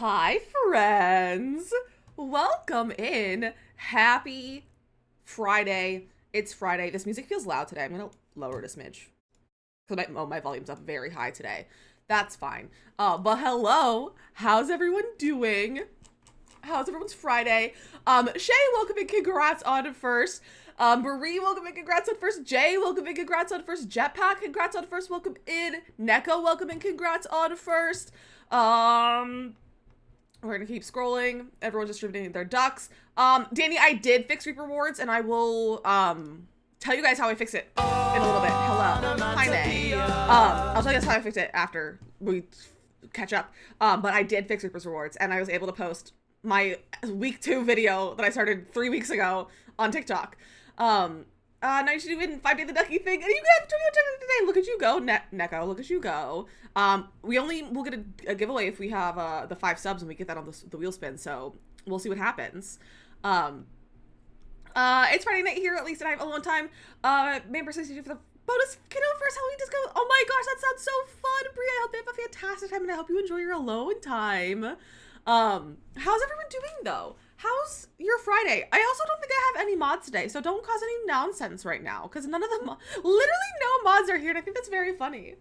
Hi, friends. Welcome in. Happy Friday. It's Friday. This music feels loud today. I'm going to lower it a smidge because my volume's up very high today. That's fine. But hello. How's everyone doing? How's everyone's Friday? Shay, welcome and congrats on first. Marie, welcome and congrats on first. Jay, welcome and congrats on first. Jetpack, congrats on first. Welcome in. Neko, welcome and congrats on first. We're gonna keep scrolling. Everyone's distributing their ducks. Danny, I did fix Reap Rewards, and I will tell you guys how I fix it in a little bit. Hello. Hi, May. I'll tell you guys how I fixed it after we catch up. But I did fix Reaper's Rewards, and I was able to post my week 2 video that I started 3 weeks ago on TikTok. Now you should even 5-day the ducky thing. And you have 20 today. Look at you go, Neko. Look at you go. We'll get a giveaway if we have the 5 subs and we get that on the wheel spin. So we'll see what happens. It's Friday night here, at least, and I have alone time. Member 62 for the bonus kiddo first Halloween disco. Oh my gosh, that sounds so fun, Bria. I hope they have a fantastic time, and I hope you enjoy your alone time. How's everyone doing though? How's your Friday? I also don't think I have any mods today, so don't cause any nonsense right now, because none of the literally no mods are here, and I think that's very funny.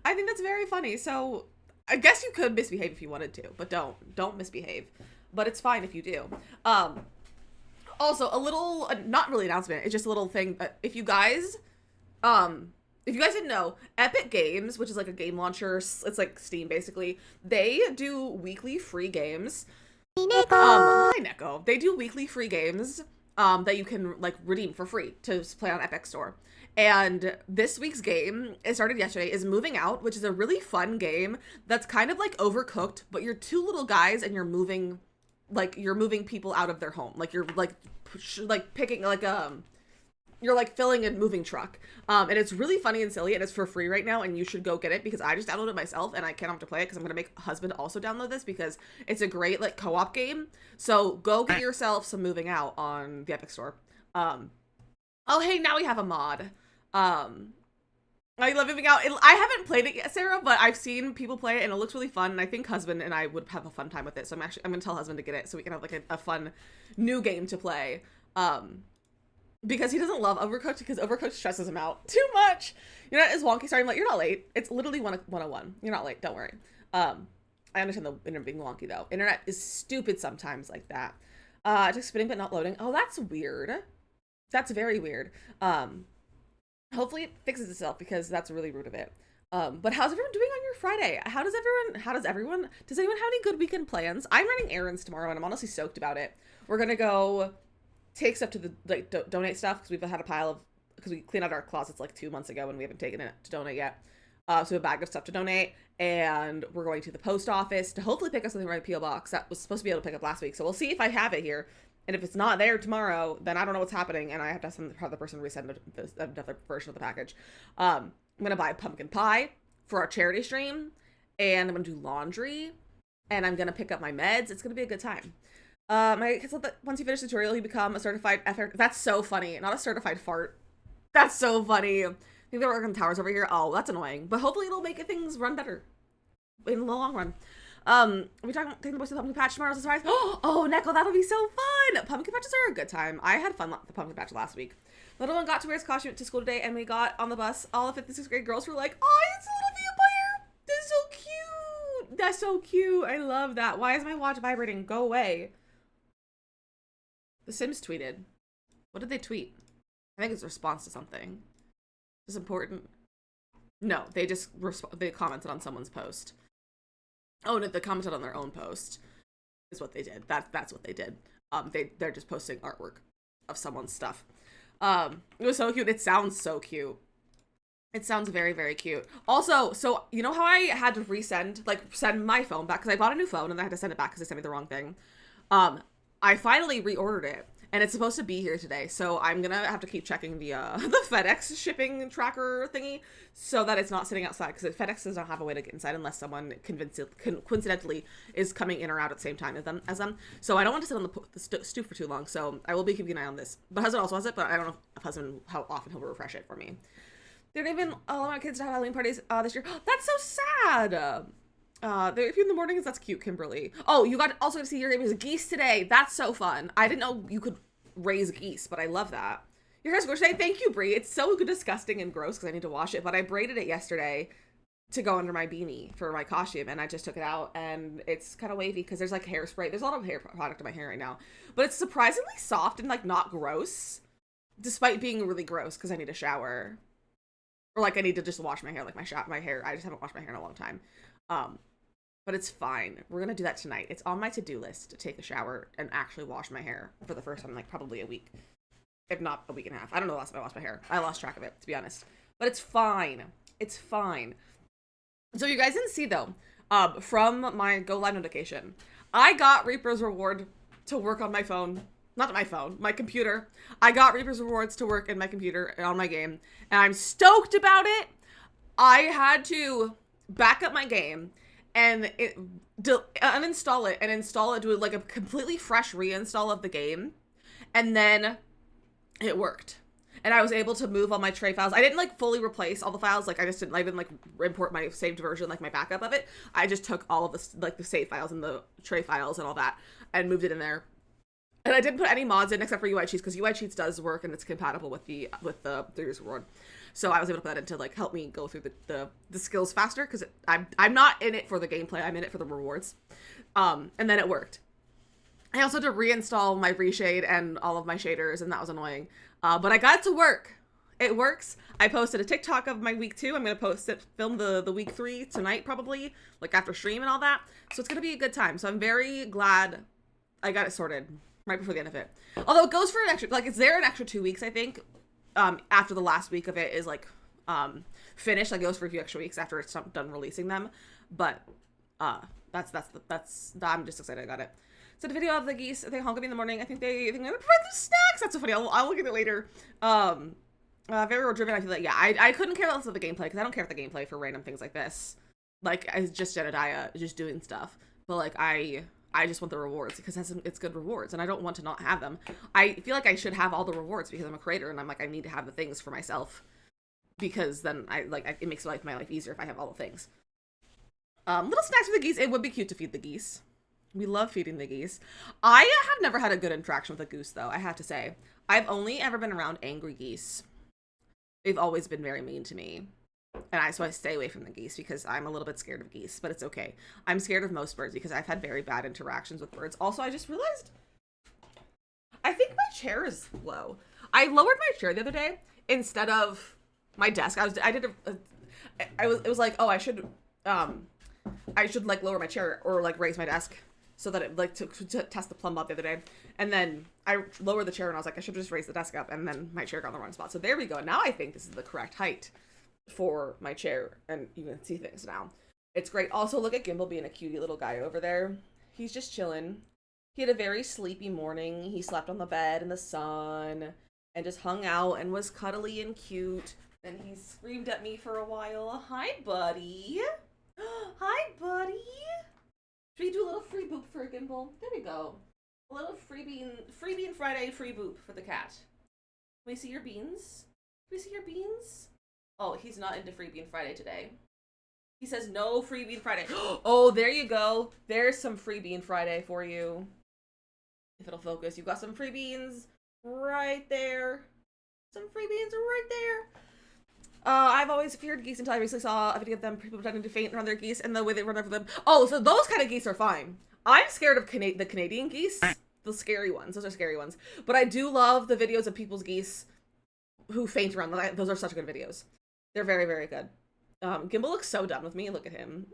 I think that's very funny. So I guess you could misbehave if you wanted to, but don't misbehave. But it's fine if you do. Also, a little not really announcement. It's just a little thing. If you guys didn't know, Epic Games, which is like a game launcher, it's like Steam basically, they do weekly free games. Hi, Neko. They do weekly free games that you can like redeem for free to play on Epic Store. And this week's game, it started yesterday, is Moving Out, which is a really fun game that's kind of like Overcooked, but you're 2 little guys and you're moving people out of their home. Like you're like picking like you're like filling a moving truck. And it's really funny and silly, and it's for free right now, and you should go get it because I just downloaded it myself and I can't have to play it because I'm gonna make husband also download this because it's a great like co-op game. So go get yourself some Moving Out on the Epic Store. Oh hey, now we have a mod. I love Moving Out. I haven't played it yet, Sarah, but I've seen people play it and it looks really fun, and I think husband and I would have a fun time with it. So I'm gonna tell husband to get it so we can have like a fun new game to play. Because he doesn't love Overcooked because Overcooked stresses him out too much. You're not as wonky. Sorry, I'm like, you're not late. It's literally 101. You're not late. Don't worry. I understand the internet being wonky though. Internet is stupid sometimes like that. Just spinning but not loading. Oh, that's weird. That's very weird. Hopefully it fixes itself because that's really rude of it. But how's everyone doing on your Friday? Does anyone have any good weekend plans? I'm running errands tomorrow and I'm honestly stoked about it. We're gonna go take stuff to the donate stuff because we've had a pile of, because we cleaned out our closets like 2 months ago and we haven't taken it to donate yet. So we have a bag of stuff to donate, and we're going to the post office to hopefully pick up something from my P.O. box that was supposed to be able to pick up last week. So we'll see if I have it here. And if it's not there tomorrow, then I don't know what's happening, and I have to have the person resend another version of the package. I'm going to buy pumpkin pie for our charity stream, and I'm going to do laundry, and I'm going to pick up my meds. It's going to be a good time. My kid said that once you finish the tutorial, you become a certified FR. That's so funny. Not a certified fart. That's so funny. I think they're working on towers over here. Oh, that's annoying. But hopefully it'll make things run better in the long run. We taking the boys to the pumpkin patch tomorrow as a surprise. Oh, Neko, that'll be so fun. Pumpkin patches are a good time. I had fun at the pumpkin patch last week. Little one got to wear his costume to school today, and we got on the bus. All the 5th and 6th grade girls were like, "Oh, it's a little vampire. That's so cute. That's so cute. I love that. Why is my watch vibrating? Go away." The Sims tweeted. What did they tweet? I think it's a response to something. Is this important? No, they just they commented on someone's post. Oh no, they commented on their own post. Is what they did. That's what they did. They're just posting artwork of someone's stuff. It was so cute. It sounds so cute. It sounds very, very cute. Also, so you know how I had to send my phone back because I bought a new phone and I had to send it back because they sent me the wrong thing. I finally reordered it and it's supposed to be here today. So I'm gonna have to keep checking the the FedEx shipping tracker thingy so that it's not sitting outside because FedEx does not have a way to get inside unless someone coincidentally is coming in or out at the same time as them. So I don't want to sit on the stoop for too long. So I will be keeping an eye on this. But husband also has it, but I don't know if husband how often he'll refresh it for me. They didn't even allow my kids to have Halloween parties this year. That's so sad. If you're in the mornings, that's cute, Kimberly. Oh, you got also to see your baby's geese today. That's so fun. I didn't know you could raise geese, but I love that. Your hair's gorgeous today. Thank you, Brie. It's so disgusting and gross because I need to wash it, but I braided it yesterday to go under my beanie for my costume, and I just took it out, and it's kind of wavy because there's like hairspray. There's a lot of hair product in my hair right now, but it's surprisingly soft and like not gross, despite being really gross because I need a shower. Or like I need to just wash my hair, like my hair. I just haven't washed my hair in a long time. But it's fine. We're gonna do that tonight. It's on my to-do list to take a shower and actually wash my hair for the first time in like probably a week. If not a week and a half. I don't know the last time I washed my hair. I lost track of it, to be honest. But it's fine. It's fine. So you guys didn't see though, from my Go Live notification, I got Reaper's Reward to work on my phone. Not my phone, my computer. I got Reaper's Rewards to work in my computer and on my game, and I'm stoked about it. I had to back up my game and uninstall it and install it, do like a completely fresh reinstall of the game, and then it worked. And I was able to move all my tray files. I didn't like fully replace all the files. Like I didn't like import my saved version, like my backup of it. I just took all of the save files and the tray files and all that and moved it in there. And I didn't put any mods in except for UI Cheats because UI Cheats does work and it's compatible with the Reaper's Reward. So I was able to put that in to like help me go through the skills faster because I'm not in it for the gameplay. I'm in it for the rewards. And then it worked. I also had to reinstall my reshade and all of my shaders, and that was annoying. But I got it to work. It works. I posted a TikTok of my week 2. I'm going to film the week 3 tonight probably, like after stream and all that. So it's going to be a good time. So I'm very glad I got it sorted right before the end of it. Although it goes for an extra, like it's there an extra 2 weeks, I think, after the last week of it is like finished. Like it goes for a few extra weeks after it's done releasing them. But I'm just excited I got it. So the video of the geese, they honk at me in the morning. I think they're gonna provide them snacks. That's so funny. I'll look at it later. Very role driven. I feel like, yeah, I couldn't care less of the gameplay because I don't care for the gameplay for random things like this. Like, it's just Jedediah just doing stuff. But like, I just want the rewards because it's good rewards and I don't want to not have them. I feel like I should have all the rewards because I'm a creator and I'm like, I need to have the things for myself because then it makes my life easier if I have all the things. Little snacks for the geese. It would be cute to feed the geese. We love feeding the geese. I have never had a good interaction with a goose, though, I have to say. I've only ever been around angry geese. They've always been very mean to me. And so I stay away from the geese because I'm a little bit scared of geese, but it's okay. I'm scared of most birds because I've had very bad interactions with birds. Also, I just realized I think my chair is low. I lowered my chair the other day instead of my desk. It was like, oh, I should like lower my chair or like raise my desk. So that it like to test the plumb bob the other day. And then I lowered the chair and I was like, I should just raise the desk up. And then my chair got in the wrong spot. So there we go. Now I think this is the correct height for my chair. And you can see things now. It's great. Also, look at Gimbal being a cutie little guy over there. He's just chilling. He had a very sleepy morning. He slept on the bed in the sun and just hung out and was cuddly and cute. And he screamed at me for a while. Hi, buddy. Hi, buddy. Should we do a little free boop for a Gimbal? There we go. A little free bean Friday free boop for the cat. Can we see your beans? Can we see your beans? Oh, he's not into free bean Friday today. He says no free bean Friday. Oh, there you go. There's some free bean Friday for you. If it'll focus, you've got some free beans right there. Some free beans right there. I've always feared geese until I recently saw a video of them people pretending to faint around their geese and the way they run over them. Oh, so those kind of geese are fine. I'm scared of the Canadian geese. The scary ones. Those are scary ones. But I do love the videos of people's geese who faint around them. Those are such good videos. They're very, very good. Gimbal looks so done with me. Look at him.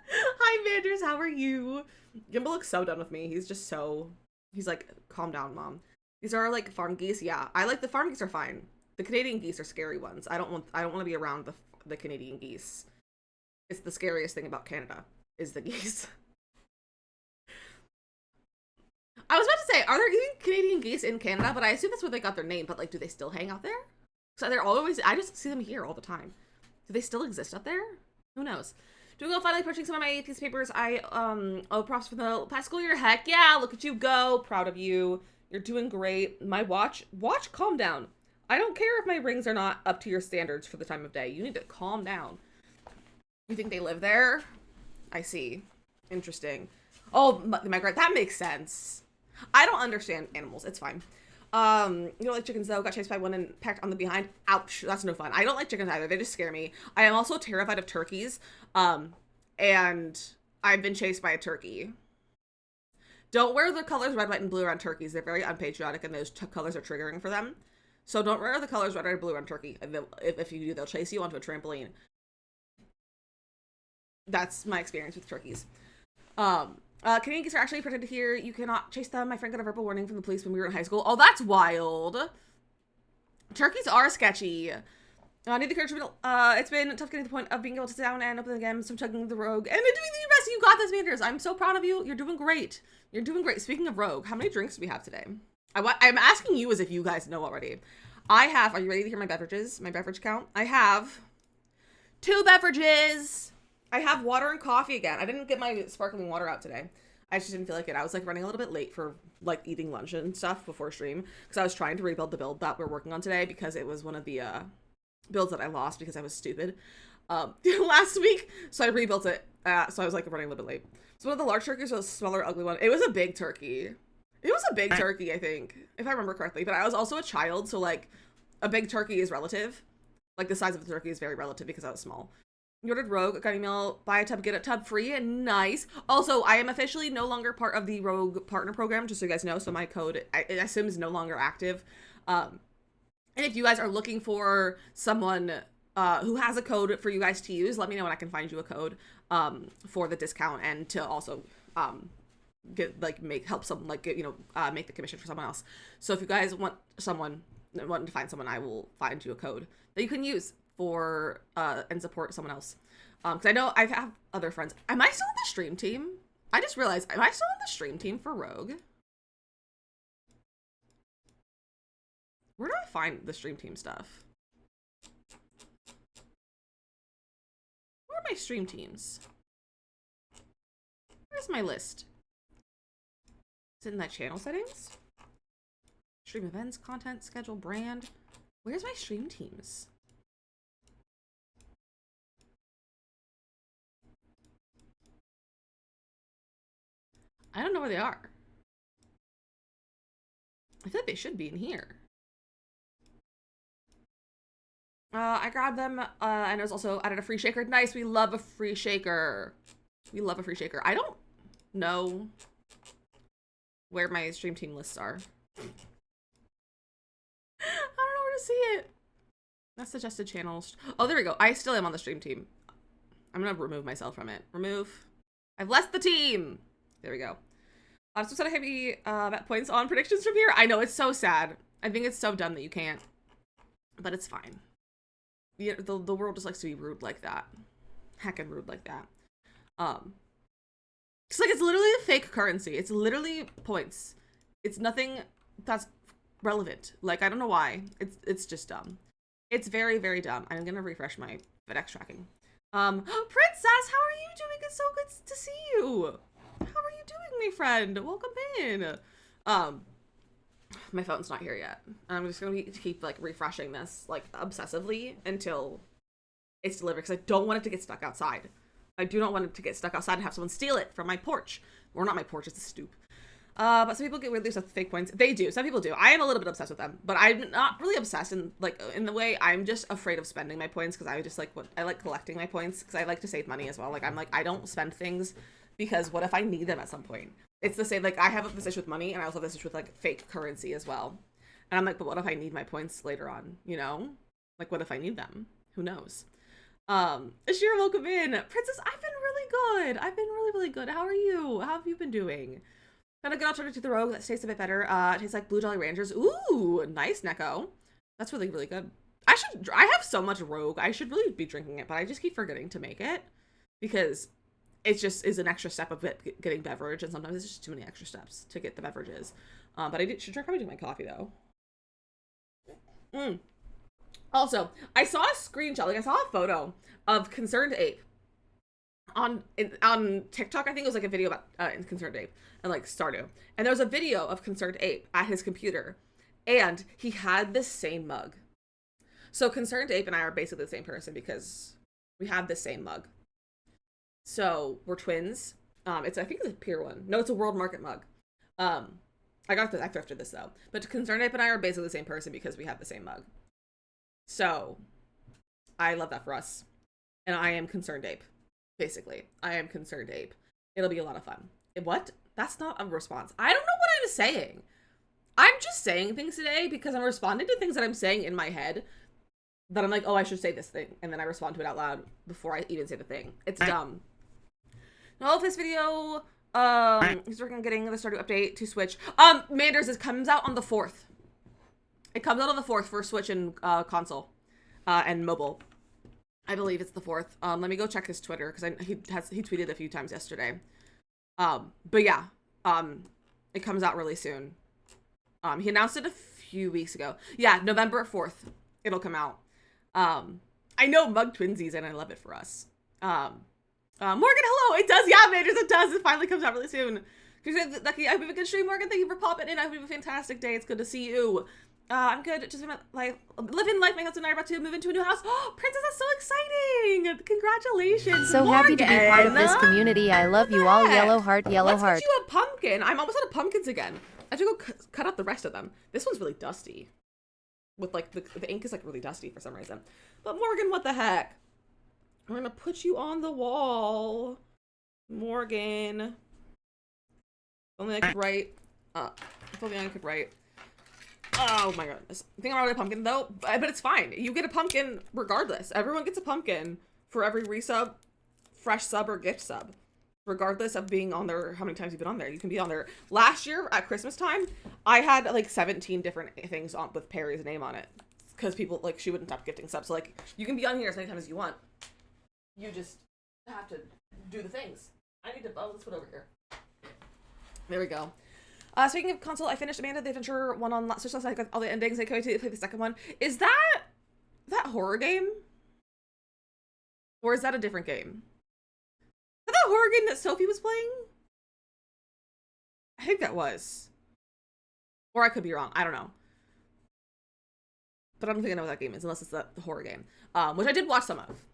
Hi, Manders. How are you? Gimbal looks so done with me. He's just so... He's like, calm down, mom. These are like farm geese. Yeah, I like the farm geese are fine. The Canadian geese are scary ones. I don't want to be around the Canadian geese. It's the scariest thing about Canada is the geese. I was about to say, are there even Canadian geese in Canada? But I assume that's where they got their name. But like, do they still hang out there? So they're always. I just see them here all the time. Do they still exist up there? Who knows? Do we go finally purchasing some of my piece of papers? Oh, props for the past school year. Heck yeah, look at you go. Proud of you. You're doing great. My watch, calm down. I don't care if my rings are not up to your standards for the time of day. You need to calm down. You think they live there? I see. Interesting. Oh, migrate. That makes sense. I don't understand animals. It's fine. You don't like chickens though. Got chased by one and pecked on the behind. Ouch. That's no fun. I don't like chickens either. They just scare me. I am also terrified of turkeys. And I've been chased by a turkey. Don't wear the colors red, white, and blue around turkeys. They're very unpatriotic and those colors are triggering for them. So don't wear the colors red, white, and blue around turkey. If you do, they'll chase you onto a trampoline. That's my experience with turkeys. Canadian geese are actually protected here. You cannot chase them. My friend got a verbal warning from the police when we were in high school. Oh, that's wild. Turkeys are sketchy. Need the courage to it's been tough getting to the point of being able to sit down and open the game, so I'm chugging the Rogue. And doing the best. You got this, Manders. I'm so proud of you. You're doing great. You're doing great. Speaking of Rogue, how many drinks do we have today? I'm asking you as if you guys know already. I have, are you ready to hear my beverages? My beverage count? I have 2 beverages. I have water and coffee again. I didn't get my sparkling water out today. I just didn't feel like it. I was like running a little bit late for like eating lunch and stuff before stream because I was trying to rebuild the build that we're working on today because it was one of the builds that I lost because I was stupid last week. So I rebuilt it. So I was like running a little bit late. So one of the large turkeys was a smaller, ugly one. It was a big turkey. It was a big turkey, I think, if I remember correctly. But I was also a child, so like a big turkey is relative. Like the size of the turkey is very relative because I was small. You ordered Rogue, got an email, buy a tub, get a tub free, and nice. Also, I am officially no longer part of the Rogue partner program, just so you guys know. So my code, I assume, is no longer active. And if you guys are looking for someone who has a code for you guys to use, let me know and I can find you a code for the discount and to also help someone make the commission for someone else. So if you guys want to find someone, I will find you a code that you can use for and support someone else. Because I know I have other friends. Am I still on the stream team? I just realized, am I still on the stream team for Rogue? Where do I find the stream team stuff? Where are my stream teams? Where's my list? Is it in that channel settings? Stream events, content, schedule, brand. Where's my stream teams? I don't know where they are. I feel like they should be in here. I grabbed them, and I was also added a free shaker. Nice, we love a free shaker. We love a free shaker. I don't know where my stream team lists are. I don't know where to see it. That's suggested channels. Oh, there we go. I still am on the stream team. I'm gonna remove myself from it. Remove. I've left the team. There we go. I'm so sad I can't be at points on predictions from here. I know, it's so sad. I think it's so dumb that you can't. But it's fine. Yeah, the world just likes to be rude like that. Heckin' rude like that. It's like, it's literally a fake currency. It's literally points. It's nothing that's relevant. Like, I don't know why. It's just dumb. It's very, very dumb. I'm gonna refresh my FedEx tracking. Princess, how are you doing? It's so good to see you. How are you doing, my friend? Welcome in. My phone's not here yet. I'm just gonna keep like refreshing this like obsessively until it's delivered because I don't want it to get stuck outside. I do not want it to get stuck outside and have someone steal it from my porch. Or not my porch, it's a stoop. But some people get weirdly obsessed with fake points. They do. Some people do. I am a little bit obsessed with them, but I'm not really obsessed in the way I'm just afraid of spending my points because I just like I like collecting my points because I like to save money as well. Like I'm like, I don't spend things because what if I need them at some point? It's the same, like I have this issue with money and I also have this issue with like fake currency as well. And I'm like, but what if I need my points later on, you know? Like what if I need them? Who knows? Ashira, welcome in. Princess, I've been really good. I've been really, really good. How are you? How have you been doing? Got a good alternative to the Rogue that tastes a bit better. It tastes like Blue Jolly Ranchers. Ooh, nice, Neko. That's really, really good. I have so much Rogue. I should really be drinking it, but I just keep forgetting to make it because it just is an extra step of getting beverage, and sometimes it's just too many extra steps to get the beverages. But I should probably do my coffee though. Also, I saw a screenshot, like I saw a photo of Concerned Ape on TikTok. I think it was like a video about Concerned Ape and like Stardew. And there was a video of Concerned Ape at his computer, and he had this same mug. So Concerned Ape and I are basically the same person because we have the same mug. So we're twins. I think it's a Pier one. No, it's a World Market mug. I thrifted this though. But Concerned Ape and I are basically the same person because we have the same mug. So I love that for us. And I am Concerned Ape. Basically, I am Concerned Ape. It'll be a lot of fun. What? That's not a response. I don't know what I'm saying. I'm just saying things today because I'm responding to things that I'm saying in my head that I'm like, oh, I should say this thing. And then I respond to it out loud before I even say the thing. It's dumb. All of this video, he's working on getting the Stardew update to Switch. Manders, it comes out on the 4th. It comes out on the 4th for Switch and console and mobile. I believe it's the 4th. Let me go check his Twitter because he tweeted a few times yesterday. But yeah, it comes out really soon. He announced it a few weeks ago. Yeah, November 4th, it'll come out. I know Mug Twinsies and I love it for us. Morgan, hello. It does. Yeah, Majors, it does. It finally comes out really soon. Lucky, I hope you have a good stream, Morgan. Thank you for popping in. I hope you have a fantastic day. It's good to see you. I'm good. Just like living life. My husband and I are about to move into a new house. Oh, Princess, that's so exciting! Congratulations. So Morgan. happy to be part of this community. I love you all. Yellow heart, yellow heart. Let's get you a pumpkin. I'm almost out of pumpkins again. I have to go cut out the rest of them. This one's really dusty. With like the ink is like really dusty for some reason. But Morgan, what the heck? I'm gonna put you on the wall, Morgan. If only I could write. If only I could write. Oh my goodness. I think I'm already a pumpkin though, but it's fine. You get a pumpkin regardless. Everyone gets a pumpkin for every resub, fresh sub, or gift sub. Regardless of being on there, how many times you've been on there. You can be on there. Last year at Christmas time, I had like 17 different things on with Perry's name on it. Because people, like, she wouldn't stop gifting subs. So like, you can be on here as many times as you want. You just have to do the things. I need to, let's put it over here. There we go. Speaking of console, I finished Amanda the Adventure one on Switch last night. I got all the endings. I can't wait to play the second one. Is that horror game? Or is that a different game? Is that the horror game that Sophie was playing? I think that was. Or I could be wrong. I don't know. But I don't think I know what that game is unless it's the horror game. Which I did watch some of.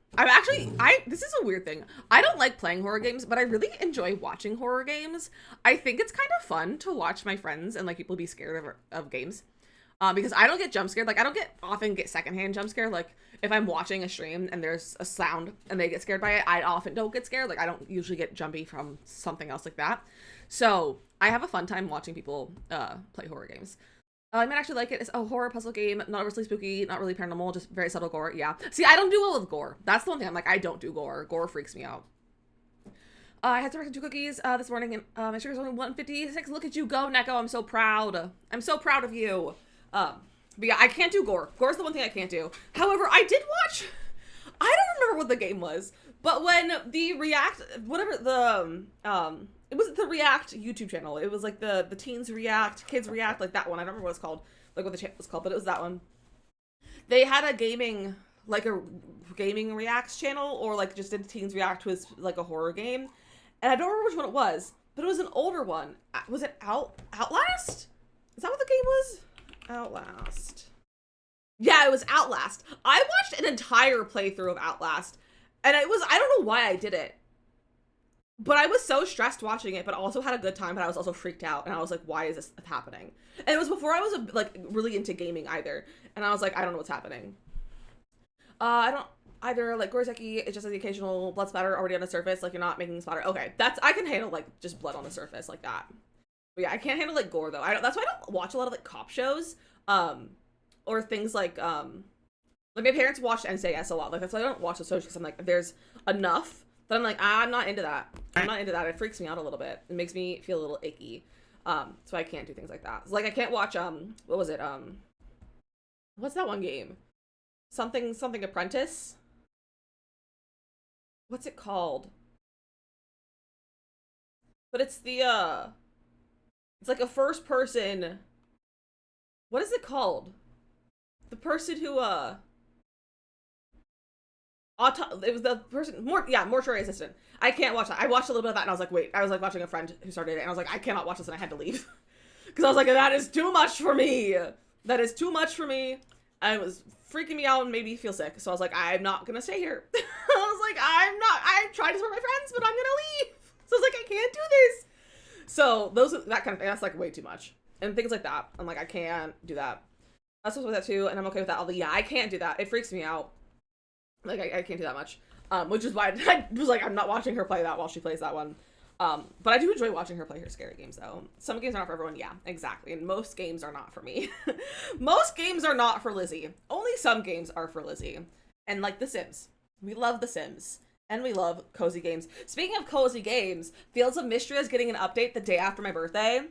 This is a weird thing. I don't like playing horror games, but I really enjoy watching horror games. I think it's kind of fun to watch my friends and like people be scared of games. Because I don't get jump scared. Like I don't often get secondhand jump scared. Like if I'm watching a stream and there's a sound and they get scared by it, I often don't get scared. Like I don't usually get jumpy from something else like that. So I have a fun time watching people play horror games. I might actually like it. It's a horror puzzle game, not really spooky, not really paranormal, just very subtle gore. Yeah. See, I don't do well with gore. That's the one thing I'm like, I don't do gore. Gore freaks me out. I had to make 2 cookies this morning, and my sugar's only 156. Look at you go, Neko. I'm so proud. I'm so proud of you. But yeah, I can't do gore. Gore's the one thing I can't do. However, I did watch, I don't remember what the game was, but when the React, whatever the, it was the React YouTube channel. It was like the teens react, kids react, like that one. I don't remember what it's called, like what the channel was called, but it was that one. They had a gaming reacts channel, or like just did teens react was like a horror game. And I don't remember which one it was, but it was an older one. Was it Outlast? Is that what the game was? Outlast. Yeah, it was Outlast. I watched an entire playthrough of Outlast, and I don't know why I did it, but I was so stressed watching it, but also had a good time, but I was also freaked out, and I was like, why is this happening? And it was before I was like really into gaming either, and I was like, I don't know what's happening. I don't either, like Gorzeki, it's just the occasional blood splatter already on the surface, like you're not making splatter. Okay, I can handle like just blood on the surface like that. But yeah, I can't handle like gore though. That's why I don't watch a lot of like cop shows, or things like my parents watched NCIS a lot. Like that's why I don't watch the shows because I'm like, there's enough that I'm like, I'm not into that. I'm not into that. It freaks me out a little bit. It makes me feel a little icky. So I can't do things like that. Like I can't watch what was it? What's that one game? Something Apprentice. What's it called? But it's the it's like a first person. What is it called? The person who it was the person mortuary assistant. I can't watch that. I watched a little bit of that and I was like, wait, I was like watching a friend who started it and I was like, I cannot watch this, and I had to leave. Because I was like, that is too much for me. That is too much for me. And it was freaking me out and made me feel sick. So I was like, I'm not gonna stay here. I was like, I'm trying to support my friends, but I'm gonna leave. So I was like, I can't do this. So that kind of thing, that's like way too much. And things like that, I'm like, I can't do that. I'm supposed with that too, and I'm okay with that. Although, yeah, I can't do that. It freaks me out. Like, I can't do that much. Which is why I was like, I'm not watching her play that while she plays that one. But I do enjoy watching her play her scary games, though. Some games are not for everyone. Yeah, exactly. And most games are not for me. Most games are not for Lizzie. Only some games are for Lizzie. And like The Sims. We love The Sims. And we love cozy games. Speaking of cozy games, Fields of Mystery is getting an update the day after my birthday.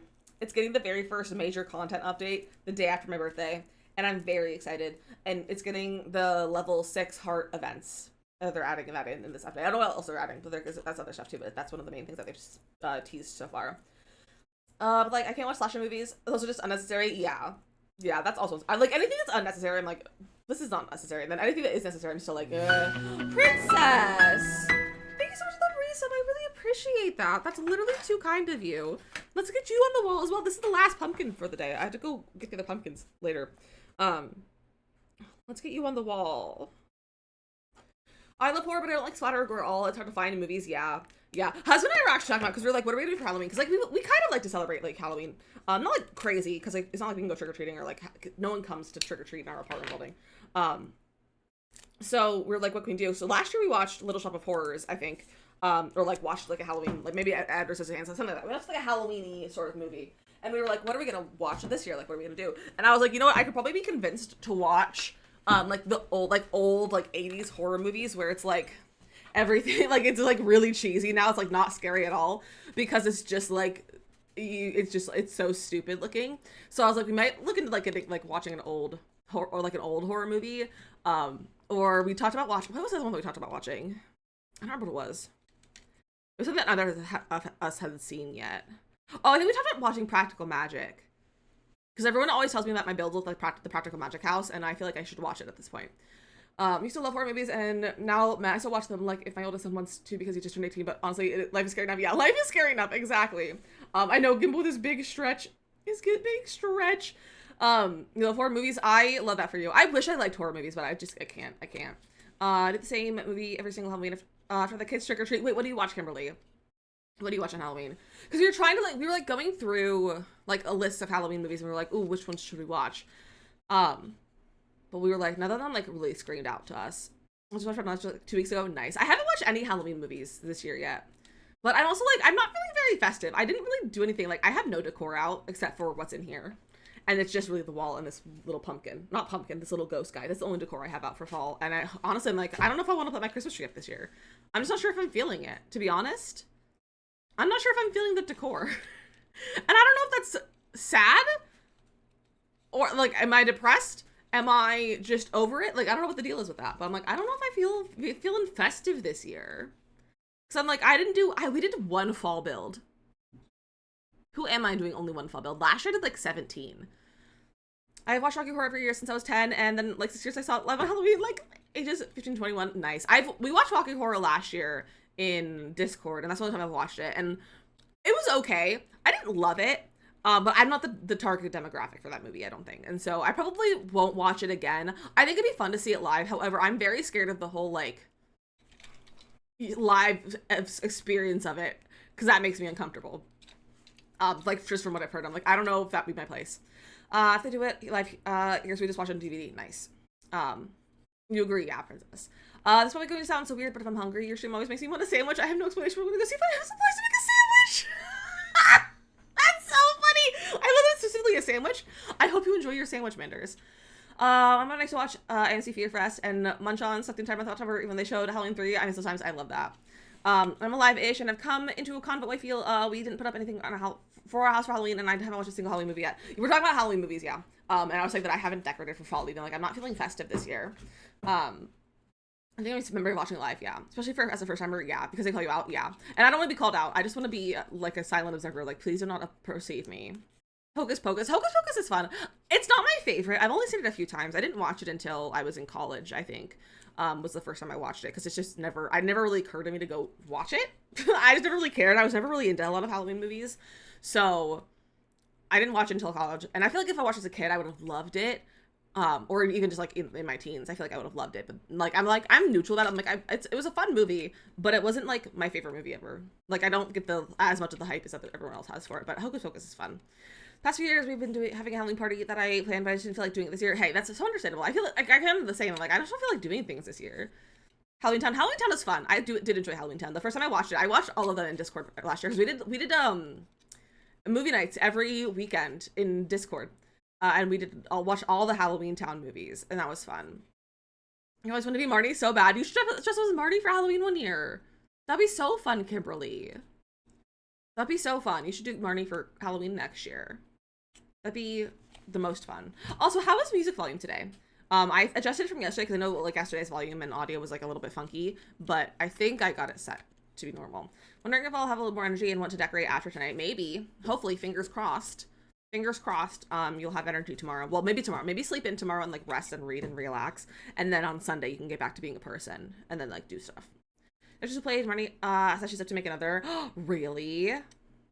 It's getting the very first major content update the day after my birthday. And I'm very excited. And it's getting the level 6 heart events. They're adding that in this update. I don't know what else they're adding, but that's other stuff too, but that's one of the main things that they've teased so far. But like, I can't watch slasher movies. Those are just unnecessary. Yeah, that's also, I like anything that's unnecessary. I'm like, this is not necessary. And then anything that is necessary, I'm still like, Princess! Thank you so much for the resub. I really appreciate that. That's literally too kind of you. Let's get you on the wall as well. This is the last pumpkin for the day. I have to go get the other pumpkins later. Let's get you on the wall. I love horror, but I don't like splatter or gore at all. It's hard to find in movies. Yeah. Husband and I were actually talking about, because we were like, what are we gonna do for Halloween? Because like we kind of like to celebrate like Halloween. Not like crazy, because like it's not like we can go trick or treating, or like no one comes to trick or treat in our apartment building. So we're like, what can we do? So last year we watched Little Shop of Horrors, I think, or like watched like a Halloween, like maybe Edward Scissorhands, something like that. We watched like a Halloween-y sort of movie, and we were like, what are we gonna watch this year? Like, what are we gonna do? And I was like, you know what? I could probably be convinced to watch like the old 80s horror movies where it's like everything like it's like really cheesy now. It's like not scary at all because it's just like it's so stupid looking. So I was like, we might look into like watching an old horror movie. Or we talked about watching, what was the one that we talked about watching? I don't remember what it was. It was something that neither of us had seen yet. Oh, I think we talked about watching Practical Magic. Because everyone always tells me that my build with like the Practical Magic house, and I feel like I should watch it at this point. I used to love horror movies, and now Matt, I still watch them like if my oldest son wants to because he just turned 18, but honestly, life is scary enough. Yeah, life is scary enough, exactly. I know Gimbal with his big stretch. You know, horror movies, I love that for you. I wish I liked horror movies, but I can't. I did the same movie every single Halloween after the kids trick or treat. Wait, what do you watch, Kimberly? What do you watch on Halloween? Because we were like going through like a list of Halloween movies, and we were like, ooh, which ones should we watch? But we were like, none of them like really screamed out to us. I just watched like 2 weeks ago. Nice. I haven't watched any Halloween movies this year yet. But I'm also like, I'm not feeling very festive. I didn't really do anything. Like, I have no decor out except for what's in here. And it's just really the wall and this little pumpkin. Not pumpkin, this little ghost guy. That's the only decor I have out for fall. And I honestly, I'm like, I don't know if I want to put my Christmas tree up this year. I'm just not sure if I'm feeling it, to be honest. I'm not sure if I'm feeling the decor. And I don't know if that's sad or like, am I depressed? Am I just over it? Like, I don't know what the deal is with that, but I'm like, I don't know if I feeling festive this year. Cause I'm like, we did one fall build. Who am I doing only one fall build? Last year I did like 17. I've watched Rocky Horror every year since I was 10, and then like 6 years I saw it live on Halloween, like ages 15, 21. Nice. We watched Rocky Horror last year in Discord, and that's the only time I've watched it, and it was okay. I didn't love it. But I'm not the target demographic for that movie, I don't think. And so I probably won't watch it again. I think it'd be fun to see it live. However, I'm very scared of the whole, like, live experience of it, because that makes me uncomfortable. Like, just from what I've heard, I'm like, I don't know if that'd be my place. If they do it, like, here's we just watch it on DVD. Nice. You agree? Yeah, princess. This probably going to sound so weird, but if I'm hungry, your stream always makes me want a sandwich. I have no explanation, but we're gonna go see if I have supplies to make a sandwich. That's so funny. I love that it's specifically a sandwich. I hope you enjoy your sandwich, Manders. I'm gonna to watch AMC Fear Fest and munch on Sucked Entire Month October when they showed Halloween 3. I mean, sometimes I love that. I'm alive-ish and I've come into a convo. I feel we didn't put up anything on for our house for Halloween, and I haven't watched a single Halloween movie yet. We're talking about Halloween movies, yeah. And I was saying that I haven't decorated for fall either. Like, I'm not feeling festive this year. I think I remember watching it live, yeah. Especially as a first timer, yeah. Because they call you out, yeah. And I don't want to be called out. I just want to be like a silent observer. Like, please do not perceive me. Hocus Pocus. Hocus Pocus is fun. It's not my favorite. I've only seen it a few times. I didn't watch it until I was in college, I think. Was the first time I watched it, because it's just never really occurred to me to go watch it. I just never really cared. I was never really into a lot of Halloween movies. So I didn't watch it until college. And I feel like if I watched it as a kid, I would have loved it. Or even just like in my teens, I feel like I would have loved it. But I'm neutral about it. I'm like, it was a fun movie, but it wasn't like my favorite movie ever. Like, I don't get as much of the hype as everyone else has for it. But Hocus Pocus is fun. Past few years, we've been having a Halloween party that I planned, but I just didn't feel like doing it this year. Hey, that's so understandable. I feel like I kind of the same. I'm like, I just don't feel like doing things this year. Halloween Town is fun. I did enjoy Halloween Town. The first time I watched all of them in Discord last year, because we did movie nights every weekend in Discord, and I'll watch all the Halloween Town movies, and that was fun. I always want to be Marty so bad. You should have just was Marty for Halloween one year. That'd be so fun, Kimberly. That'd be so fun. You should do Marty for Halloween next year. That'd be the most fun. Also, how was music volume today? I adjusted it from yesterday because I know like yesterday's volume and audio was like a little bit funky, but I think I got it set to be normal. Wondering if I'll have a little more energy and want to decorate after tonight. Maybe. Hopefully, fingers crossed. Fingers crossed, you'll have energy tomorrow. Well, maybe tomorrow. Maybe sleep in tomorrow and like rest and read and relax. And then on Sunday, you can get back to being a person and then like do stuff. There's just a play, Marnie. Says she's up to make another. Really?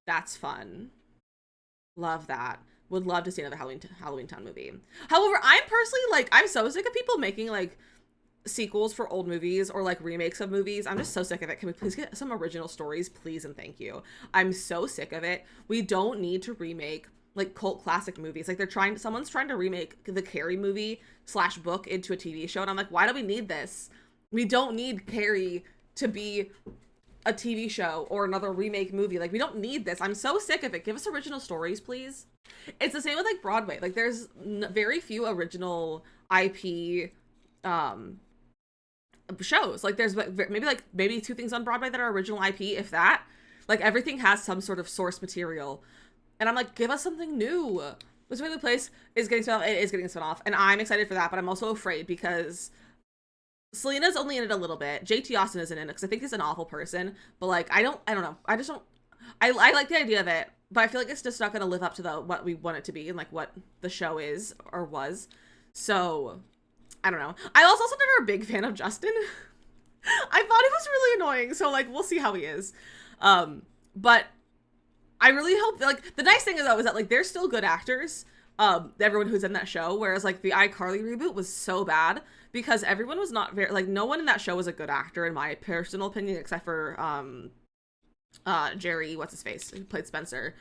That's fun. Love that. Would love to see another Halloween Town movie. However, I'm personally like, I'm so sick of people making like sequels for old movies or like remakes of movies. I'm just so sick of it. Can we please get some original stories, please and thank you? I'm so sick of it. We don't need to remake like cult classic movies. Like someone's trying to remake the Carrie movie / book into a TV show, and I'm like, why do we need this? We don't need Carrie to be a TV show or another remake movie. Like, we don't need this. I'm so sick of it. Give us original stories, please. It's the same with like Broadway. Like, there's very few original IP shows. Like, there's maybe 2 things on Broadway that are original IP, if that. Like, everything has some sort of source material, and I'm like, give us something new. This Way the Place is getting spun off. It is getting spun off, and I'm excited for that, but I'm also afraid because Selena's only in it a little bit. JT Austin isn't in it because I think he's an awful person, but like, I don't know. I like the idea of it, but I feel like it's just not going to live up to what we want it to be and like what the show is or was. So I don't know. I was also never a big fan of Justin. I thought he was really annoying. So like, we'll see how he is. But I really hope like the nice thing is though is that like they're still good actors. Everyone who's in that show, whereas like the iCarly reboot was so bad because everyone was not very like, no one in that show was a good actor in my personal opinion, except for Jerry, what's his face, who played Spencer.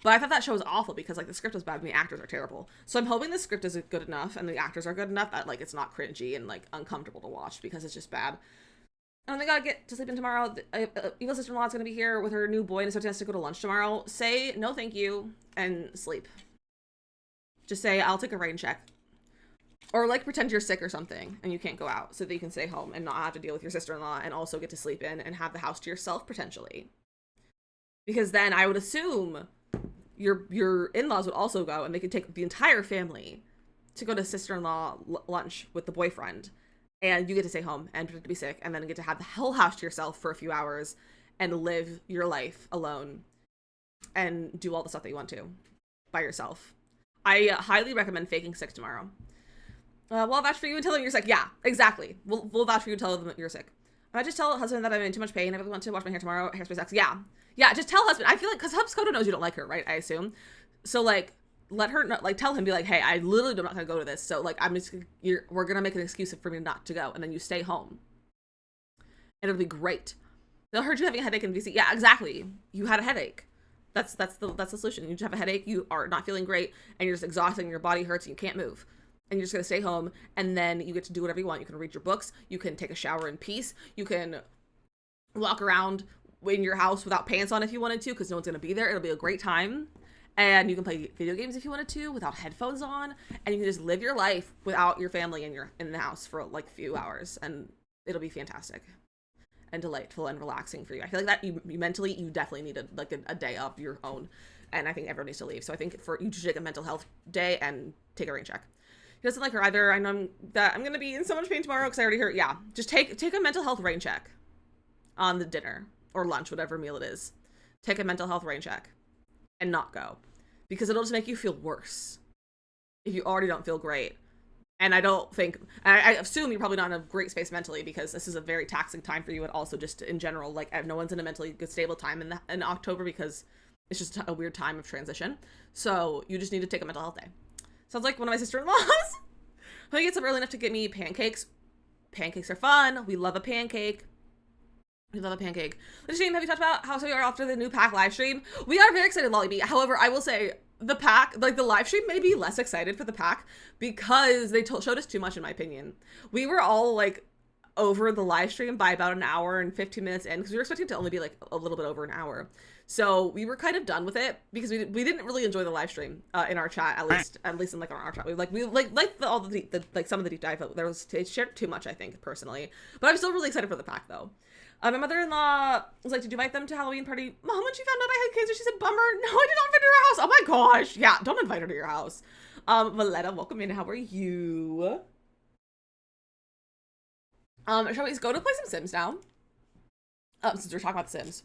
But I thought that show was awful because like the script was bad and the actors are terrible. So I'm hoping the script is good enough and the actors are good enough that like it's not cringy and like uncomfortable to watch because it's just bad. And they gotta get to sleep in tomorrow. Evil sister-in-law is gonna be here with her new boy and so she has to go to lunch tomorrow. Say no thank you and sleep. Just say, I'll take a rain check. Or like pretend you're sick or something and you can't go out so that you can stay home and not have to deal with your sister-in-law and also get to sleep in and have the house to yourself potentially. Because then I would assume your in-laws would also go and they could take the entire family to go to sister-in-law lunch with the boyfriend. And you get to stay home and pretend to be sick and then get to have the whole house to yourself for a few hours and live your life alone and do all the stuff that you want to by yourself. I highly recommend faking sick tomorrow. We'll vouch for you and tell them you're sick. Yeah, exactly. We'll vouch for you and tell them that you're sick. I just tell husband that I'm in too much pain. I really want to wash my hair tomorrow. Hairspray sucks. Yeah. Yeah, just tell husband. I feel like, because Hubscoda knows you don't like her, right? I assume. So like, let her know, like tell him, be like, hey, I literally am not gonna go to this. So like, we're gonna make an excuse for me not to go, and then you stay home, and it'll be great. They'll heard you having a headache and VC. Yeah, exactly. You had a headache. That's the solution. You just have a headache. You are not feeling great, and you're just exhausted. And your body hurts, and you can't move, and you're just gonna stay home. And then you get to do whatever you want. You can read your books. You can take a shower in peace. You can walk around in your house without pants on if you wanted to, because no one's gonna be there. It'll be a great time. And you can play video games if you wanted to without headphones on, and you can just live your life without your family in the house for like a few hours, and it'll be fantastic and delightful and relaxing for you. I feel like that you mentally, you definitely need a day of your own, and I think everyone needs to leave. So I think for you to take a mental health day and take a rain check. He doesn't like her either. I know that I'm gonna be in so much pain tomorrow because I already heard. Yeah, just take a mental health rain check on the dinner or lunch, whatever meal it is. Take a mental health rain check and not go, because it'll just make you feel worse if you already don't feel great. And I don't think, I assume you're probably not in a great space mentally, because this is a very taxing time for you, and also just in general, like no one's in a mentally good, stable time in October, because it's just a weird time of transition. So you just need to take a mental health day. Sounds like one of my sister-in-laws. Let me get up early enough to get me pancakes. Pancakes are fun. We love a pancake. We love a pancake. The stream, have you talked about how so you are after the new pack live stream? We are very excited, Lolly B. However, I will say, the pack, like the live stream, may be less excited for the pack because they showed us too much, in my opinion. We were all like over the live stream by about an hour and 15 minutes in, because we were expecting it to only be like a little bit over an hour. So we were kind of done with it because we didn't really enjoy the live stream in our chat, at least in like our chat. We all the like some of the deep dive. It shared too much, I think, personally. But I'm still really excited for the pack though. My mother-in-law was like, did you invite them to Halloween party? Mom, when she found out I had cancer, she said, bummer. No, I did not invite her to your house. Oh my gosh. Yeah, don't invite her to your house. Valletta, welcome in. How are you? Shall we go to play some Sims now? Since we're talking about The Sims.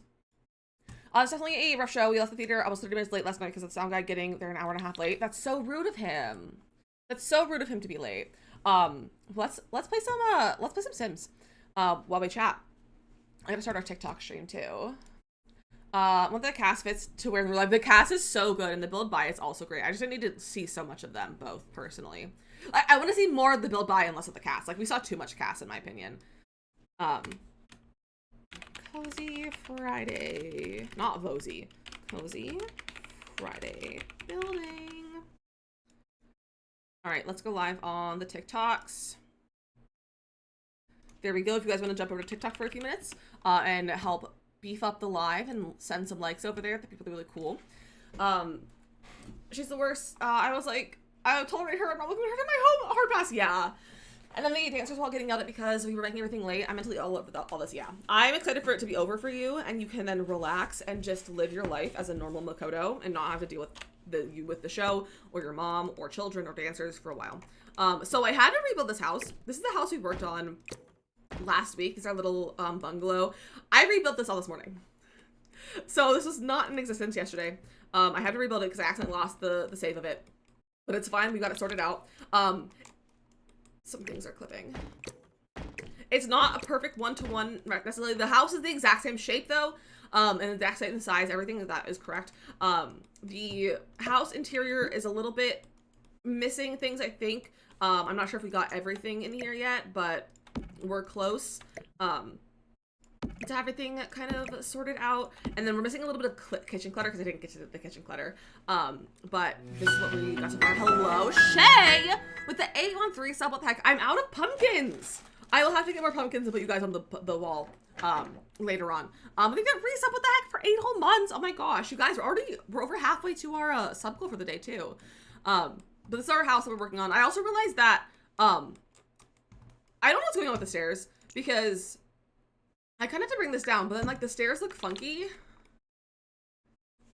It's definitely a rough show. We left the theater almost 30 minutes late last night because of the sound guy getting there an hour and a half late. That's so rude of him. That's so rude of him to be late. Let's play some Sims while we chat. I gotta start our TikTok stream too. When the cast fits to where we're live, the cast is so good, and the build buy is also great. I just need to see so much of them both personally. I want to see more of the build buy and less of the cast. Like, we saw too much cast in my opinion. Cozy Friday, not Vozy. Cozy Friday building. All right, let's go live on the TikToks. There we go. If you guys want to jump over to TikTok for a few minutes and help beef up the live and send some likes over there, the people are really cool. She's the worst. I was like, I tolerate her. I'm not looking at her in my home hard pass. Yeah. And then the dancers were all getting yelled at because we were making everything late. I'm mentally all over all this. Yeah. I'm excited for it to be over for you, and you can then relax and just live your life as a normal Makoto and not have to deal with the show or your mom or children or dancers for a while. So I had to rebuild this house. This is the house we worked on last week. It's our little bungalow. I rebuilt this all this morning. So this was not in existence yesterday. I had to rebuild it because I accidentally lost the save of it. But it's fine. We got it sorted out. Some things are clipping. It's not a perfect one-to-one necessarily. The house is the exact same shape though. And the exact same size. Everything of that is correct. The house interior is a little bit missing things, I think. I'm not sure if we got everything in here yet, but we're close to everything kind of sorted out. And then we're missing a little bit of kitchen clutter because I didn't get to the kitchen clutter. But this is what we got so far. Hello, Shay, with the 813 sub. What the heck? I'm out of pumpkins. I will have to get more pumpkins and put you guys on the wall later on. I think that resub. What the heck, for 8 whole months? Oh my gosh, you guys we're over halfway to our sub goal for the day too. But this is our house that we're working on. I also realized that I don't know what's going on with the stairs, because I kind of have to bring this down, but then like the stairs look funky.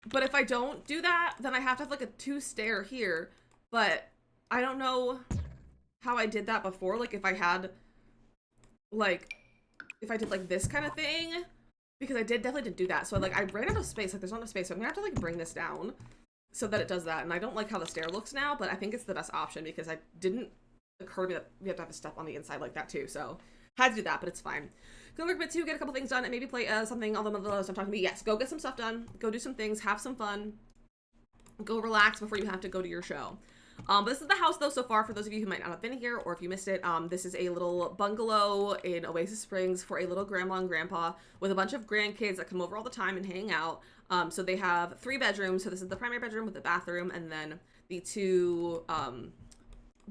But if I don't do that, then I have to have like a 2-stair here. But I don't know how I did that before. Like if I did like this kind of thing, because I definitely didn't do that. So like I ran out of space. Like there's not enough space. So I'm gonna have to like bring this down so that it does that. And I don't like how the stair looks now, but I think it's the best option because I didn't occur to me that we have to have a step on the inside like that too. So had to do that, but it's fine. Go work a bit too, get a couple things done, and maybe play something. All the stuff talking to me. Yes, go get some stuff done. Go do some things. Have some fun. go relax before you have to go to your show. This is the house though so far for those of you who might not have been here or if you missed it. This is a little bungalow in Oasis Springs for a little grandma and grandpa with a bunch of grandkids that come over all the time and hang out. So they have 3 bedrooms. So this is the primary bedroom with the bathroom and then the 2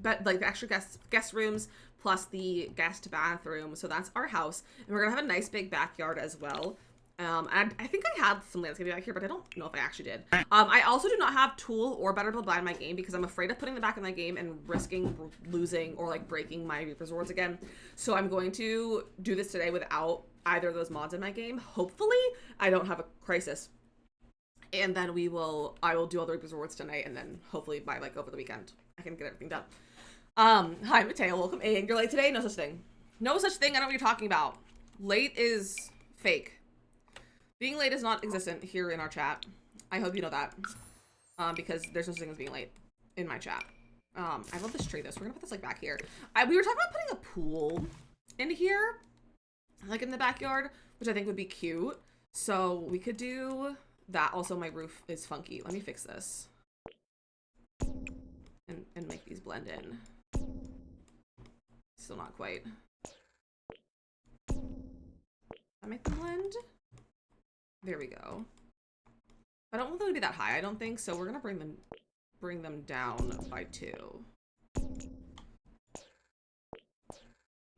like the extra guest rooms plus the guest bathroom. So that's our house. And we're gonna have a nice big backyard as well. And I think I had some landscaping back here, but I don't know if I actually did. I also do not have Tool or Better Build Buy in my game because I'm afraid of putting them back in my game and risking losing or like breaking my Reaper's Rewards again. So I'm going to do this today without either of those mods in my game. Hopefully I don't have a crisis. And then I will do all the Reaper's Rewards tonight and then hopefully by like over the weekend I can get everything done. Hi Mateo, welcome in. You're late today? No such thing. No such thing, I don't know what you're talking about. Late is fake. Being late is not existent here in our chat. I hope you know that. Because there's no such thing as being late in my chat. I love this tree though, so we're gonna put this like back here. We were talking about putting a pool in here, like in the backyard, which I think would be cute. So we could do that. Also, my roof is funky. Let me fix this. And make these blend in. Still not quite. I make them blend? There we go. I don't want them to be that high, I don't think, so we're gonna bring them down by 2.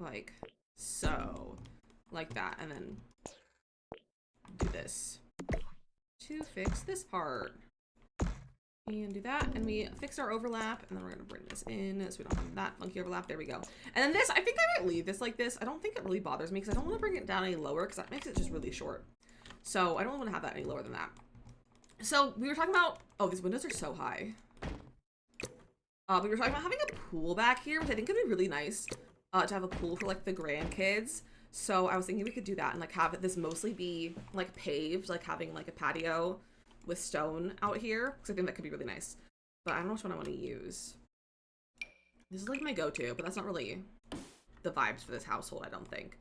Like so. Like that, and then do this. To fix this part. And do that, and we fix our overlap, and then we're gonna bring this in so we don't have that funky overlap. There we go. And then this, I think I might leave this like this. I don't think it really bothers me because I don't want to bring it down any lower because that makes it just really short. So I don't want to have that any lower than that. So we were talking about, oh, these windows are so high. We were talking about having a pool back here, which I think could be really nice to have a pool for like the grandkids. So I was thinking we could do that and like have this mostly be like paved, like having like a patio with stone out here, because I think that could be really nice. But I don't know which one I want to use. This is like my go-to, but that's not really the vibes for this household, I don't think.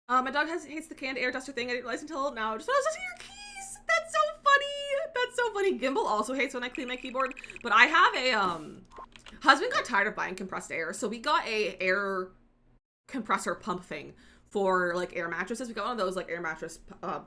My dog hates the canned air duster thing. I didn't realize until now. Just when I was dusting your keys. That's so funny. That's so funny. Gimbal also hates when I clean my keyboard. But I have a husband got tired of buying compressed air, so we got a air compressor pump thing for like air mattresses. We got one of those like air mattress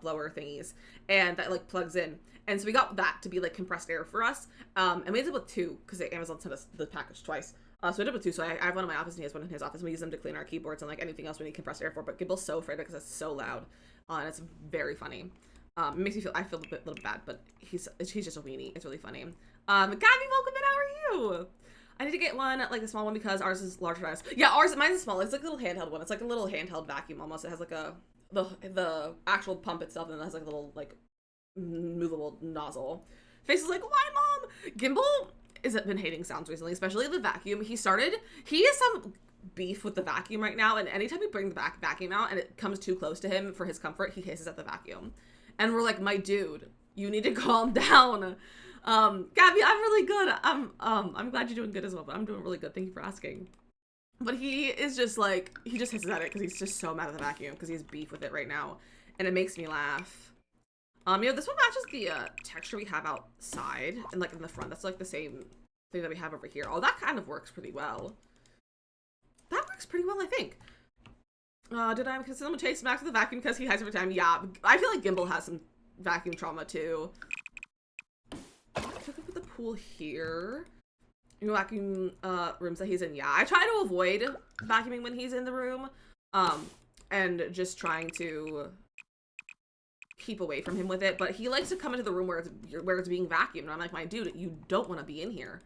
blower thingies, and that like plugs in. And so we got that to be like compressed air for us. And we ended up with 2 because Amazon sent us the package twice. So we ended up with 2. So I have one in my office and he has one in his office. And we use them to clean our keyboards and like anything else we need compressed air for. But Gimble's so afraid because it's so loud, and it's very funny. It makes me feel, I feel a little bit bad, but he's just a weenie. It's really funny. Gabby, welcome in. How are you? I need to get one, like a small one, because ours is larger than ours. Yeah, mine's small. It's like a little handheld one. It's like a little handheld vacuum almost. It has like the actual pump itself, and then it has like a little like movable nozzle. Face is like, why, Mom? Gimbal has been hating sounds recently, especially the vacuum. He has some beef with the vacuum right now, and anytime we bring the vacuum out and it comes too close to him for his comfort, he hisses at the vacuum. And we're like, my dude, you need to calm down. Gabby, I'm really good. I'm glad you're doing good as well, but I'm doing really good. Thank you for asking. But he is just like, he just hisses at it because he's just so mad at the vacuum because he has beef with it right now. And it makes me laugh. You know, this one matches the texture we have outside and like in the front. That's like the same thing that we have over here. Oh, that kind of works pretty well. That works pretty well, I think. Did I consider him chase Max with the vacuum because he hides every time? Yeah, I feel like Gimbal has some vacuum trauma too. I think I put the pool here. You know, vacuum rooms that he's in. Yeah, I try to avoid vacuuming when he's in the room. And just trying to keep away from him with it, but he likes to come into the room where it's being vacuumed, and I'm like, my dude, you don't want to be in here.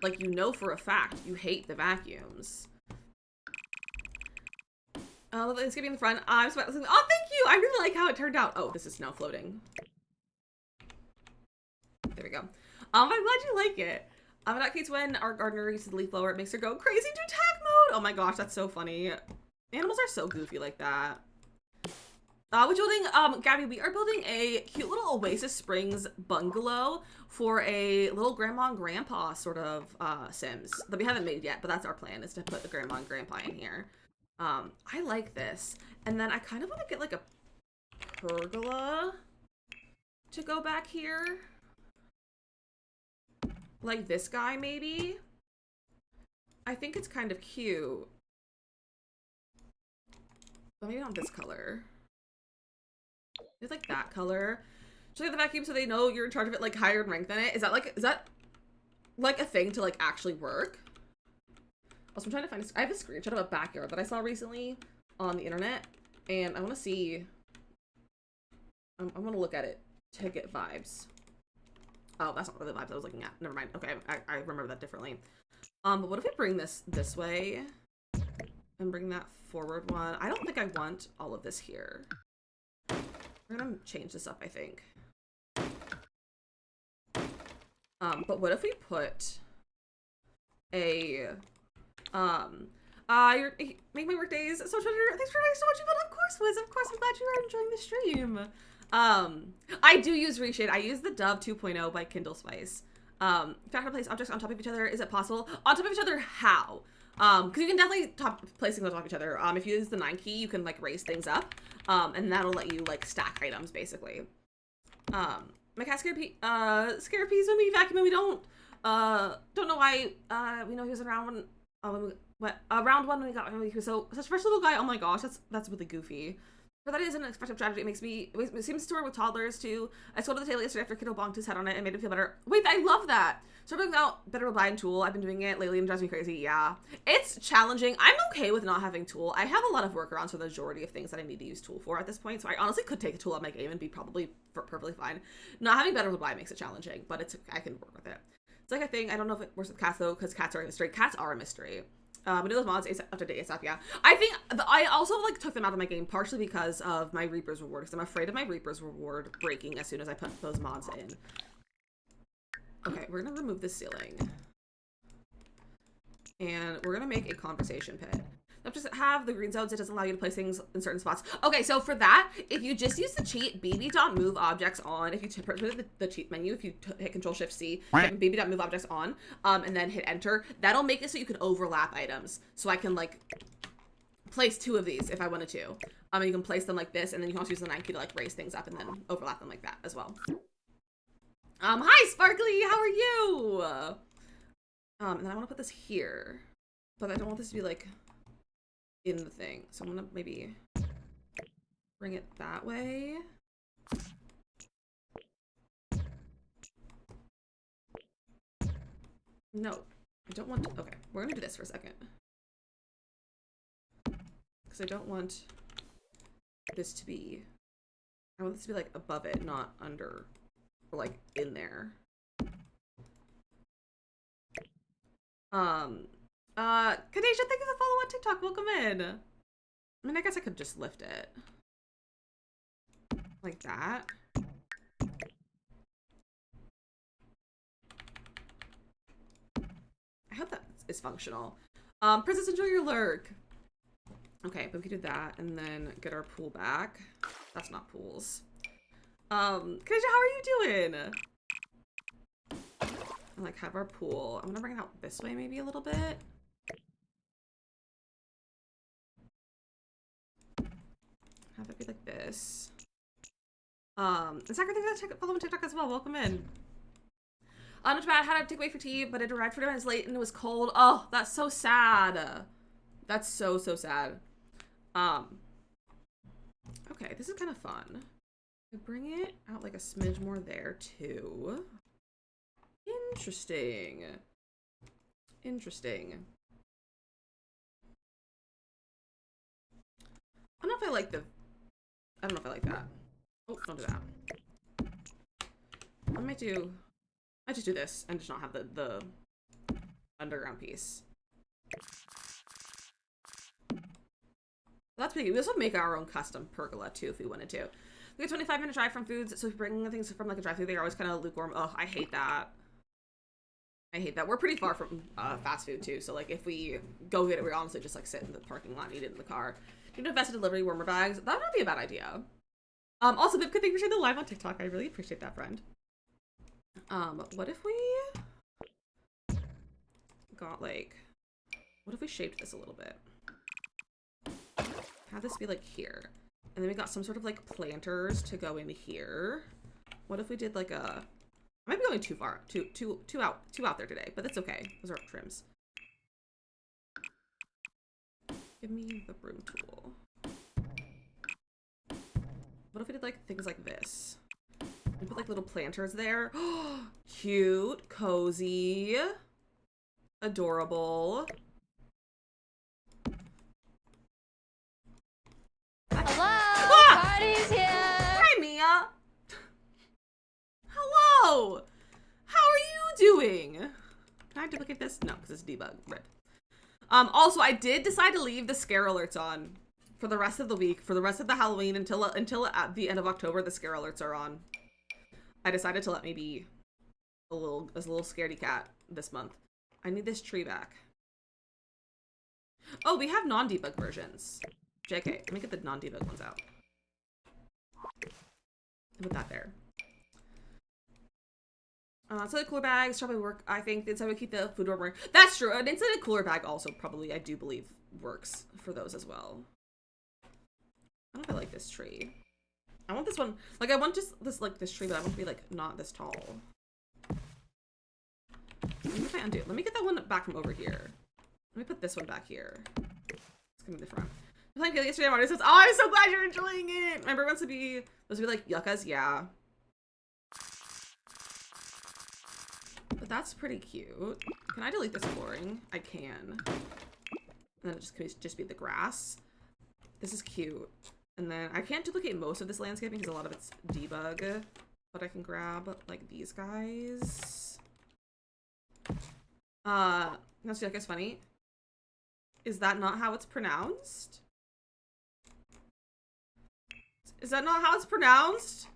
Like, you know for a fact you hate the vacuums. It's gonna be in the front. I'm oh, thank you! I really like how it turned out. Oh, this is now floating. There we go. I'm glad you like it. That case when our gardener uses the leaf blower, it makes her go crazy to attack mode. Oh my gosh, that's so funny. Animals are so goofy like that. We're building, Gabby, we are building a cute little Oasis Springs bungalow for a little grandma and grandpa sort of Sims that we haven't made yet, but that's our plan, is to put the grandma and grandpa in here. I like this. And then I kind of want to get like a pergola to go back here. like this guy maybe. I think it's kind of cute. But maybe not this color. It's like that color. Just like the vacuum so they know you're in charge of it, like higher in rank than it. Is that like a thing to like actually work? Also, I'm trying to find I have a screenshot of a backyard that I saw recently on the internet, and I want to see. I want to look at it to get vibes. Oh, that's not really the vibes I was looking at. Never mind. Okay, I remember that differently. But what if we bring this way and bring that forward one? I don't think I want all of this here. We're gonna change this up, I think. But what if we put a make my work days so much better. Thanks for so much, but of course, Wiz, of course, I'm glad you are enjoying the stream. I do use Reshade. I use the Dove 2.0 by Kindle Spice. Fact to place objects on top of each other. Is it possible? On top of each other, how? Because you can definitely place things on top of each other. If you use the 9 key, you can like raise things up, and that'll let you like stack items basically. My cat scared peas when we vacuum and we don't know why. We know he was around round one when we got him. He was such a fresh little guy. Oh my gosh, that's really goofy. But that is an unexpected tragedy. It seems to work with toddlers too. I scolded the tail yesterday after Kiddo bonked his head on it and made him feel better. Wait, I love that. So bringing out better reply and tool. I've been doing it lately and it drives me crazy. Yeah, it's challenging. I'm okay with not having tool. I have a lot of workarounds for the majority of things that I need to use tool for at this point. So I honestly could take a tool out of my game and be probably perfectly fine. Not having better reply makes it challenging, but I can work with it. It's like a thing. I don't know if it works with cats though, because cats are a mystery. Cats are a mystery. We do those mods up to date ASAP, yeah. I think I also like took them out of my game partially because of my Reaper's reward, because I'm afraid of my Reaper's reward breaking as soon as I put those mods in. Okay, we're gonna remove the ceiling. And we're gonna make a conversation pit. You have to have the green zones, it doesn't allow you to place things in certain spots. Okay, so for that, if you just use the cheat bb.move objects on, if you put the cheat menu, if you hit Control-Shift-C, bb.move objects on, and then hit enter, that'll make it so you can overlap items. So I can like place 2 of these if I wanted to. You can place them like this, and then you can also use the 9 key to like raise things up and then overlap them like that as well. Hi Sparkly, how are you? And then I want to put this here, but I don't want this to be like in the thing, so I'm gonna maybe bring it that way. No, I don't want to. Okay, we're gonna do this for a second, because I don't want this to be, I want this to be like above it, not under or like in there. Kadesha, thank you for following on TikTok. Welcome in. I mean, I guess I could just lift it. Like that. I hope that is functional. Princess, enjoy your lurk. Okay, but we can do that and then get our pool back. That's not pools. Kadesha, how are you doing? And like have our pool. I'm gonna bring it out this way maybe a little bit. Have it be like this. And Sakura, thanks for following TikTok as well. Welcome in. Not bad. Had to take away for tea, but it arrived 40 minutes late and it was cold. Oh, that's so sad. That's so sad. Okay, this is kind of fun. I bring it out like a smidge more there too. Interesting. Interesting. I don't know if I like the... I don't know if I like that. Oh, don't do that. I might just do this and just not have the underground piece. That's pretty good. We also make our own custom pergola too if we wanted to. We get 25-minute drive from foods, so if we bring things from like a drive-thru, they're always kind of lukewarm. Oh, I hate that. I hate that. We're pretty far from fast food too, so like if we go get it, we honestly just like sit in the parking lot and eat it in the car. You know, invest in delivery warmer bags. That would not be a bad idea. Also, Viv, thank you for sharing the live on TikTok. I really appreciate that, friend. What if we got like, what if we shaped this a little bit? Have this be like here, and then we got some sort of like planters to go in here. What if we did like a I might be going too far, too out there today, but that's okay. Those are trims. Give me the broom tool. What if we did like things like this? We put like little planters there. Cute, cozy, adorable. Hello, party's here. Hi, Mia. Hello. How are you doing? Can I duplicate this? No, because it's debug. Rip. Also, I did decide to leave the scare alerts on for the rest of the week, for the rest of the Halloween until at the end of October. The scare alerts are on. I decided to let me be a little scaredy cat this month. I need this tree back. Oh, we have non-debug versions. JK, let me get the non-debug ones out. Put that there. So the cooler bags probably work. I think inside we keep the food warmer. That's true. An insulated cooler bag also probably, I do believe, works for those as well. I don't know if I like this tree. I want this one. Like I want just this like this tree, but I want it to be like not this tall. Let me if I undo it. Let me get that one back from over here. Let me put this one back here. It's gonna be the front. I'm playing Gilly yesterday. Marty says, "Oh, I'm so glad you're enjoying it." Remember, it wants to be like yuccas, yeah. But that's pretty cute. Can I delete this flooring? I can. And then it just can just be the grass. This is cute. And then I can't duplicate most of this landscaping because a lot of it's debug. But I can grab like these guys. That's like it's funny. Is that not how it's pronounced? Is that not how it's pronounced?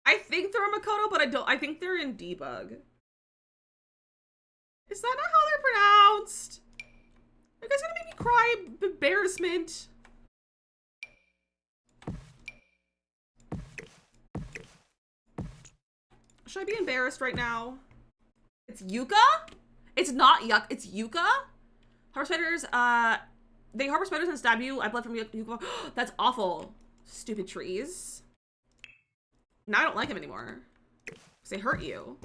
I think they're a Makoto, but I think they're in debug. Is that not how they're pronounced? You guys gonna make me cry embarrassment. Should I be embarrassed right now? It's Yucca? It's not yuck, it's Yucca? Harbor spiders, they harbor spiders and stab you. I bled from Yucca. That's awful. Stupid trees. Now I don't like them anymore. Because they hurt you.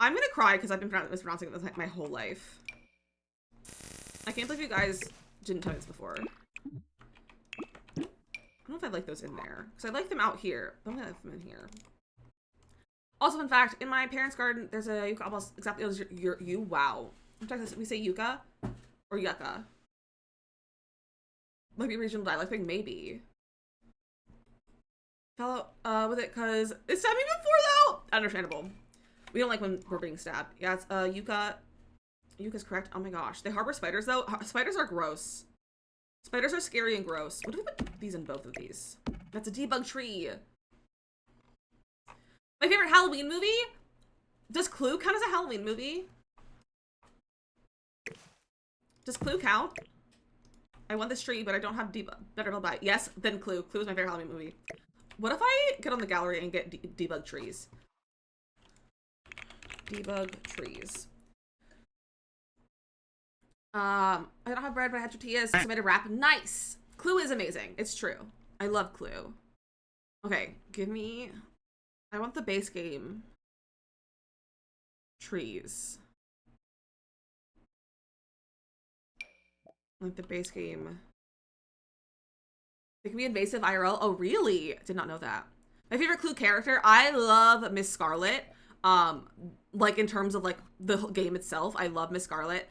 I'm gonna cry because I've been mispronouncing this like my whole life. I can't believe you guys didn't tell me this before. I don't know if I like those in there. Because I like them out here. I don't like them in here. Also, fun fact, in my parents' garden, there's a yucca almost exactly as you. Wow. Sometimes we say yucca or yucca. Might be a regional dialect thing, maybe. Fell out with it because it stabbed me before though. Understandable. We don't like when we're being stabbed. Yeah, it's yucca. Yucca's correct. Oh my gosh. They harbor spiders though. Spiders are gross. Spiders are scary and gross. What if we put these in both of these? That's a debug tree. My favorite Halloween movie? Does Clue count as a Halloween movie? Does Clue count? I want this tree, but I don't have better buy it. Yes, then Clue. Clue is my favorite Halloween movie. What if I get on the gallery and get debug trees? Debug trees. I don't have bread, but I had tortillas, so I made a wrap. Nice! Clue is amazing. It's true. I love Clue. Okay, give me... I want the base game. Trees. Like the base game. They can be invasive IRL. Oh, really? Did not know that. My favorite Clue character. I love Miss Scarlet. Like in terms of like the game itself, I love Miss Scarlet.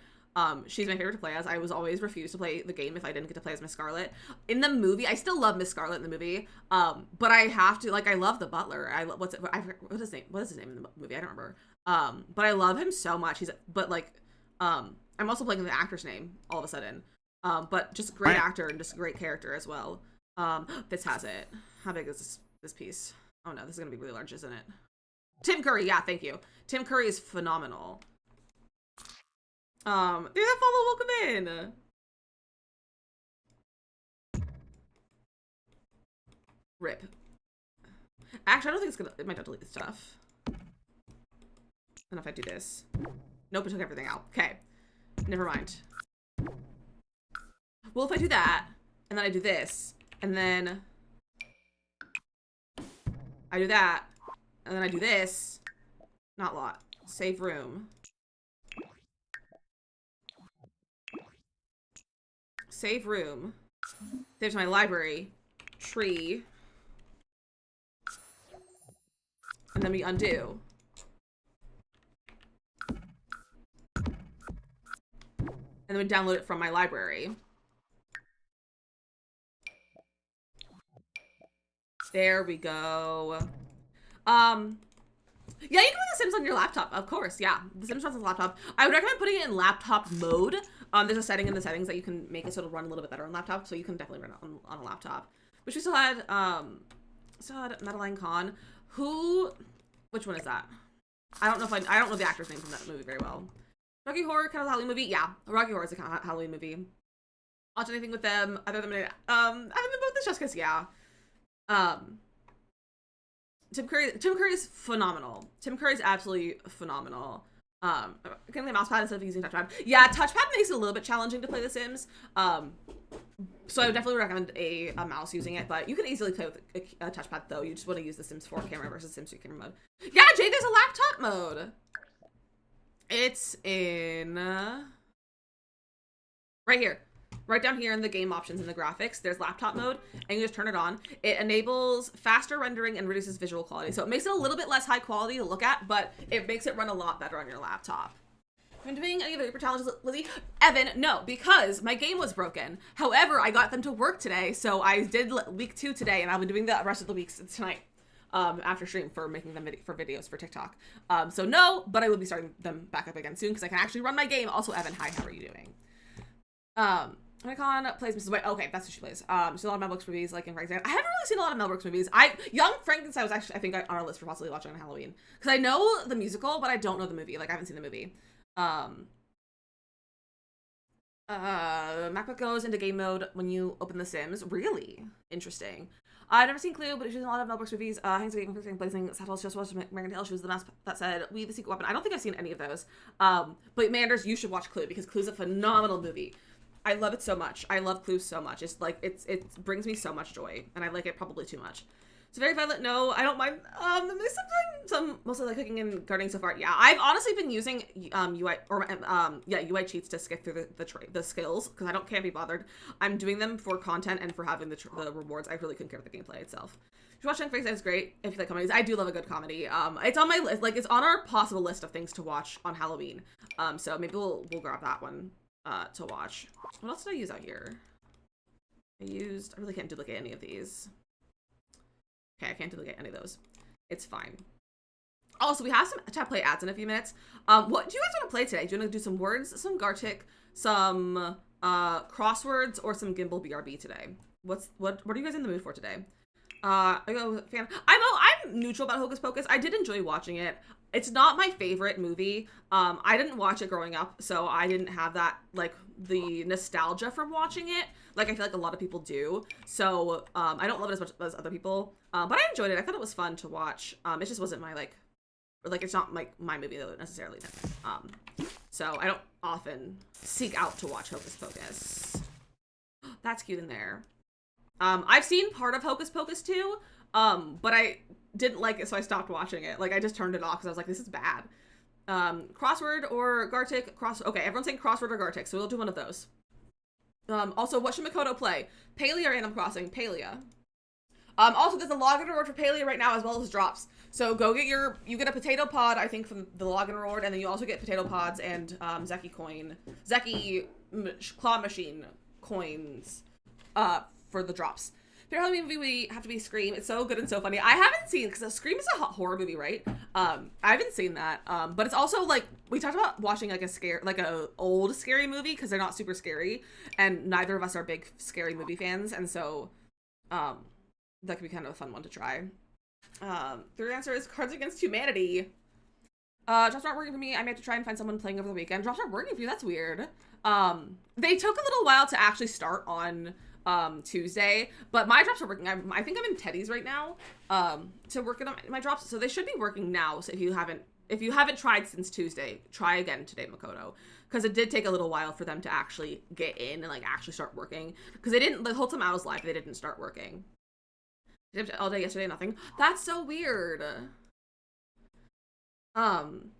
She's my favorite to play as. I was always refused to play the game if I didn't get to play as Miss Scarlet. In the movie, I still love Miss Scarlet in the movie. But I have to like I love the butler. What is his name? What is his name in the movie? I don't remember. But I love him so much. I'm also blanking the actor's name all of a sudden. But just a great actor and just a great character as well. This has it. How big is this piece? Oh no, this is gonna be really large, isn't it? Tim Curry, yeah, thank you. Tim Curry is phenomenal. There's that follow, welcome in. Rip. Actually, I don't think it might not delete the stuff. And if I do this. Nope, it took everything out. Okay. Never mind. Well, if I do that, and then I do this, and then I do that, and then I do this. Not lot. Save room. Save room. There's my library. Tree. And then we undo. And then we download it from my library. There we go. Yeah, you can play The Sims on your laptop, of course. Yeah, The Sims runs on laptop. I would recommend putting it in laptop mode. There's a setting in the settings that you can make it so it'll run a little bit better on laptop, so you can definitely run it on a laptop. Which we still had Madeline Kahn. Which one is that? I don't know the actor's name from that movie very well. Rocky Horror, kind of a Halloween movie? Yeah, Rocky Horror is a Halloween movie. Watch anything with them other than I haven't been both this just because, yeah. Tim Curry is phenomenal. Tim Curry is absolutely phenomenal. Getting the mouse pad instead of using touchpad. Yeah, touchpad makes it a little bit challenging to play The Sims. So I would definitely recommend a mouse using it, but you can easily play with a touchpad though. You just want to use the Sims 4 camera versus Sims 3 camera mode. Yeah, Jay, there's a laptop mode. It's in right here. Right down here in the game options in the graphics, there's laptop mode, and you just turn it on. It enables faster rendering and reduces visual quality. So it makes it a little bit less high quality to look at, but it makes it run a lot better on your laptop. Been doing any of the Uber challenges, Lizzie? Evan, no, because my game was broken. However, I got them to work today, so I did week 2 today, and I'll be doing the rest of the weeks tonight after stream for making them for videos for TikTok. So no, but I will be starting them back up again soon because I can actually run my game. Also, Evan, hi, how are you doing? Icon plays Mrs. White. Okay, that's who she plays. She's a lot of Mel Brooks movies, like in Frankenstein. I haven't really seen a lot of Mel Brooks movies. Young Frankenstein was actually, I think, on our list for possibly watching on Halloween. Because I know the musical, but I don't know the movie. Like, I haven't seen the movie. MacBook goes into game mode when you open The Sims. Really? Interesting. I've never seen Clue, but she's in a lot of Mel Brooks movies. Hangs a game, Blazing Saddles, just watched American Tail. She was the mask that said, "We the secret weapon." I don't think I've seen any of those. But Manders, you should watch Clue because Clue's a phenomenal movie. I love it so much. I love Clue so much. It's like it brings me so much joy, and I like it probably too much. It's very violent. No, I don't mind. There's some mostly like cooking and gardening so far. Yeah, I've honestly been using UI cheats to skip through the skills because can't be bothered. I'm doing them for content and for having the rewards. I really couldn't care for the gameplay itself. If you're watching Frankenstein, it's great. If you like comedies, I do love a good comedy. It's on my list. Like it's on our possible list of things to watch on Halloween. So maybe we'll grab that one to watch. What else did I use out here? I really can't duplicate any of these. Okay, I can't duplicate any of those. It's fine. Also, we have some to play ads in a few minutes. What do you guys want to play today? Do you want to do some words, some Gartic, some crosswords, or some Gimbal BRB today? What are you guys in the mood for today? I go fan. I'm neutral about Hocus Pocus. I did enjoy watching it. It's not my favorite movie. I didn't watch it growing up, so I didn't have that like the nostalgia from watching it. Like I feel like a lot of people do. So I don't love it as much as other people. But I enjoyed it. I thought it was fun to watch. It just wasn't my like it's not like my movie though necessarily. So I don't often seek out to watch Hocus Pocus. That's cute in there. I've seen part of Hocus Pocus too, but I didn't like it, so I stopped watching it. Like, I just turned it off because I was like, this is bad. Crossword or Gartic? Okay, everyone's saying crossword or Gartic, so we'll do one of those. Also, what should Makoto play? Palia or Animal Crossing? Palia. Also, there's a login reward for Palia right now as well as drops. So go get you get a potato pod, I think, from the login reward, and then you also get potato pods and Zeki claw machine coins for the drops. Favorite Halloween movie we have to be Scream. It's so good and so funny. I haven't seen, because Scream is a horror movie, right? I haven't seen that. But it's also like, we talked about watching like a old scary movie because they're not super scary, and neither of us are big scary movie fans, and so that could be kind of a fun one to try. Third answer is Cards Against Humanity. Drops aren't working for me. I may have to try and find someone playing over the weekend. Drops aren't working for you. That's weird. They took a little while to actually start on Tuesday, but my drops are working. I think I'm in Teddy's right now to work on my drops, so they should be working now. So if you haven't tried since Tuesday, try again today, Makoto, because it did take a little while for them to actually get in and like actually start working, because they didn't, the whole time I was live, they didn't start working. All day yesterday, nothing. That's so weird. Um,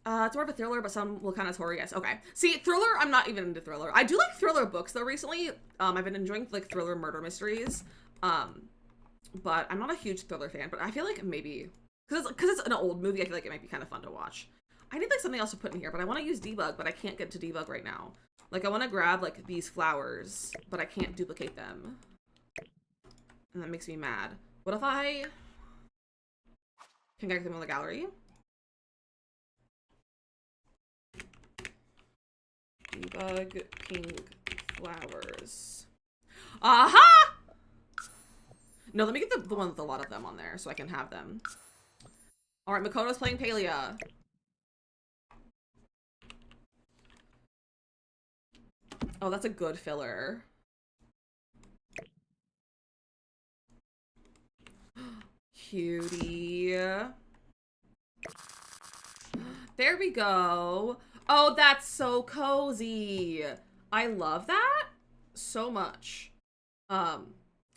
it's more of a thriller, but some will count as horror, yes. Okay. See, thriller, I'm not even into thriller. I do like thriller books, though, recently. I've been enjoying, like, thriller murder mysteries. But I'm not a huge thriller fan, but I feel like maybe... Because it's an old movie, I feel like it might be kind of fun to watch. I need, like, something else to put in here, but I want to use debug, but I can't get to debug right now. Like, I want to grab, like, these flowers, but I can't duplicate them. And that makes me mad. What if I... Can I get them in the gallery? Debug pink flowers. Aha! No, let me get the one with a lot of them on there so I can have them. Alright, Makoto's playing Palia. Oh, that's a good filler. Cutie. There we go. Oh, that's so cozy. I love that so much. I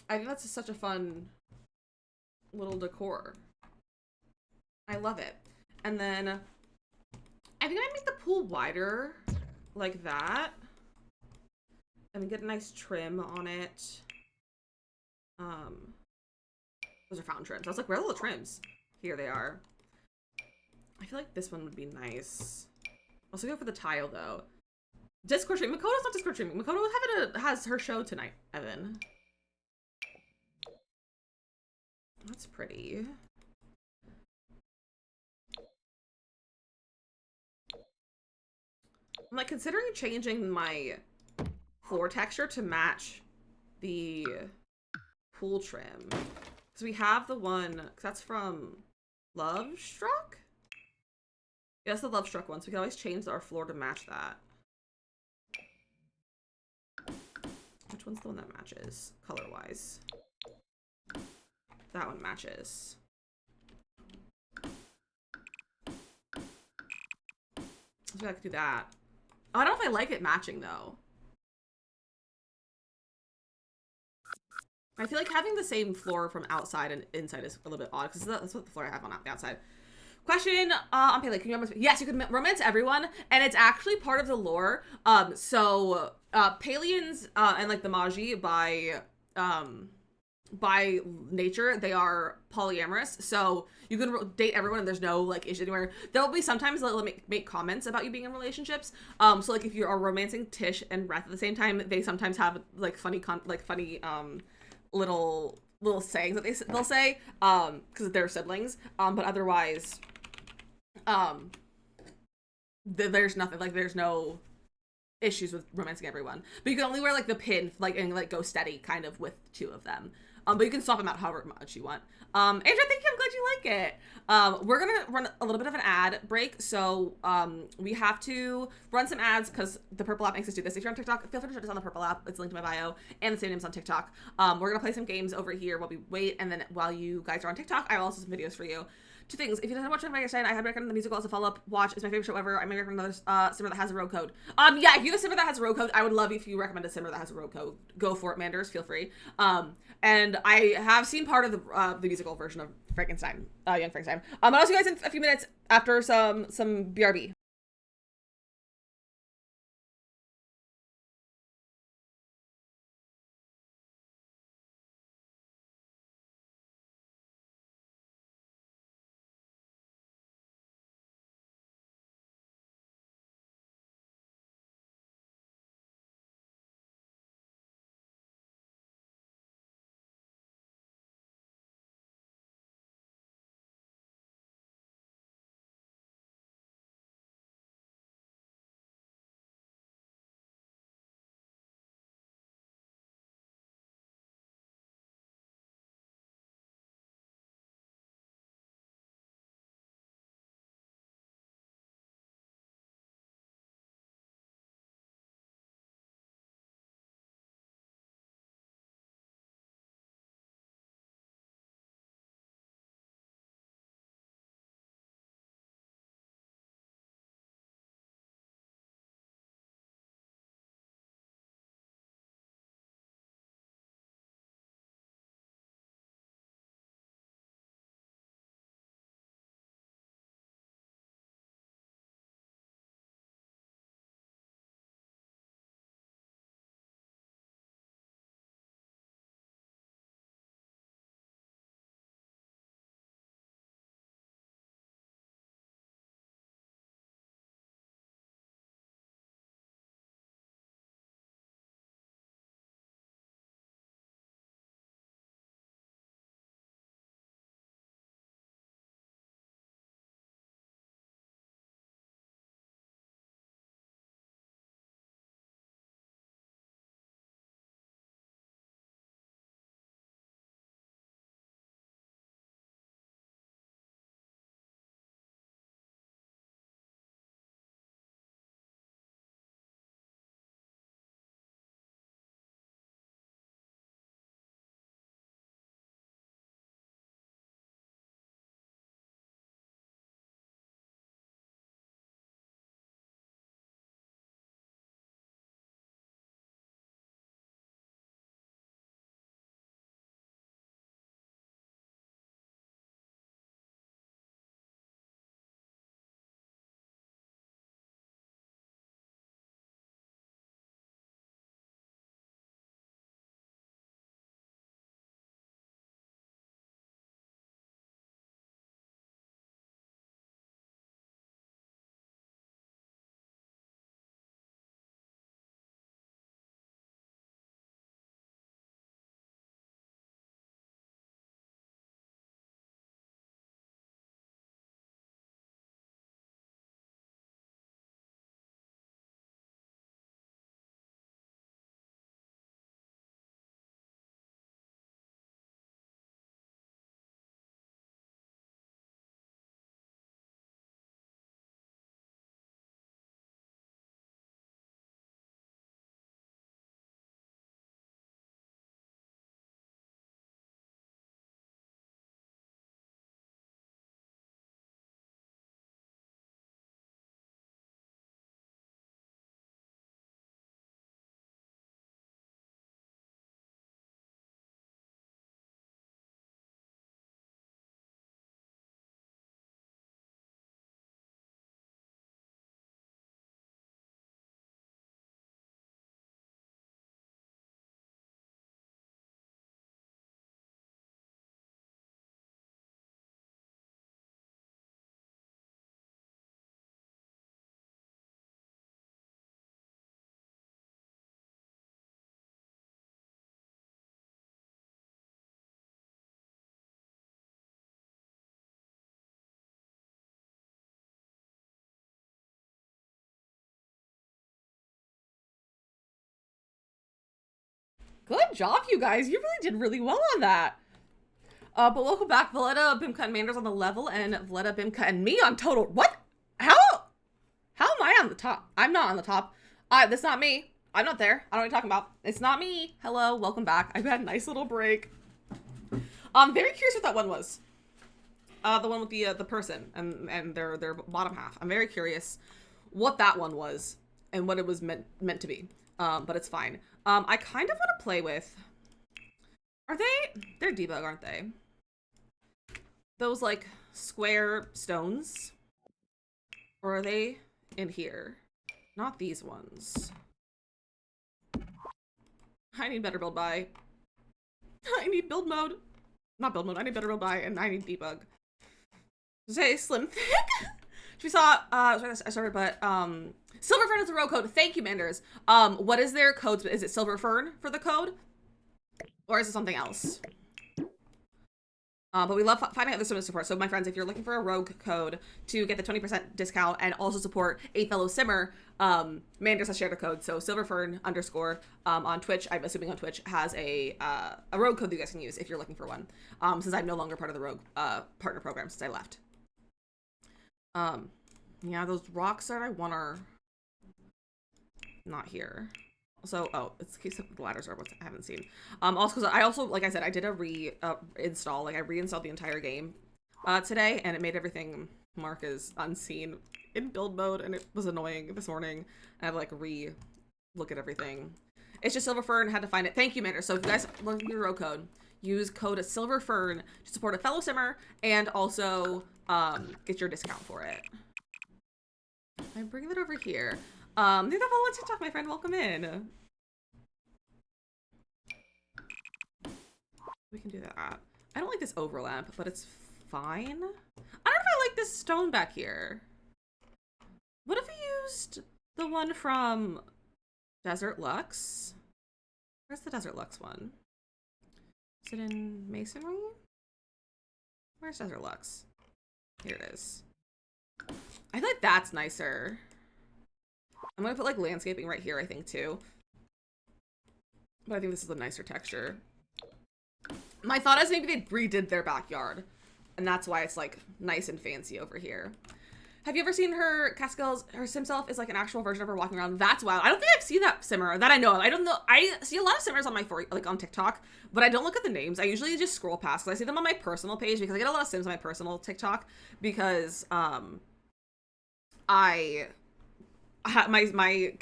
think that's such a fun little decor. I love it. And then I think I make the pool wider like that. And get a nice trim on it. Those are fountain trims. I was like, where are all the trims? Here they are. I feel like this one would be nice. Also go for the tile though. Discord stream. Makoto's not Discord streaming. Makoto has her show tonight, Evan. That's pretty. I'm like considering changing my floor texture to match the pool trim. Because we have the one, because that's from Love Struck? Yeah, that's the Love Struck one, so we can always change our floor to match that. Which one's the one that matches, color-wise? That one matches. So I could do that. Oh, I don't know if I like it matching, though. I feel like having the same floor from outside and inside is a little bit odd, because that's what the floor I have on the outside. Question on Pele, can you romance? Yes, you can romance everyone, and it's actually part of the lore. Palians and like the Magi by nature, they are polyamorous, so you can date everyone and there's no like issue anywhere. There'll be sometimes they'll make comments about you being in relationships. So like if you are romancing Tish and Wrath at the same time, they sometimes have like funny little sayings that they'll say because they're siblings. But otherwise, there's nothing, like there's no issues with romancing everyone. But you can only wear like the pin, like and like go steady kind of with two of them. But you can swap them out however much you want. Andrew, thank you. I'm glad you like it. We're gonna run a little bit of an ad break, so we have to run some ads because the Purple app makes us do this. If you're on TikTok, feel free to search us on the Purple app. It's linked in my bio, and the same name's on TikTok. We're gonna play some games over here while we wait, and then while you guys are on TikTok, I have also some videos for you. Two things. If you don't watch it, I had recommend the musical as a follow-up watch. It's my favorite show ever. I may recommend another simmer that has a road code. Yeah, if you have a simmer that has a road code, I would love if you recommend a simmer that has a road code. Go for it, Manders. Feel free. And I have seen part of the musical version of Frankenstein, Young Frankenstein. I'll see you guys in a few minutes after some BRB. Good job, you guys. You really did really well on that. But welcome back, Valletta, Bimka, and Manders on the level, and Valletta, Bimka, and me on total. What? How am I on the top? I'm not on the top. That's not me. I'm not there. I don't know what you're talking about. It's not me. Hello, welcome back. I've had a nice little break. I'm very curious what that one was. The one with the person and their bottom half. I'm very curious what that one was and what it was meant to be. But it's fine. I kind of want to play with. They're debug, aren't they? Those like square stones, or are they in here? Not these ones. I need better build by. I need build mode. Not build mode. I need better build by, and I need debug. Say slim thick. We saw. Sorry, but Silver Fern is a row code. Thank you, Manders. What is their code? Is it Silver Fern for the code, or is it something else? But we love finding out the Simmer support. So my friends, if you're looking for a rogue code to get the 20% discount and also support a fellow Simmer, Manders has shared a code. So silverfern_ on Twitch, I'm assuming on Twitch, has a rogue code that you guys can use if you're looking for one. Since I'm no longer part of the rogue partner program since I left. Yeah, those rocks that I want are not here. So, it's case the ladders are what I haven't seen. Also, because I also, like I said, I did a reinstall. Like, I reinstalled the entire game today, and it made everything mark as unseen in build mode, and it was annoying this morning. I had to, like, look at everything. It's just Silverfern, had to find it. Thank you, Mander. So, if you guys look at your row code, use code Silverfern to support a fellow Simmer, and also get your discount for it. I bring that over here. Leave that follow on TikTok, my friend. Welcome in. We can do that. I don't like this overlap, but it's fine. I don't know if I like this stone back here. What if we used the one from Desert Lux? Where's the Desert Lux one? Is it in Masonry? Where's Desert Lux? Here it is. I feel like that's nicer. I'm gonna put like landscaping right here, I think, too. But I think this is a nicer texture. My thought is maybe they redid their backyard, and that's why it's like nice and fancy over here. Have you ever seen her Cascale's, her sim self is like an actual version of her walking around? That's wild. I don't think I've seen that Simmer that I know of. I don't know. I see a lot of Simmers on my on TikTok, but I don't look at the names. I usually just scroll past because I see them on my personal page because I get a lot of Sims on my personal TikTok because my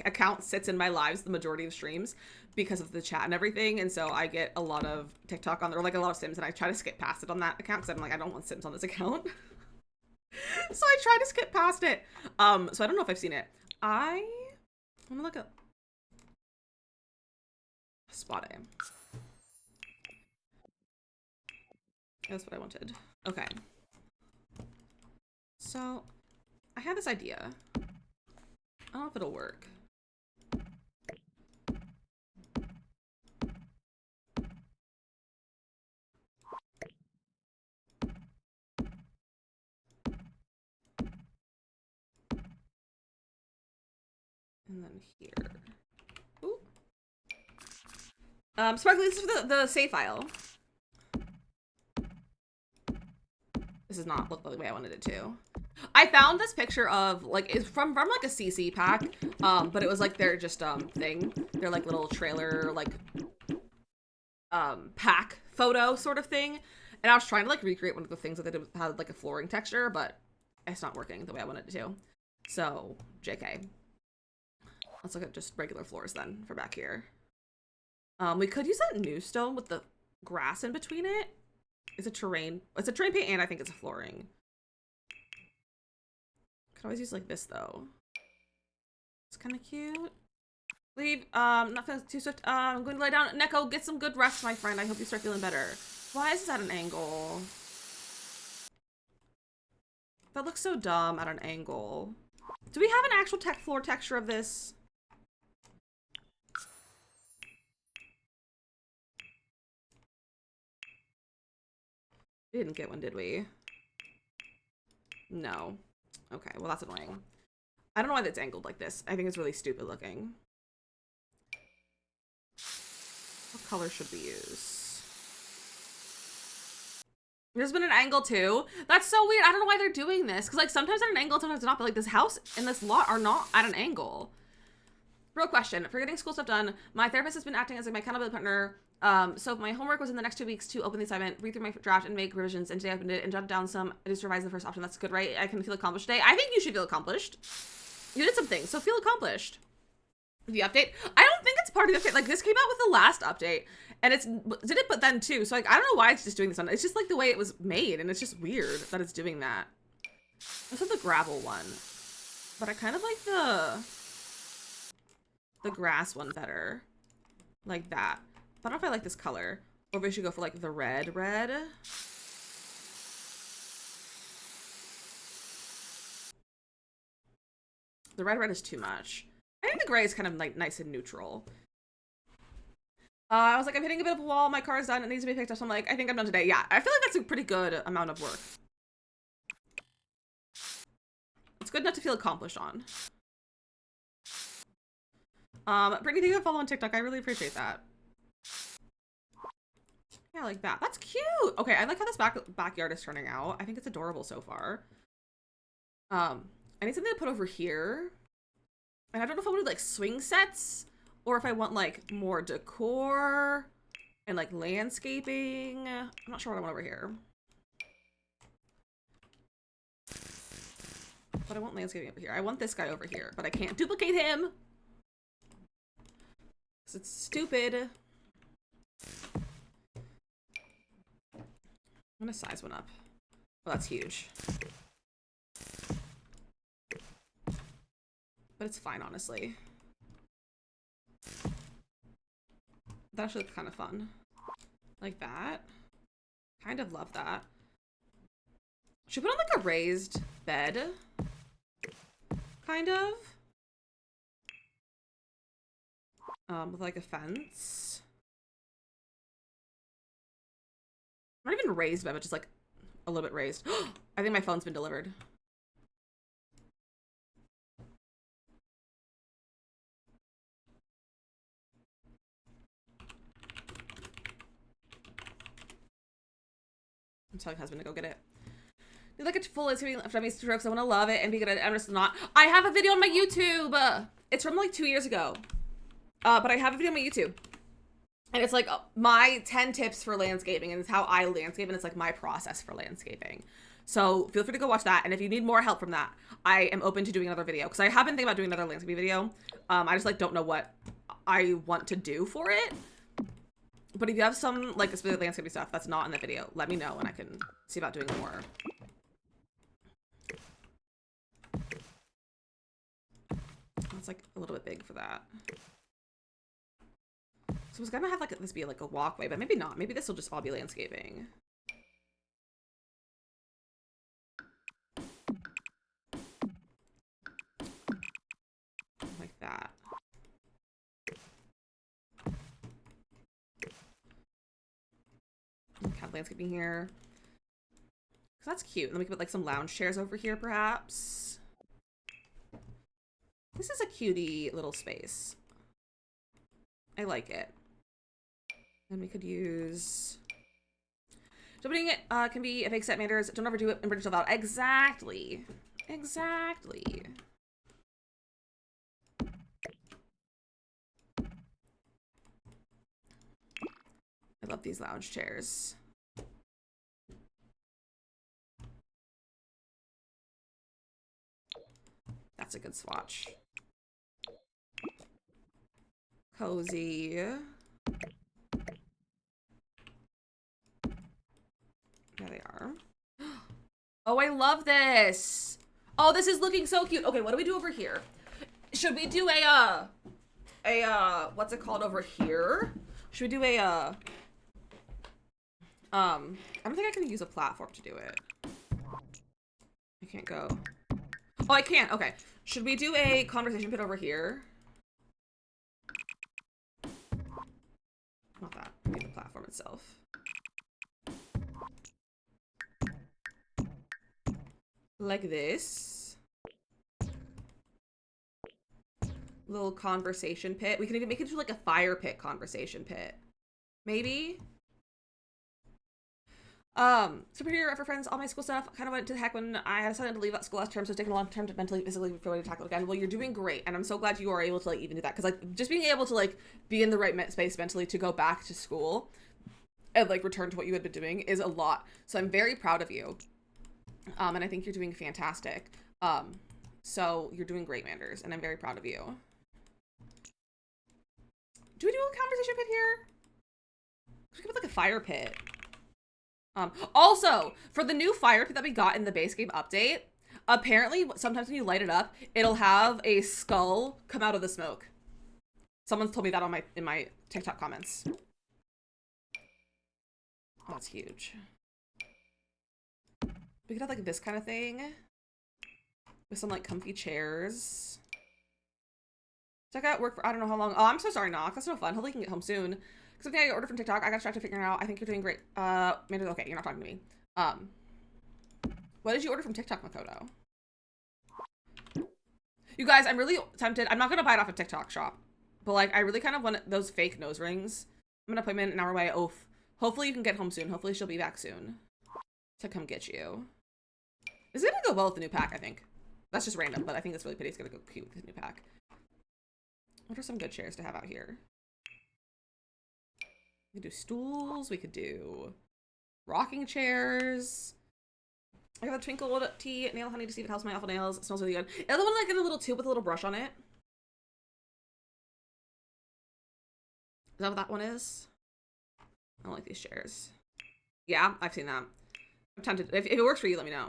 account sits in my lives the majority of streams because of the chat and everything, and so I get a lot of TikTok on there, or like a lot of Sims, and I try to skip past it on that account because I'm like, I don't want Sims on this account. So I try to skip past it. So I don't know if I've seen it. I'm gonna look up spot aim. That's what I wanted. Okay. So I had this idea. I don't know if it'll work. And then here. Ooh. Sparkly, this is the save file. This does not look the way I wanted it to. I found this picture of like it's from like a CC pack, but it was like their just thing, their like little trailer like pack photo sort of thing, and I was trying to like recreate one of the things that it had like a flooring texture, but it's not working the way I wanted it to. So JK, let's look at just regular floors then for back here. We could use that new stone with the grass in between it. It's a terrain. It's a terrain paint, and I think it's a flooring. Could always use like this though. It's kind of cute. Leave. Not feeling too swift. I'm going to lay down. Neko, get some good rest, my friend. I hope you start feeling better. Why is this at an angle? That looks so dumb at an angle. Do we have an actual floor texture of this? We didn't get one, did we? No. Okay, well that's annoying. I don't know why that's angled like this. I think it's really stupid looking. What color should we use? There's been an angle too. That's so weird. I don't know why they're doing this. Because like sometimes at an angle, sometimes not. But like this house and this lot are not at an angle. Real question. For getting school stuff done, my therapist has been acting as like my accountability partner. So my homework was in the next 2 weeks to open the assignment, read through my draft, and make revisions. And today I opened it and jotted down some. I just revised the first option. That's good, right? I can feel accomplished today. I think you should feel accomplished. You did something, so feel accomplished. The update, I don't think it's part of the update. Like this came out with the last update, and it's did it but then too. So like I don't know why it's just doing this one. It's just like the way it was made, and it's just weird that it's doing that. This is the gravel one, but I kind of like the grass one better, like that. I don't know if I like this color, or if we should go for like the red. The red is too much. I think the gray is kind of like nice and neutral. I was like, I'm hitting a bit of a wall. My car is done. It needs to be picked up. So I'm like, I think I'm done today. Yeah, I feel like that's a pretty good amount of work. It's good enough to feel accomplished on. Brittany, thank you for following TikTok. I really appreciate that. Yeah, like that. That's cute. Okay, I like how this backyard is turning out. I think it's adorable so far. I need something to put over here. And I don't know if I want to like swing sets or if I want like more decor and like landscaping. I'm not sure what I want over here. But I want landscaping over here. I want this guy over here, but I can't duplicate him. Because it's stupid. I'm gonna size one up. Oh, that's huge. But it's fine, honestly. That actually looks kind of fun. Like that. Kind of love that. Should we put on like a raised bed? Kind of. With like a fence. Not even raised bed, but just like a little bit raised. I think my phone's been delivered. I'm telling husband to go get it. Do like a full landscaping after me strokes. I want to love it and be good at it. I'm just not. I have a video on my YouTube. It's from like 2 years ago. But I have a video on my YouTube. And it's like my 10 tips for landscaping, and it's how I landscape, and it's like my process for landscaping. So feel free to go watch that. And if you need more help from that, I am open to doing another video, because I have been thinking about doing another landscaping video. I just like don't know what I want to do for it. But if you have some like specific landscaping stuff that's not in the video, let me know and I can see about doing more. It's like a little bit big for that. So it's gonna have like this be like a walkway, but maybe not. Maybe this will just all be landscaping. Like that. Have landscaping here. So that's cute. And then we can put like some lounge chairs over here, perhaps. This is a cutie little space. I like it. And we could use... Jumping it can be a big set matters. Don't overdo it and bring yourself out. Exactly. Exactly. I love these lounge chairs. That's a good swatch. Cozy. There they are. Oh, I love this. Oh, this is looking so cute. Okay, what do we do over here? Should we do a what's it called over here? Should we do a I don't think I can use a platform to do it. I can't go. Oh, I can't. Okay. Should we do a conversation pit over here? Not that. I need the platform itself. Like this. Little conversation pit. We can even make it into like a fire pit conversation pit. Maybe. Superhero for friends, all my school stuff kind of went to the heck when I had decided to leave that school last term, so it's taken a long time to mentally, physically feel ready to tackle it again. Well, you're doing great, and I'm so glad you are able to like even do that, because like just being able to like be in the right space mentally to go back to school and like return to what you had been doing is a lot. So I'm very proud of you. And I think you're doing fantastic. So you're doing great, Manders, and I'm very proud of you. Do we do a conversation pit here? Let's give it like a fire pit. Also, for the new fire pit that we got in the base game update, apparently sometimes when you light it up, it'll have a skull come out of the smoke. Someone's told me that on in my TikTok comments. Oh, that's huge. We could have like this kind of thing with some like comfy chairs. Check out work for I don't know how long. Oh, I'm so sorry, Nox. That's no fun. Hopefully you can get home soon. Something I ordered from TikTok. I got distracted figuring out. I think you're doing great. Maybe okay. You're not talking to me. What did you order from TikTok, Makoto? You guys, I'm really tempted. I'm not gonna buy it off a TikTok shop, but like I really kind of want those fake nose rings. I'm gonna put them in an hour away. Oh, hopefully you can get home soon. Hopefully she'll be back soon to come get you. Is it gonna go well with the new pack? I think that's just random, but I think it's really pretty. It's gonna go cute with the new pack. What are some good chairs to have out here? We could do stools. We could do rocking chairs. I got a twinkle tea nail honey to see if it helps my awful nails. It smells really good. The other one like in a little tube with a little brush on it. Is that what that one is? I don't like these chairs. Yeah, I've seen that. I'm tempted. If it works for you, let me know.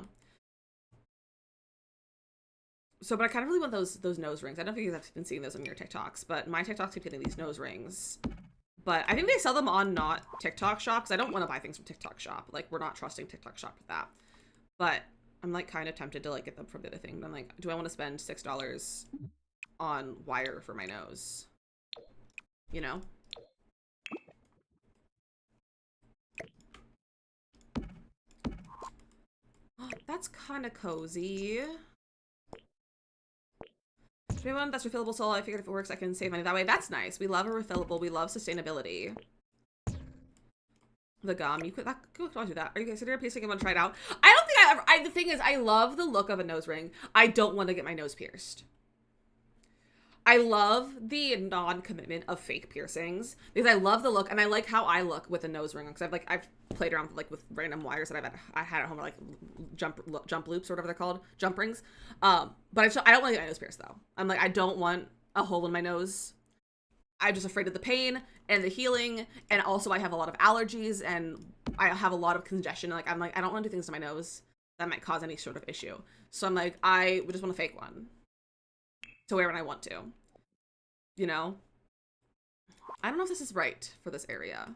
So, but I kind of really want those nose rings. I don't know if you guys have been seeing those on your TikToks, but my TikToks keep getting these nose rings. But I think they sell them on not TikTok shop, because I don't want to buy things from TikTok shop. Like, we're not trusting TikTok shop with that. But I'm like kind of tempted to like get them from the other thing. But I'm like, do I want to spend $6 on wire for my nose? You know? Oh, that's kind of cozy. Do we have one that's refillable solo? I figured if it works, I can save money that way. That's nice. We love a refillable. We love sustainability. The gum. You could do that. Are you considering piercing? I want to try it out. I don't think I ever. The thing is, I love the look of a nose ring. I don't want to get my nose pierced. I love the non-commitment of fake piercings because I love the look and I like how I look with a nose ring because I've played around with random wires that I had at home, like jump loops or whatever they're called, jump rings. But I don't want to get my nose pierced though. I'm like, I don't want a hole in my nose. I'm just afraid of the pain and the healing, and also I have a lot of allergies and I have a lot of congestion. Like I'm like, I don't want to do things to my nose that might cause any sort of issue. So I'm like, I would just want a fake one to wear when I want to, you know? I don't know if this is right for this area.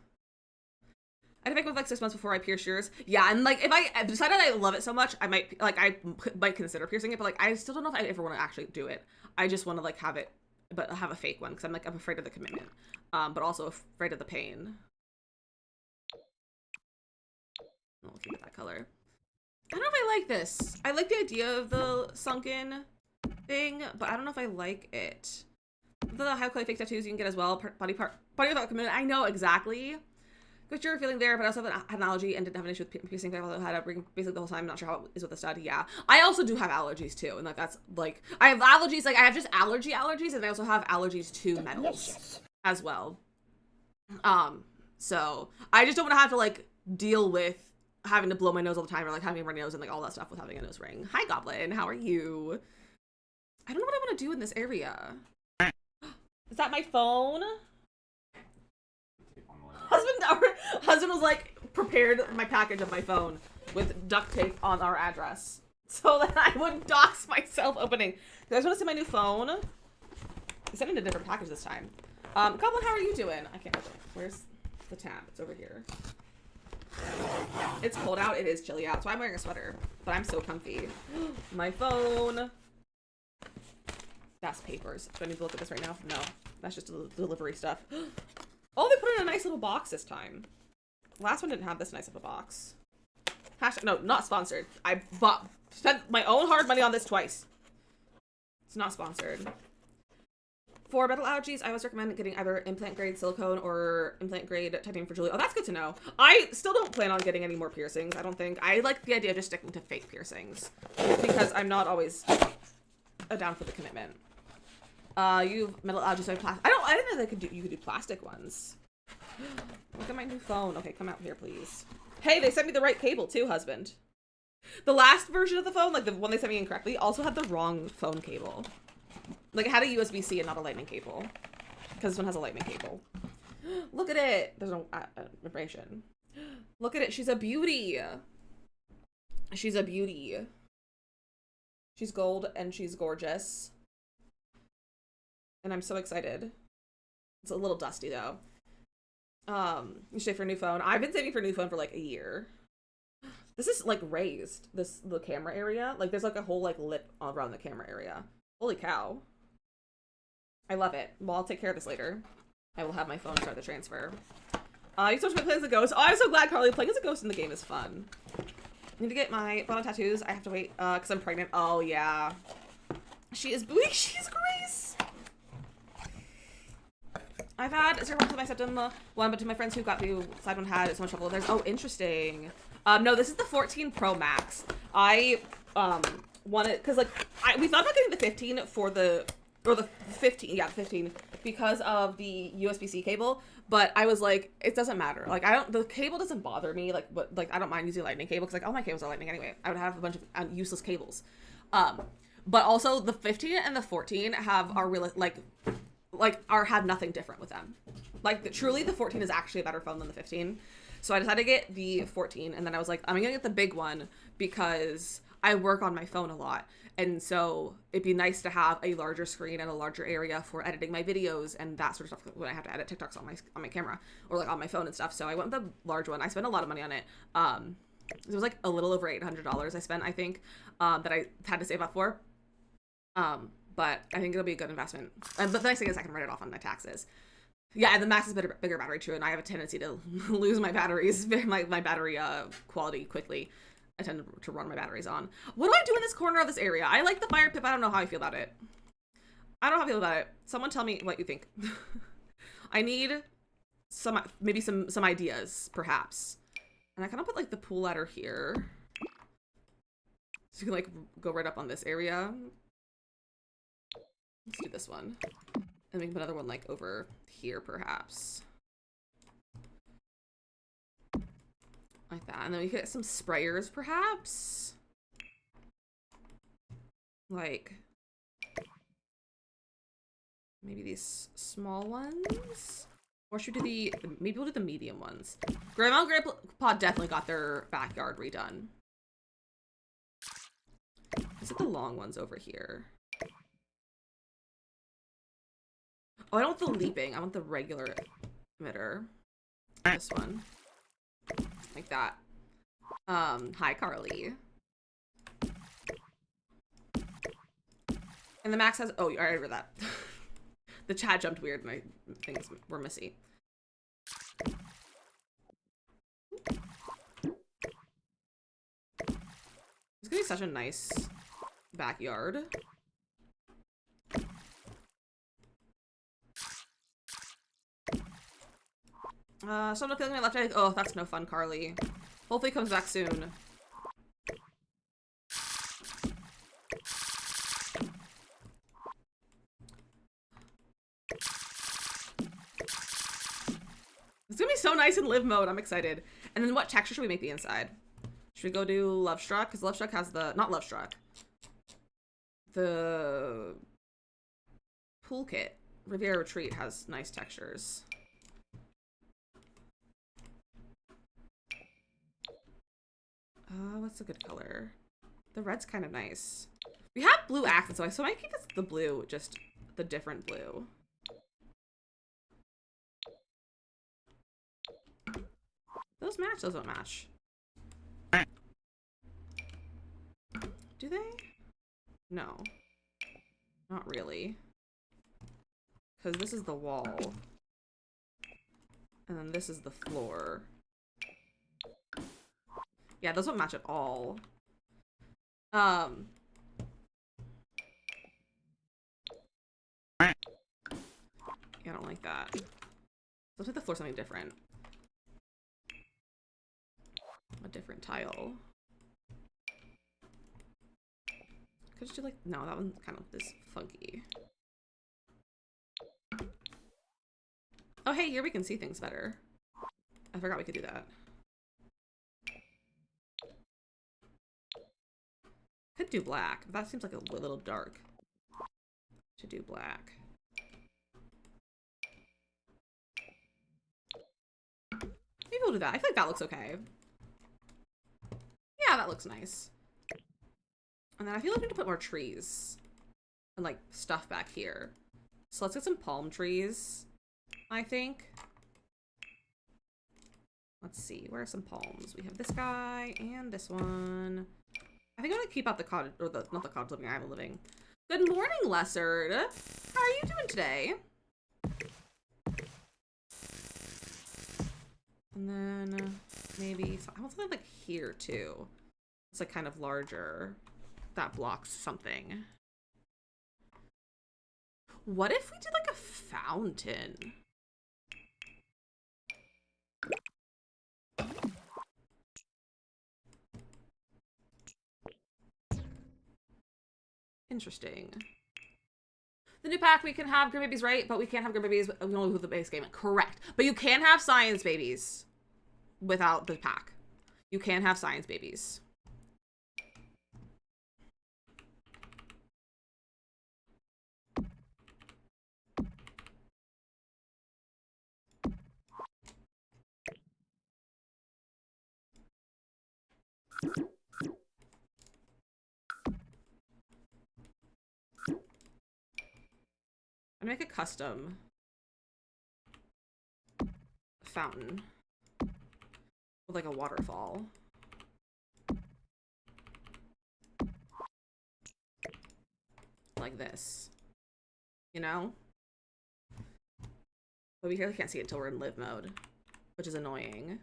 I'd make it with like 6 months before I pierce yours. Yeah, and like if I decided I love it so much, I might consider piercing it, but like I still don't know if I ever want to actually do it. I just want to like have it, but have a fake one because I'm afraid of the commitment, but also afraid of the pain. I'm looking at that color. I don't know if I like this. I like the idea of the sunken thing, but I don't know if I like it. The high quality fake tattoos you can get as well. Body without commitment. I know exactly what you're feeling there, but I also had an allergy and didn't have an issue with piercing. I also had a ring basically the whole time. I'm not sure how it is with the stud. Yeah, I also do have allergies too, and like that's like I have allergies. Like I have just allergies, and I also have allergies to metals as well. So I just don't want to have to like deal with having to blow my nose all the time or like having a runny nose and like all that stuff with having a nose ring. Hi Goblin, how are you? I don't know what I want to do in this area. Is that my phone? Husband was like prepared my package of my phone with duct tape on our address so that I wouldn't dox myself opening. You guys want to see my new phone? I sent in a different package this time. Goblin, how are you doing? I can't open it. Where's the tab? It's over here. It's cold out. It is chilly out, so I'm wearing a sweater, but I'm so comfy. My phone. That's papers. Do I need to look at this right now? No, that's just delivery stuff. Oh, they put it in a nice little box this time. Last one didn't have this nice of a box. No, not sponsored. I spent my own hard money on this twice. It's not sponsored. For metal allergies, I always recommend getting either implant grade silicone or implant grade titanium for jewelry. Oh, that's good to know. I still don't plan on getting any more piercings. I don't think. I like the idea of just sticking to fake piercings because I'm not always down for the commitment. You have metal allergies, so plastic. I didn't know you could do plastic ones. Look at my new phone. Okay, come out here, please. Hey, they sent me the right cable too, husband. The last version of the phone, like the one they sent me incorrectly, also had the wrong phone cable. Like, it had a USB-C and not a lightning cable. Because this one has a lightning cable. Look at it. There's no vibration. Look at it. She's a beauty. She's a beauty. She's gold and she's gorgeous. And I'm so excited. It's a little dusty, though. You save for a new phone. I've been saving for a new phone for, like, a year. This is, like, raised. The camera area. Like, there's, like, a whole, like, lip around the camera area. Holy cow. I love it. Well, I'll take care of this later. I will have my phone start the transfer. You so much playing as a ghost. Oh, I'm so glad, Carly. Playing as a ghost in the game is fun. I need to get my bottom tattoos. I have to wait, because I'm pregnant. Oh, yeah. She is booty. She's Grace. I've had zero problems with my septum one, but to my friends who got the side one had so much trouble. There's, oh, interesting. No, this is the 14 Pro Max. I, wanted, because, like, we thought about getting the 15 for the, or the 15, yeah, 15, because of the USB-C cable, but I was like, it doesn't matter. Like, the cable doesn't bother me, like, but, like, I don't mind using a lightning cable, because, like, all my cables are lightning anyway. I would have a bunch of useless cables. But also, the 15 and the 14 are really, have nothing different with them. Like, truly, the 14 is actually a better phone than the 15. So I decided to get the 14, and then I was like, I'm gonna get the big one, because I work on my phone a lot. And so it'd be nice to have a larger screen and a larger area for editing my videos and that sort of stuff when I have to edit TikToks on my camera or like on my phone and stuff. So I went with the large one. I spent a lot of money on it. It was like a little over $800 I spent, I think, that I had to save up for. But I think it'll be a good investment. But the nice thing is I can write it off on my taxes. Yeah, and the Max is bigger battery too, and I have a tendency to lose my batteries, my battery quality quickly. I tend to run my batteries on. What do I do in this corner of this area? I like the fire pit, but I don't know how I feel about it. I don't know how I feel about it. Someone tell me what you think. I need maybe some ideas, perhaps. And I kind of put like the pool ladder here. So you can like go right up on this area. Let's do this one. And we can put another one like over here, perhaps. Like that. And then we get some sprayers, perhaps. Like, maybe these small ones? Or should we do maybe we'll do the medium ones. Grandma and Grandpa definitely got their backyard redone. Is it the long ones over here? Oh, I don't want the leaping. I want the regular emitter. This one. Like that. Hi, Carly. And the Max has, oh, I already read that. The chat jumped weird and things were messy. It's gonna be such a nice backyard. So I'm not feeling my left eye. Oh, that's no fun, Carly. Hopefully it comes back soon. It's gonna be so nice in live mode. I'm excited. And then what texture should we make the inside? Should we go do Love Struck? Because Love Struck has the, not Love Struck. The pool kit. Riviera Retreat has nice textures. What's a good color? The red's kind of nice. We have blue accents, so I might keep this the blue, just the different blue. Those match, those don't match. Do they? No. Not really. Because this is the wall. And then this is the floor. Yeah, those don't match at all. Yeah, I don't like that. Let's make the floor something different. A different tile. Could just do like, no, that one kind of is funky. Oh, hey, here we can see things better. I forgot we could do that. Could do black, but that seems like a little dark to do black. Maybe we'll do that. I feel like that looks okay. Yeah, that looks nice. And then I feel like we need to put more trees and like stuff back here. So let's get some palm trees, I think. Let's see, where are some palms? We have this guy and this one. I think I'm gonna keep out the cottage, or the, not the cottage living, I'm living. Good morning, Lessard. How are you doing today? And then maybe, I want something like here too. It's like kind of larger. That blocks something. What if we did like a fountain? Interesting. The new pack, we can have Grim Babies, right? But we can't have Grim Babies. We only with the base game. Correct. But you can have Science Babies without the pack. You can have Science Babies. I'm gonna make a custom fountain with like a waterfall. Like this, you know? But we really can't see it until we're in live mode, which is annoying.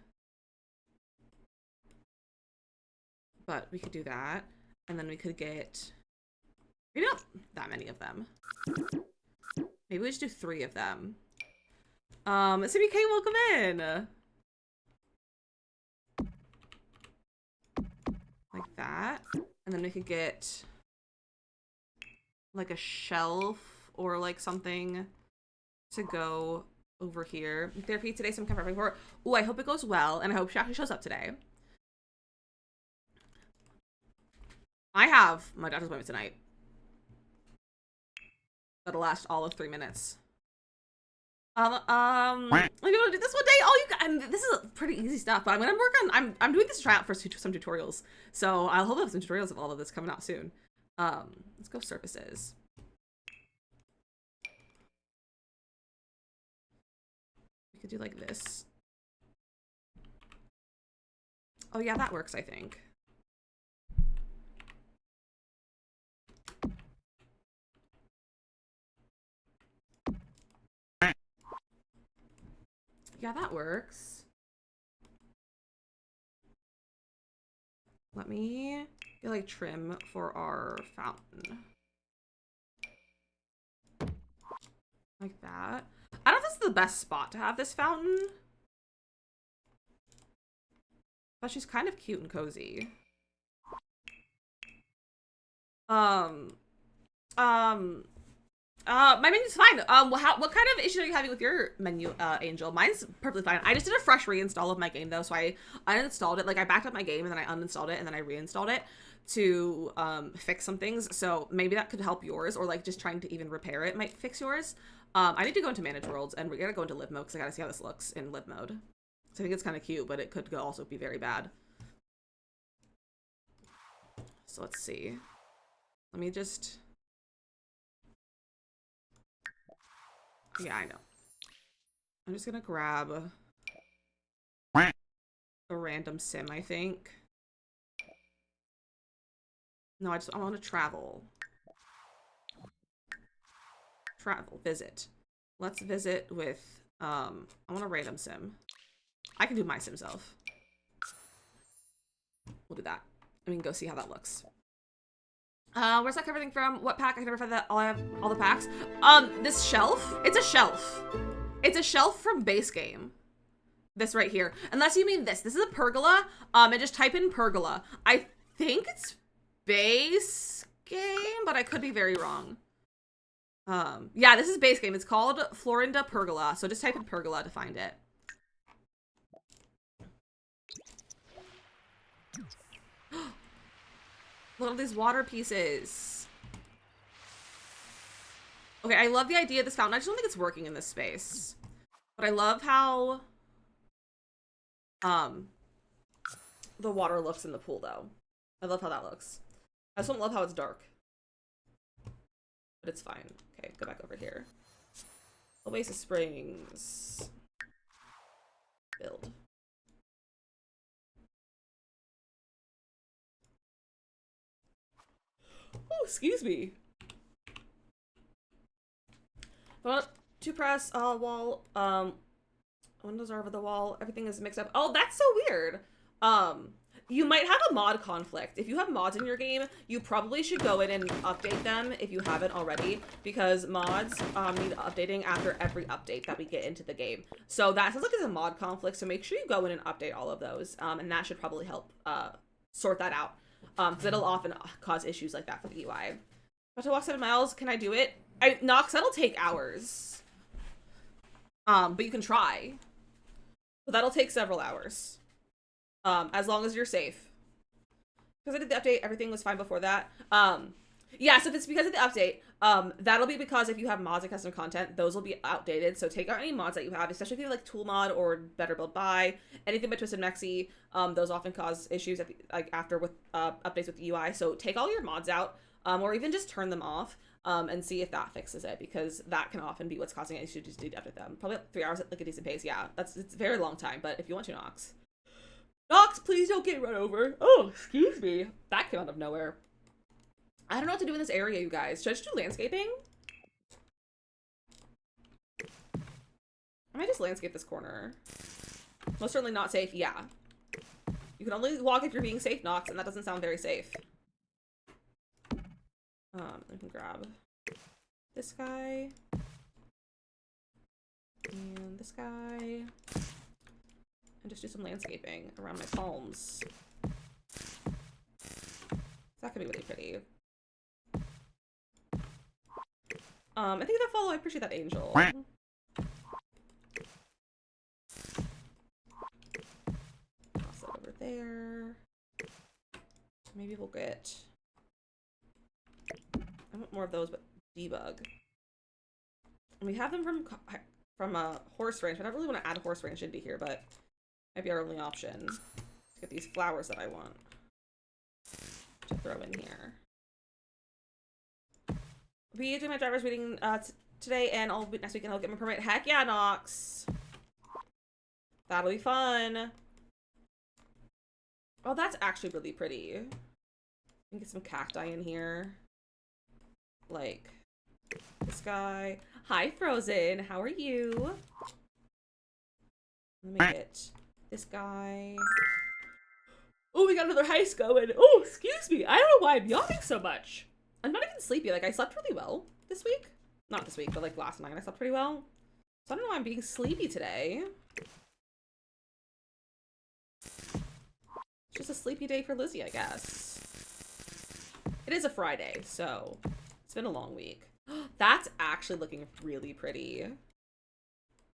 But we could do that, and then we could get maybe not that many of them. Maybe we just do 3 of them. CBK, welcome in. Like that. And then we could get like a shelf or like something to go over here. Therapy today, so I'm kind of prepping for it. Oh, I hope it goes well, and I hope she actually shows up today. I have my doctor's appointment tonight. That'll last all of 3 minutes. I'm gonna do this one day. Oh, you guys, and this is pretty easy stuff, but I'm gonna work on, I'm doing this trial for some tutorials. So I'll hope I have some tutorials of all of this coming out soon. Let's go surfaces. We could do like this. Oh yeah, that works, I think. Yeah, that works. Let me get like trim for our fountain. Like that. I don't know if this is the best spot to have this fountain. But she's kind of cute and cozy. My menu's fine. What kind of issue are you having with your menu, Angel? Mine's perfectly fine. I just did a fresh reinstall of my game though, so I uninstalled it. Like I backed up my game and then I uninstalled it and then I reinstalled it to fix some things. So maybe that could help yours, or like just trying to even repair it might fix yours. I need to go into Manage Worlds and we're gonna go into live mode because I gotta see how this looks in live mode. So I think it's kind of cute, but it could also be very bad. So let's see. Let me just. Yeah, I know. I'm just gonna grab a random sim, I think. No, I want to travel. Travel, visit. Let's visit with, I want a random sim. I can do my sim self. We'll do that. And we can go see how that looks. Where's that everything from? What pack? I can never find that. I have all the packs. This shelf. It's a shelf. It's a shelf from base game. This right here. Unless you mean this. This is a pergola. And just type in pergola. I think it's base game, but I could be very wrong. Yeah, this is base game. It's called Florinda Pergola. So just type in pergola to find it. Look at these water pieces. Okay, I love the idea of this fountain. I just don't think it's working in this space. But I love how the water looks in the pool, though. I love how that looks. I just don't love how it's dark. But it's fine. Okay, go back over here. Oasis Springs. Build. Oh, excuse me. Well, to press wall. Windows are over the wall. Everything is mixed up. Oh, that's so weird. You might have a mod conflict. If you have mods in your game, you probably should go in and update them if you haven't already, because mods need updating after every update that we get into the game. So that sounds like it's a mod conflict, so make sure you go in and update all of those, and that should probably help sort that out, because it'll often cause issues like that for the UI. About to walk 7 miles, can I do it? Nox, that'll take hours. But you can try. But that'll take several hours. As long as you're safe. Because I did the update, everything was fine before that. Yeah, so if it's because of the update, that'll be because if you have mods and custom content, those will be outdated. So take out any mods that you have, especially if you have like tool mod or better build by, anything by Twisted Mexi. Those often cause issues at the, like after with updates with the UI. So take all your mods out, or even just turn them off. And see if that fixes it, because that can often be what's causing issues to do after them. Probably like 3 hours at like a decent pace. Yeah, it's a very long time, but if you want to, Nox. Nox, please don't get run over. Oh, excuse me. That came out of nowhere. I don't know what to do in this area, you guys. Should I just do landscaping? I might just landscape this corner. Most certainly not safe, yeah. You can only walk if you're being safe, Nox, and that doesn't sound very safe. I can grab this guy and this guy and just do some landscaping around my palms. That could be really pretty. I think that follow. I appreciate that, Angel. Toss that over there. Maybe we'll get. I want more of those, but debug. And we have them from a horse ranch. I don't really want to add horse ranch into here, but might be our only option. Let's get these flowers that I want to throw in here. I'll be doing my driver's reading today, and next weekend I'll get my permit. Heck yeah, Nox! That'll be fun. Oh, that's actually really pretty. I can get some cacti in here. Like this guy. Hi, Frozen. How are you? Let me get this guy. Oh, we got another heist going. Oh, excuse me. I don't know why I'm yawning so much. I'm not even sleepy. Like, I slept really well this week. Not this week, but like last night I slept pretty well. So I don't know why I'm being sleepy today. It's just a sleepy day for Lizzie, I guess. It is a Friday, so it's been a long week. That's actually looking really pretty.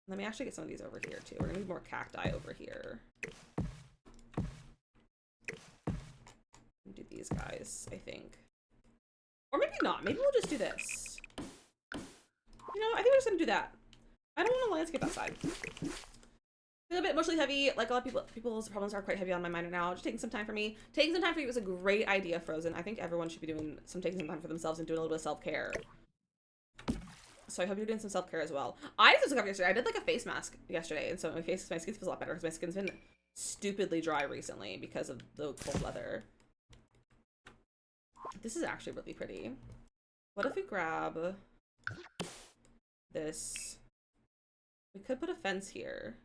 Let me actually get some of these over here too. We're gonna need more cacti over here. Do these guys, I think. Or maybe not. Maybe we'll just do this. You know, I think we're just gonna do that. I don't want to landscape that side. Feel a bit emotionally heavy. Like a lot of people's problems are quite heavy on my mind right now. Just taking some time for me. Taking some time for you was a great idea, Frozen. I think everyone should be doing taking some time for themselves and doing a little bit of self-care. So I hope you're doing some self-care as well. I did some self-care yesterday. I did like a face mask yesterday, and so my skin feels a lot better because my skin's been stupidly dry recently because of the cold weather. This is actually really pretty. What if we grab this? We could put a fence here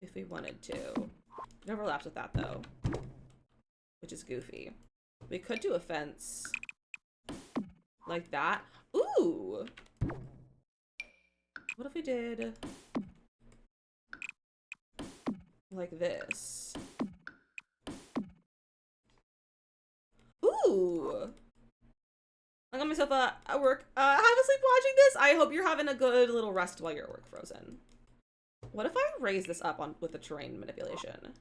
if we wanted to. It overlaps with that though, which is goofy. We could do a fence. Like that. Ooh! What if we did... like this? Ooh! I got myself at work. Have a sleep watching this. I hope you're having a good little rest while you're at work, Frozen. What if I raise this up on with the terrain manipulation?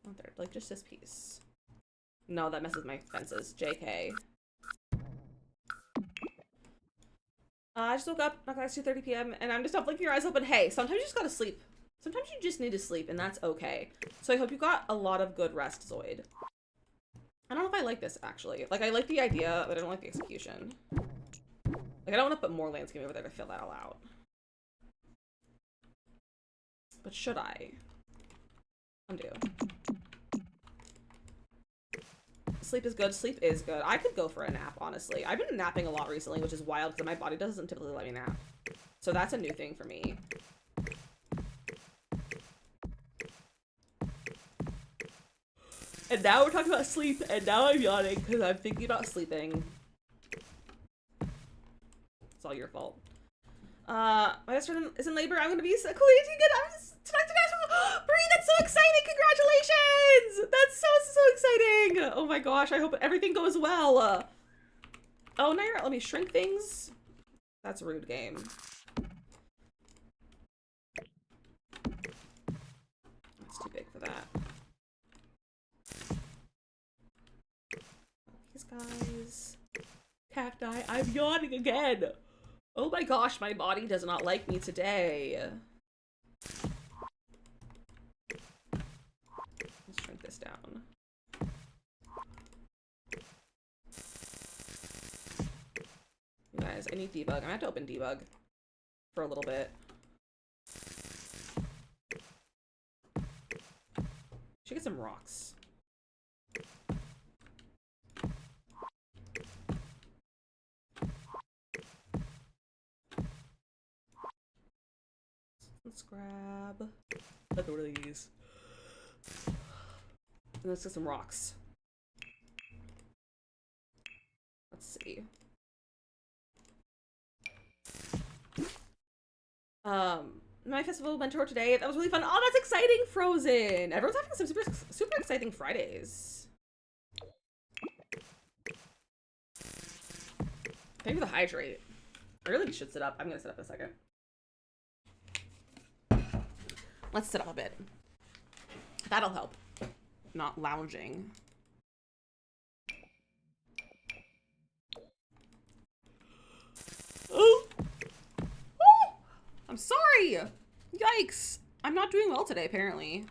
Oh, there, like just this piece. No, that messes my fences. JK. I just woke up, not gonna 2:30 p.m. and I'm just up blinking your eyes open. Hey, sometimes you just gotta sleep. Sometimes you just need to sleep, and that's okay. So I hope you got a lot of good rest, Zoid. I don't know if I like this, actually. Like, I like the idea, but I don't like the execution. Like, I don't want to put more landscaping over there to fill that all out. But should I? Undo. Sleep is good. Sleep is good. I could go for a nap, honestly. I've been napping a lot recently, which is wild because my body doesn't typically let me nap. So that's a new thing for me. And now we're talking about sleep, and now I'm yawning because I'm thinking about sleeping. It's all your fault. My best friend is in labor. I'm gonna be so cool. Tonight, Brie, that's so exciting! Congratulations! That's so exciting! Oh my gosh, I hope everything goes well. Oh, now you're not letting me shrink things? That's a rude game. That's too big for that. These guys. Cacti, I'm yawning again! Oh my gosh, my body does not like me today. Let's shrink this down. You guys, I need debug. I'm gonna have to open debug for a little bit. Should get some rocks. Let's grab another one of these. And let's get some rocks. Let's see. My festival mentor today. That was really fun. Oh, that's exciting, Frozen. Everyone's having some super exciting Fridays. Thank you for the hydrate. I really should sit up. I'm gonna sit up in a second. Let's sit up a bit. That'll help. Not lounging. Oh! Oh! I'm sorry! Yikes! I'm not doing well today, apparently.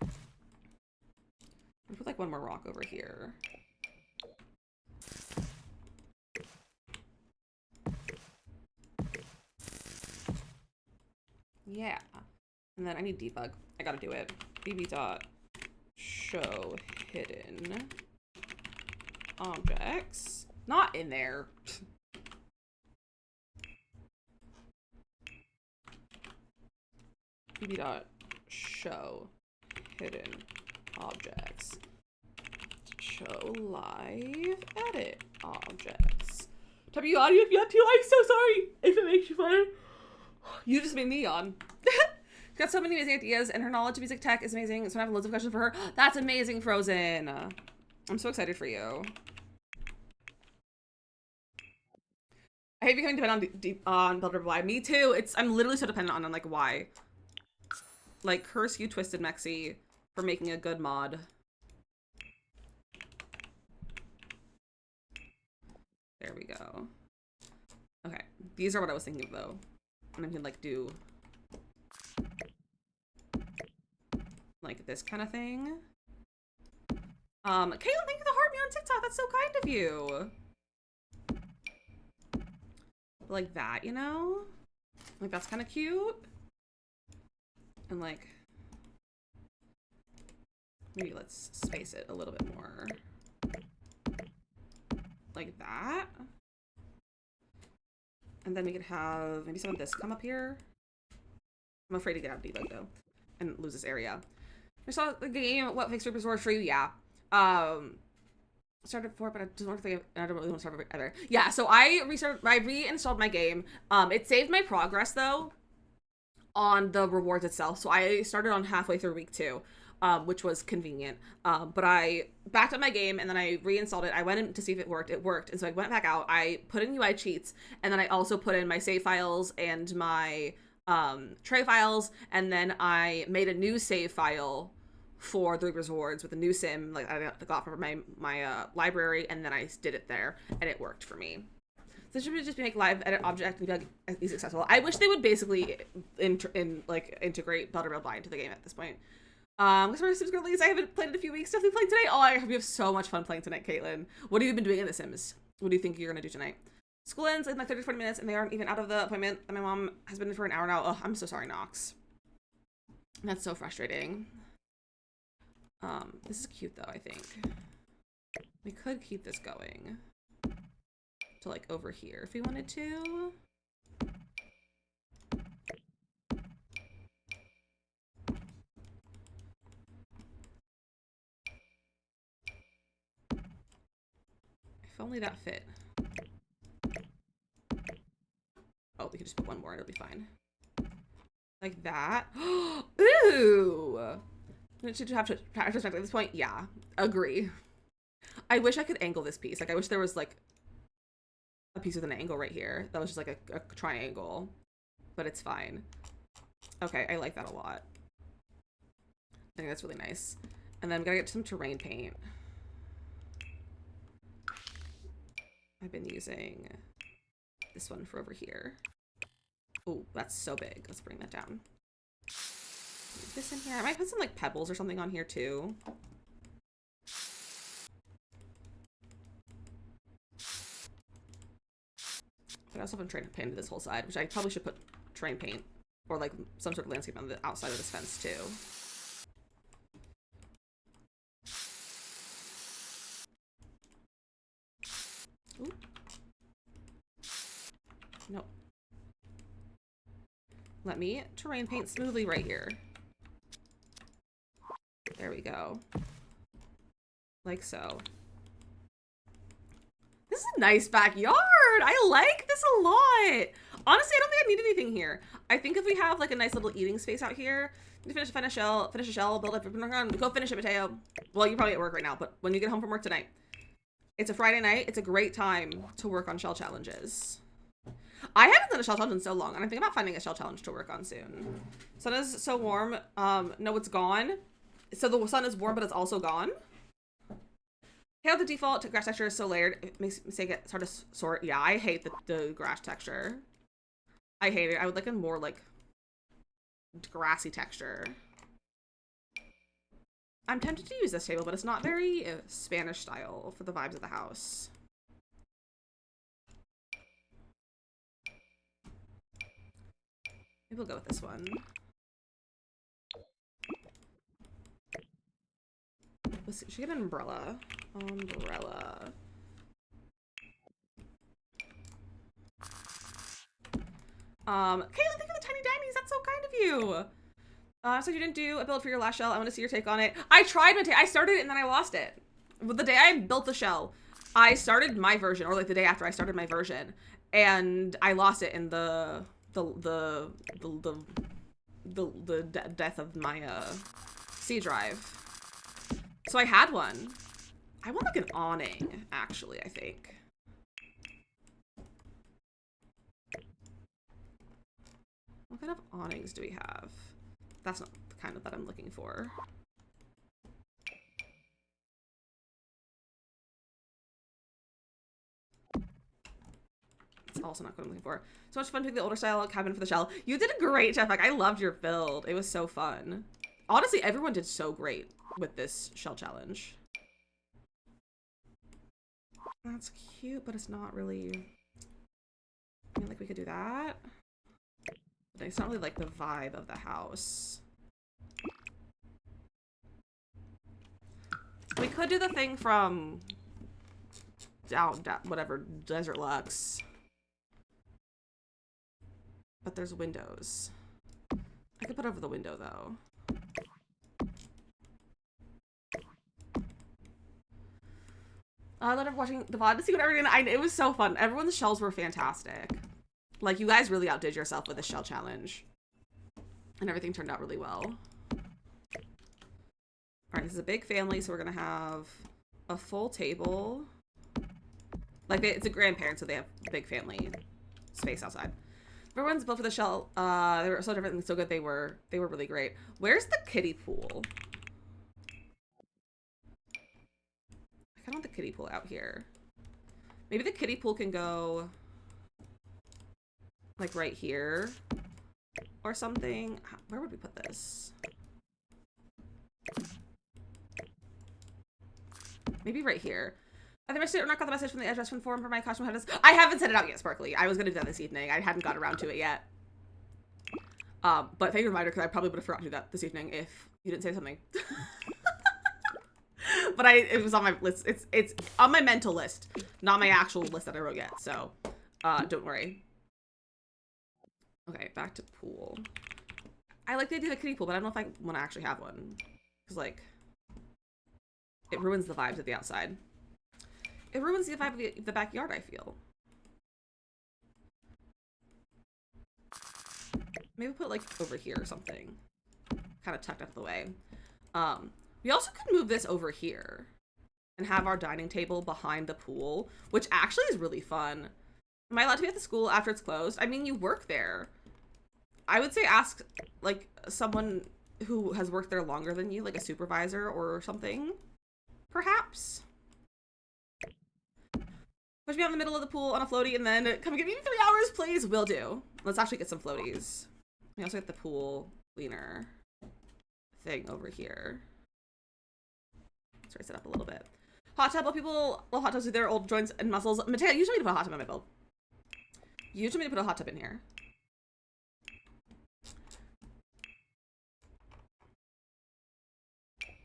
I'll put like one more rock over here. Yeah. And then I need debug. I gotta do it. bb.show hidden objects. Not in there. bb.show hidden objects. Show live edit objects. W audio if you have to. I'm so sorry if it makes you fun. You just made me yawn. She's got so many amazing ideas, and her knowledge of music tech is amazing, so I have loads of questions for her. That's amazing, Frozen. I'm so excited for you. I hate becoming dependent on Builder Why. Me too. I'm literally so dependent on like why. Like, curse you, Twisted Mexi, for making a good mod. There we go. Okay, these are what I was thinking of though. And I can like do like this kind of thing. Caitlin, thank you for the heart me on TikTok. That's so kind of you. Like that, you know? Like, that's kind of cute. And like, maybe let's space it a little bit more. Like that. And then we could have maybe some of this come up here. I'm afraid to get out of debug though and lose this area. I saw the game, what fixed resource for you? Yeah. Started before, but I don't think I don't really want to start ever. Yeah, so I reinstalled my game. It saved my progress though on the rewards itself. So I started on halfway through week 2. Which was convenient. But I backed up my game and then I reinstalled it. I went in to see if it worked. It worked. And so I went back out. I put in UI cheats and then I also put in my save files and my tray files. And then I made a new save file for the rewards with a new sim like I got from my library, and then I did it there and it worked for me. So this should just make live edit object and be like at least accessible. I wish they would basically integrate Builder Build Buy into the game at this point. Because for Sims Girlies, I haven't played in a few weeks. Definitely playing tonight. Oh, I hope you have so much fun playing tonight, Caitlin. What have you been doing in The Sims? What do you think you're gonna do tonight? School ends in like 30 to 40 minutes, and they aren't even out of the appointment. And my mom has been in for an hour now. Oh, I'm so sorry, Knox. That's so frustrating. This is cute though, I think. We could keep this going to like over here if we wanted to. If only that fit. Oh, we could just put one more and it'll be fine. Like that. Ooh! Should have to practice at this point? Yeah. Agree. I wish I could angle this piece. Like, I wish there was, like, a piece with an angle right here. That was just, like, a triangle. But it's fine. Okay, I like that a lot. I think that's really nice. And then I'm gonna get some terrain paint. I've been using this one for over here. Oh, that's so big. Let's bring that down. Leave this in here. I might put some like pebbles or something on here too. But I also have terrain paint to this whole side, which I probably should put terrain paint or like some sort of landscape on the outside of this fence too. Ooh. Nope. Let me terrain paint smoothly right here. There we go. Like so. This is a nice backyard. I like this a lot. Honestly, I don't think I need anything here. I think if we have like a nice little eating space out here, finish a shell, build up, go finish it, Mateo. Well, you're probably at work right now, but when you get home from work tonight, it's a Friday night. It's a great time to work on shell challenges. I haven't done a shell challenge in so long, and I'm thinking about finding a shell challenge to work on soon. Sun is so warm. No, it's gone. So the sun is warm, but it's also gone. How the default grass texture is so layered, it makes it hard to sort. Yeah, I hate the grass texture. I hate it. I would like a more like grassy texture. I'm tempted to use this table, but it's not very Spanish style for the vibes of the house. Maybe we'll go with this one. Let's see, should get an umbrella. Umbrella. Caitlin, thank you for the tiny dimies. That's so kind of you. So you didn't do a build for your last shell. I want to see your take on it. I tried I started it and then I lost it. The day I built the shell, I started my version, or like the day after I started my version, and I lost it in the death of my C drive. So I had one. I want like an awning, actually, I think. What kind of awnings do we have? That's not the kind of that I'm looking for. It's also not what I'm looking for. So much fun to pick the older style cabin for the shell. You did a great job. Like, I loved your build. It was so fun. Honestly, everyone did so great with this shell challenge. That's cute, but it's not really... I mean, like, we could do that. It's not really like the vibe of the house. We could do the thing from down whatever, Desert Lux. But there's windows. I could put over the window though. I loved watching the VOD to see what everyone. It was so fun. Everyone's shells were fantastic. Like, you guys really outdid yourself with the shell challenge. And everything turned out really well. Alright, this is a big family, so we're gonna have a full table. Like, it's a grandparent, so they have a big family space outside. Everyone's built for the shell. They were so different and so good. They were really great. Where's the kiddie pool? I kind of want the kiddie pool out here. Maybe the kiddie pool can go like right here or something. Where would we put this? Maybe right here. I think my student got the message from the adjustment forum for my costume. I haven't sent it out yet, Sparkly. I was going to do that this evening. I hadn't got around to it yet. But thank you for the reminder, because I probably would have forgotten to do that this evening if you didn't say something. But it was on my list. It's on my mental list, not my actual list that I wrote yet. So don't worry. Okay, back to pool. I like the idea of a kiddie pool, but I don't know if I want to actually have one. Because, like, it ruins the vibes of the outside. It ruins the vibe of the backyard, I feel. Maybe put, like, over here or something. Kind of tucked out of the way. We also could move this over here. And have our dining table behind the pool. Which actually is really fun. Am I allowed to be at the school after it's closed? I mean, you work there. I would say ask, like, someone who has worked there longer than you. Like a supervisor or something. Perhaps. Push me out in the middle of the pool on a floaty and then come get me in 3 hours, please. Will do. Let's actually get some floaties. We also get the pool cleaner thing over here. Let's raise it up a little bit. Hot tub. Well, people love hot tubs with their old joints and muscles. Mateo, you told me to put a hot tub in my build. You told me to put a hot tub in here.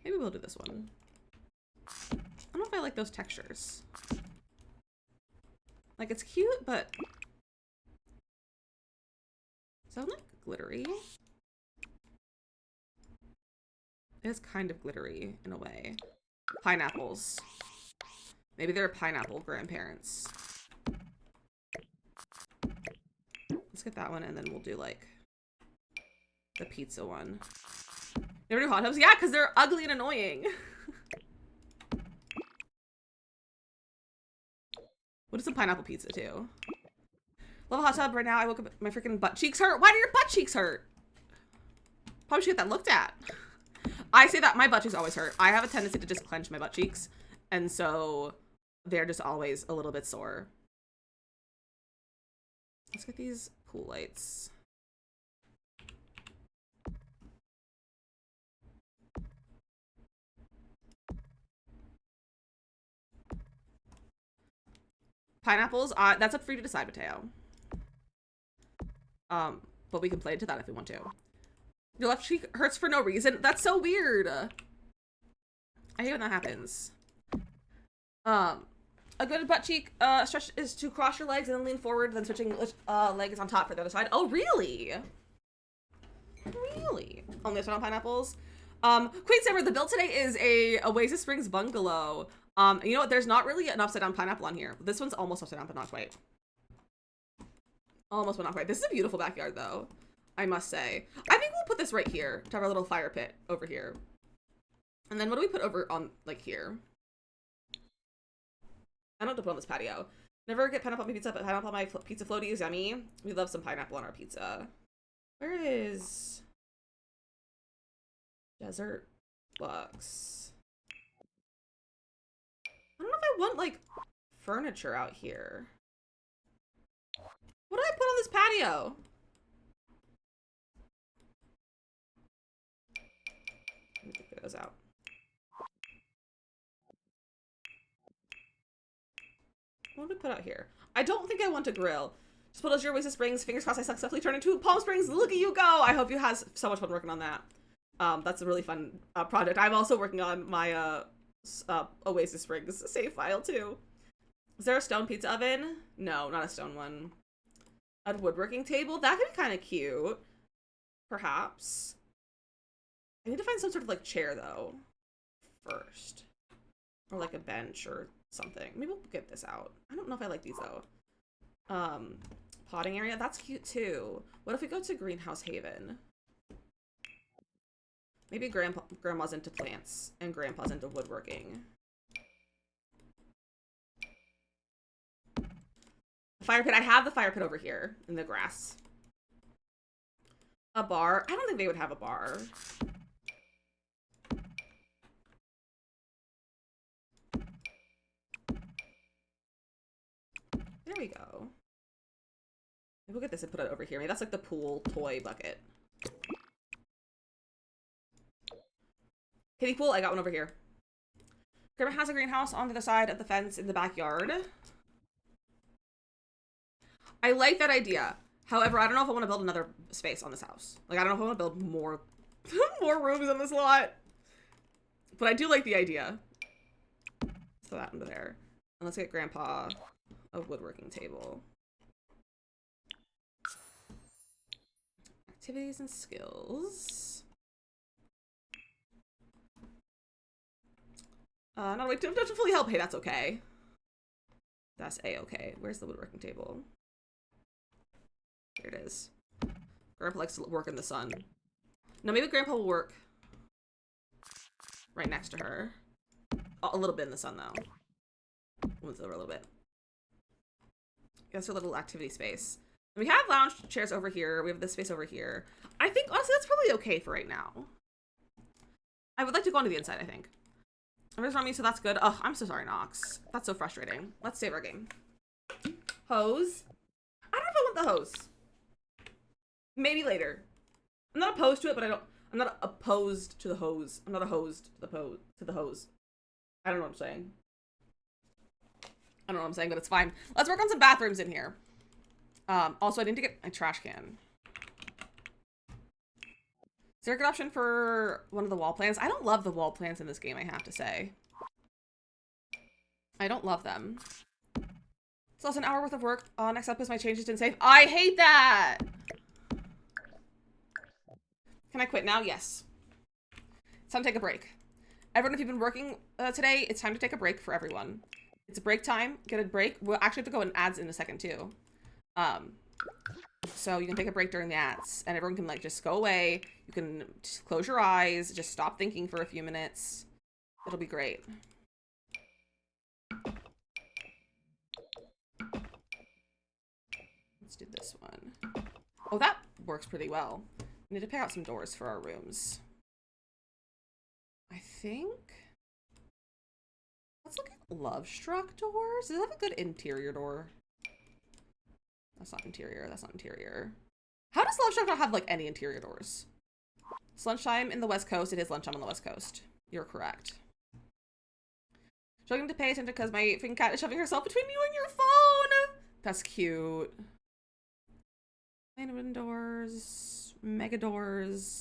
Maybe we'll do this one. I don't know if I like those textures. Like, it's cute, but does that look glittery? It is kind of glittery in a way. Pineapples. Maybe they're pineapple grandparents. Let's get that one, and then we'll do, like, the pizza one. Never do hot tubs? Yeah, because they're ugly and annoying. We'll do some pineapple pizza, too. Love a hot tub right now. I woke up, my freaking butt cheeks hurt. Why do your butt cheeks hurt? Probably should get that looked at. I say that my butt cheeks always hurt. I have a tendency to just clench my butt cheeks. And so they're just always a little bit sore. Let's get these pool lights. Pineapples, that's up for you to decide, Mateo. But we can play into that if we want to. Your left cheek hurts for no reason. That's so weird. I hate when that happens. A good butt cheek stretch is to cross your legs and then lean forward, then switching legs on top for the other side. Oh, really? Really? Only this one on pineapples. Queen Summer, the build today is a Oasis Springs Bungalow. You know what? There's not really an upside down pineapple on here. This one's almost upside down, but not quite. Almost, but not quite. This is a beautiful backyard, though. I must say. I think we'll put this right here to have our little fire pit over here. And then what do we put over on, like, here? I don't have to put on this patio. Never get pineapple on my pizza, but pineapple on my pizza floaty is yummy. We love some pineapple on our pizza. Where is Desert Lux? I don't know if I want, like, furniture out here. What do I put on this patio? Let me figure those out. What do we put out here? I don't think I want a grill. Just put as your Oasis Springs. Fingers crossed I successfully turn into Palm Springs. Look at you go. I hope you have so much fun working on that. That's a really fun project. I'm also working on my Oasis Springs save file too. Is there a stone pizza oven? No, not a stone one. A woodworking table? That could be kind of cute. Perhaps. I need to find some sort of like chair though first. Or like a bench or something. Maybe we'll get this out. I don't know if I like these though. Potting area? That's cute too. What if we go to Greenhouse Haven? Maybe grandma's into plants and grandpa's into woodworking. Fire pit. I have the fire pit over here in the grass. A bar. I don't think they would have a bar. There we go. Maybe we'll get this and put it over here. Maybe that's like the pool toy bucket. Kiddie pool. I got one over here. Grandma has a greenhouse on the other side of the fence in the backyard. I like that idea. However, I don't know if I want to build another space on this house. Like, I don't know if I want to build more, more rooms on this lot. But I do like the idea. So that under there. And let's get Grandpa a woodworking table. Activities and skills. Not a way to fully help. Hey, that's okay. That's a-okay. Where's the woodworking table? Here it is. Grandpa likes to work in the sun. No, maybe Grandpa will work right next to her. A little bit in the sun, though. Once over a little bit. That's her little activity space. We have lounge chairs over here. We have this space over here. I think, honestly, that's probably okay for right now. I would like to go onto the inside, I think. Everybody's around me, so that's good. Oh, I'm so sorry, Nox. That's so frustrating. Let's save our game. Hose. I don't know if I want the hose. Maybe later. I'm not opposed to it, but I'm not opposed to the hose. I'm not opposed to the hose. I don't know what I'm saying. I don't know what I'm saying, but it's fine. Let's work on some bathrooms in here. Also, I need to get a trash can. Is there a good option for one of the wall plants? I don't love the wall plants in this game, I have to say. I don't love them. So that's an hour worth of work. Next up is my changes didn't save. I hate that! Can I quit now? Yes. It's time to take a break. Everyone, if you've been working today, it's time to take a break for everyone. It's break time. Get a break. We'll actually have to go in ads in a second, too. So you can take a break during the ads, and everyone can, like, just go away. You can just close your eyes. Just stop thinking for a few minutes. It'll be great. Let's do this one. Oh, that works pretty well. We need to pick out some doors for our rooms. I think. Let's look at Love Struck doors. Does it have a good interior door? That's not interior. That's not interior. How does Love Struck not have like any interior doors? It's lunchtime in the West Coast. It is lunchtime on the West Coast. You're correct. Struggling to pay attention because my freaking cat is shoving herself between you and your phone. That's cute. Main doors, mega doors.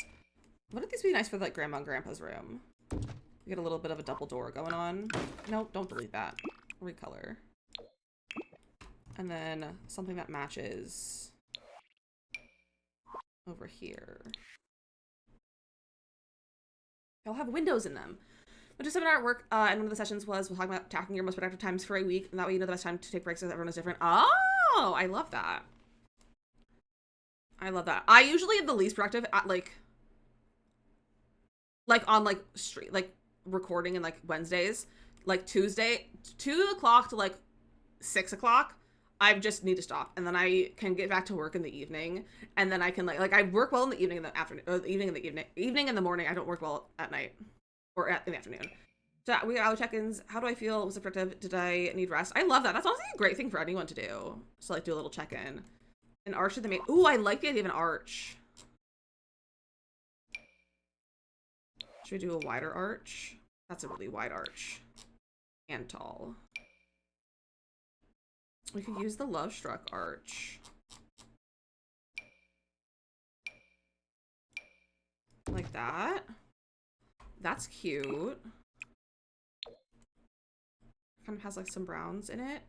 Wouldn't these be nice for like Grandma and Grandpa's room? We get a little bit of a double door going on. No, don't delete that. Recolor. And then something that matches over here. They'll have windows in them. Went to seminar at work, and one of the sessions was we'll talk about attacking your most productive times for a week, and that way you know the best time to take breaks because everyone is different. Oh, I love that. I love that. I usually am the least productive at like on like street, like recording in like Wednesdays, like Tuesday, 2 o'clock to like 6 o'clock. I just need to stop, and then I can get back to work in the evening, and then I can like I work well in the evening and the afternoon, or the evening and the evening and the morning. I don't work well at night or in the afternoon. So we got our check-ins. How do I feel? Was it productive? Did I need rest? I love that. That's honestly a great thing for anyone to do. So like do a little check-in. An arch to the main. Ooh, I like the idea of an arch. Should we do a wider arch? That's a really wide arch. And tall. We could use the Love Struck arch. Like that. That's cute. Kind of has like some browns in it.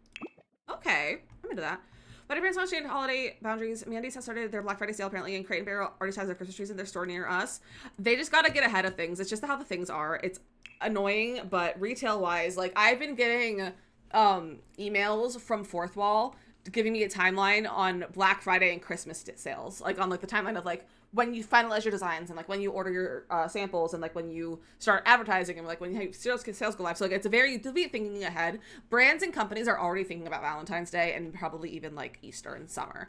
Okay, I'm into that. But parents want to change holiday boundaries. Mandy's has started their Black Friday sale apparently, and Crate and Barrel already has their Christmas trees in their store near us. They just gotta get ahead of things. It's just how the things are. It's annoying, but retail wise, like I've been getting emails from Fourth Wall giving me a timeline on Black Friday and Christmas sales, like on like the timeline of like when you finalize your designs and like when you order your samples and like when you start advertising and like when you sales go live. So like it's a very thinking ahead. Brands and companies are already thinking about Valentine's Day and probably even like Easter and summer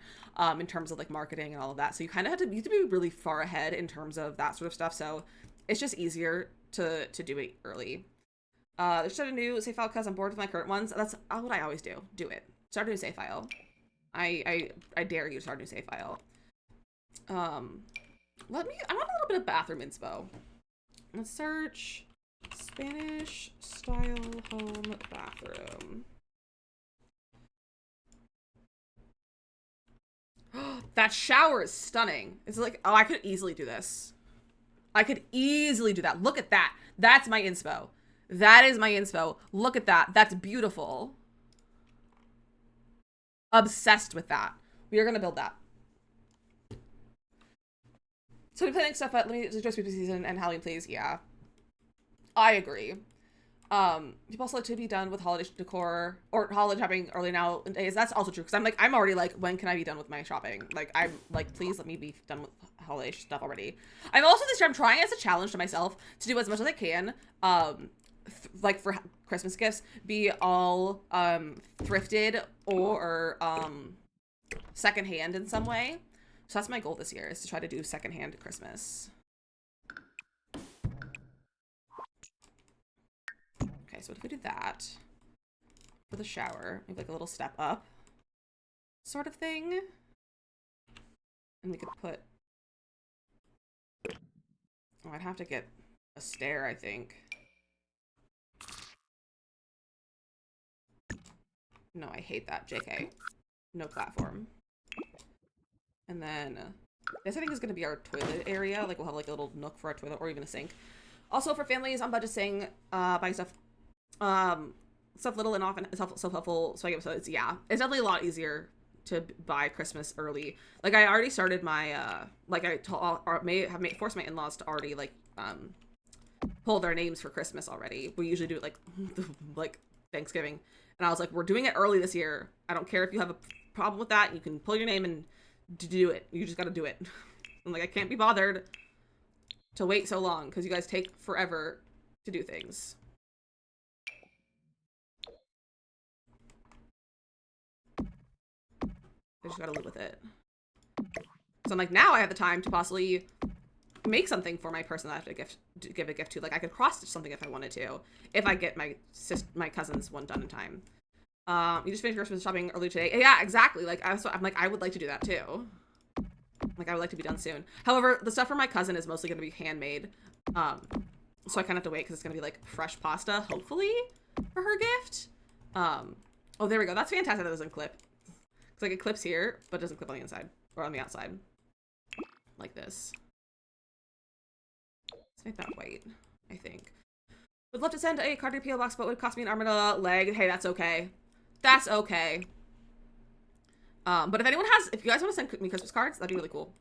in terms of like marketing and all of that. So you kind of you have to be really far ahead in terms of that sort of stuff. So it's just easier to do it early. There's a new save file because I'm bored with my current ones. That's what I always do. Do it. Start a new save file. I dare you to start a new save file. I want a little bit of bathroom inspo. Let's search Spanish style home bathroom. That shower is stunning. It's like, oh, I could easily do this. I could easily do that. Look at that. That's my inspo. That is my inspo. Look at that. That's beautiful. Obsessed with that. We are going to build that. So we're planning stuff, but let me just spooky season and Halloween, please. Yeah. I agree. People also like to be done with holiday decor or holiday shopping early nowadays. That's also true. Cause I'm already like, when can I be done with my shopping? Like, I'm like, please let me be done with holiday stuff already. I'm also this year, I'm trying as a challenge to myself to do as much as I can. Like for Christmas gifts, be all, thrifted or, secondhand in some way. So that's my goal this year, is to try to do secondhand Christmas. Okay, so what if we do that for the shower? Maybe like a little step up sort of thing. And we could put... Oh, I'd have to get a stair, I think. No, I hate that. JK. No platform. And then this I think is going to be our toilet area. Like we'll have like a little nook for our toilet or even a sink. Also for families on budgeting, buying stuff little and often self-helpful. So I guess it's, yeah, it's definitely a lot easier to buy Christmas early. Like I already started my, like I forced my in-laws to already like, pull their names for Christmas already. We usually do it like, like Thanksgiving. And I was like, we're doing it early this year. I don't care if you have a problem with that. You can pull your name and do it. You just got to do it. I'm like, I can't be bothered to wait so long because you guys take forever to do things. I just got to live with it. So I'm like, now I have the time to possibly make something for my person that I have to give a gift to. Like I could cross stitch something if I wanted to, if I get my cousin's one done in time. You just finished Christmas shopping early today. Yeah, exactly. Like I'm like, I would like to do that too. Like I would like to be done soon. However, the stuff for my cousin is mostly going to be handmade. So I kind of have to wait because it's going to be like fresh pasta, hopefully, for her gift. Oh, there we go. That's fantastic. That doesn't clip. It's like it clips here, but it doesn't clip on the inside or on the outside. Like this. Let's make that white, I think. Would love to send a card to your PO box, but it would cost me an arm and a leg. Hey, that's okay. That's okay. But if you guys want to send me Christmas cards, that'd be really cool.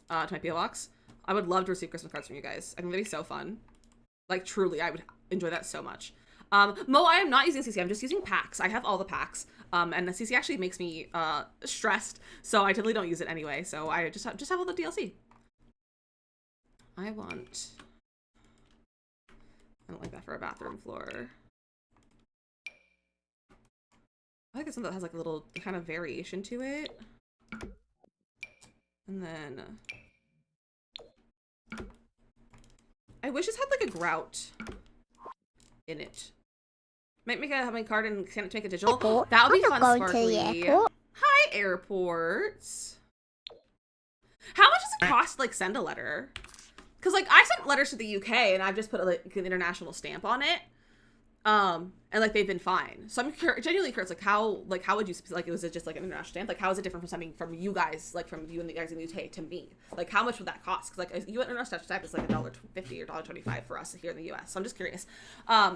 To my PO box. I would love to receive Christmas cards from you guys. I think that'd be so fun. Like, truly, I would enjoy that so much. Mo, I am not using CC. I'm just using packs. I have all the packs. And the CC actually makes me stressed, so I totally don't use it anyway. So I just have all the DLC. I don't like that for a bathroom floor. I like it's something that has like a little kind of variation to it. And then I wish this had like a grout in it. Might make a card and send it to make it digital. That would be fun, Sparkly. Hi, airports. How much does it cost to like send a letter? Because like I sent letters to the UK and I've just put like an international stamp on it. And like they've been fine. So I'm genuinely curious, like how would you like, was it just like an international stamp? Like how is it different from something from you guys, like from you and the guys in the UK to me? Like how much would that cost? Because like you international stamp is like $1.50 or $1.25 for us here in the US. So I'm just curious. As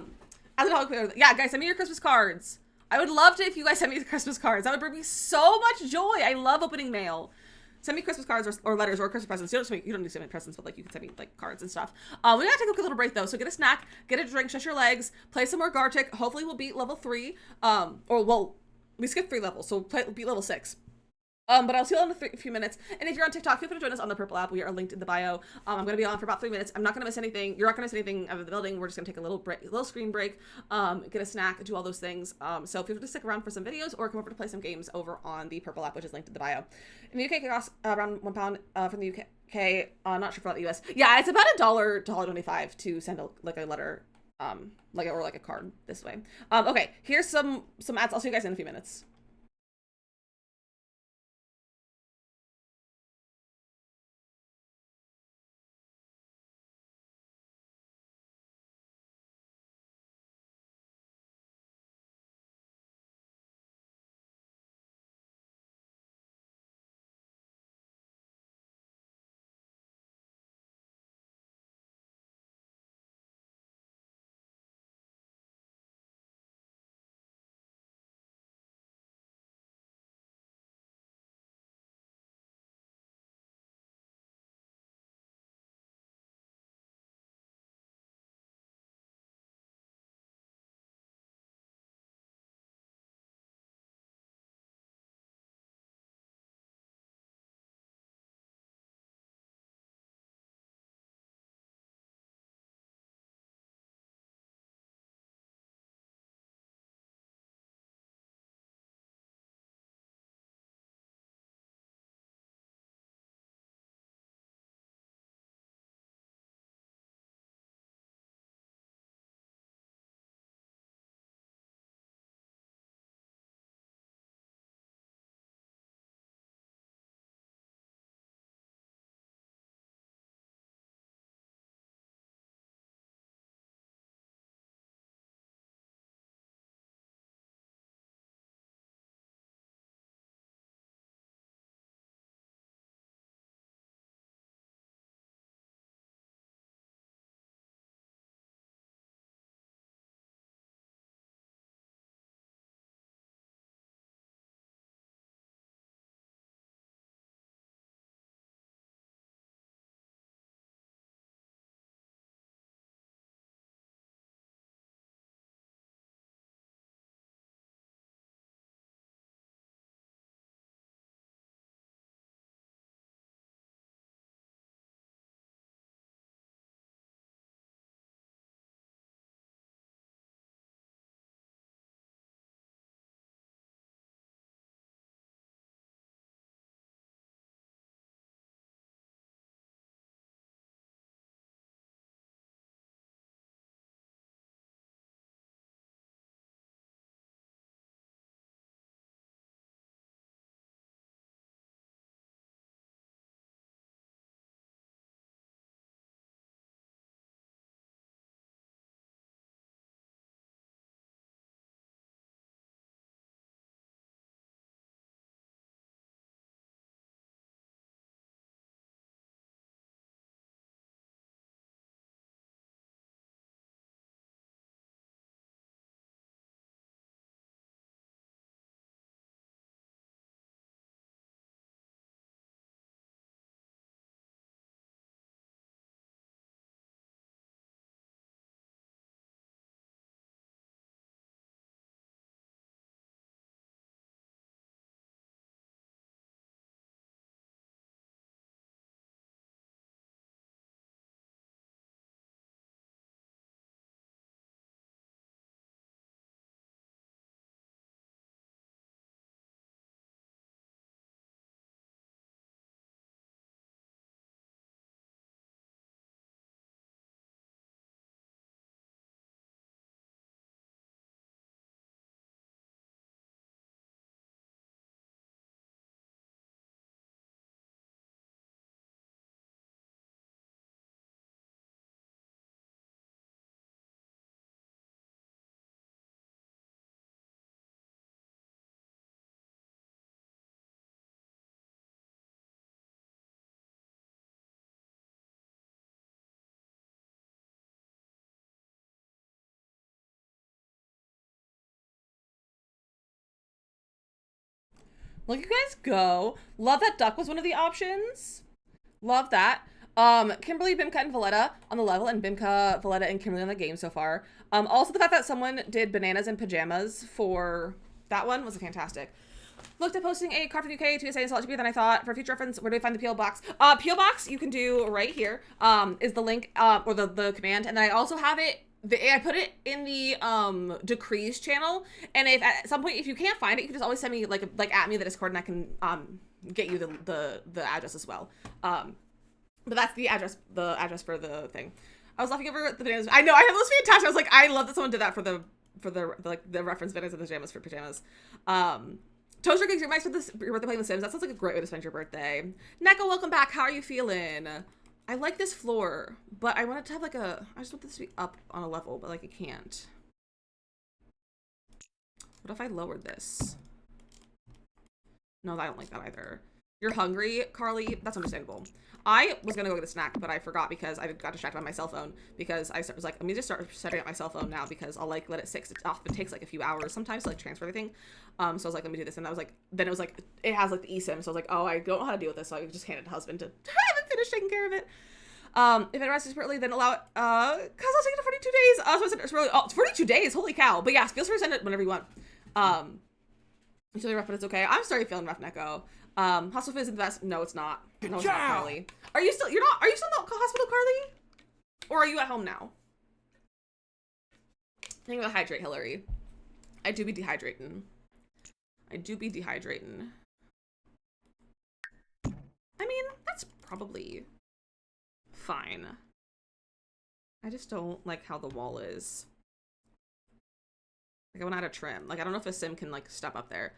a dog, yeah, guys, send me your Christmas cards. I would love to if you guys send me the Christmas cards. That would bring me so much joy. I love opening mail. Send me Christmas cards or letters or Christmas presents. You don't need to send me presents, but like you can send me like cards and stuff. We gotta take a quick little break though. So get a snack, get a drink, stretch your legs, play some more Gartic. Hopefully we'll beat level 3. Or well, we skipped 3 levels, so beat level 6. But I'll see you in a few minutes. And if you're on TikTok, feel free to join us on the Purple app. We are linked in the bio. I'm going to be on for about 3 minutes. I'm not going to miss anything. You're not going to miss anything out of the building. We're just going to take a little screen break, get a snack, do all those things. So feel free to stick around for some videos or come over to play some games over on the Purple app, which is linked in the bio. In the UK, it costs around £1 from the UK. Not sure about the US. Yeah, it's about $1.25 to send a letter, or a card this way. Okay, here's some ads. I'll see you guys in a few minutes. Look at you guys go. Love that duck was one of the options. Love that. Kimberly, Bimka, and Valletta on the level, and Bimka, Valletta, and Kimberly on the game so far. Also the fact that someone did bananas and pajamas for that one was fantastic. Looked at posting a card from UK to say insult to be than I thought. For future reference, where do we find the PO box? PO box you can do right here. Is the link or the command, and then I also have it. I put it in the decrees channel, and if at some point if you can't find it, you can just always send me like at me the Discord, and I can get you the address as well. But that's the address for the thing. I was laughing over the bananas. I know, I have those fantastic. I was like, I love that someone did that for the reference bananas and the pajamas for pajamas. Toaster cookies, your birthday playing The Sims. That sounds like a great way to spend your birthday. Neko, welcome back. How are you feeling? I like this floor, but I want it to have I just want this to be up on a level, but like it can't. What if I lowered this? No, I don't like that either. You're hungry, Carly? That's understandable. I was gonna go get a snack, but I forgot because I got distracted by my cell phone because I was like, let me just start setting up my cell phone now because I'll like let it sit. It often takes like a few hours sometimes to like transfer everything. So I was like, let me do this. And I was like, then it was like, it has like the eSIM. So I was like, oh, I don't know how to deal with this. So I just handed it to husband to have him finish taking care of it. If it arrives separately, then allow it, cause I'll take it to 42 days. So I said it's really, it's 42 days. Holy cow. But yeah, feel free to send it whenever you want. It's really rough, but it's okay. I'm sorry feeling rough, Neko. Hospital is the best. No, it's not. No, it's not, Carly. Are you still in the hospital, Carly? Or are you at home now? Think about hydrate, Hillary. I do be dehydrating. I mean, that's probably fine. I just don't like how the wall is. Like I want to add a trim. Like I don't know if a sim can like step up there.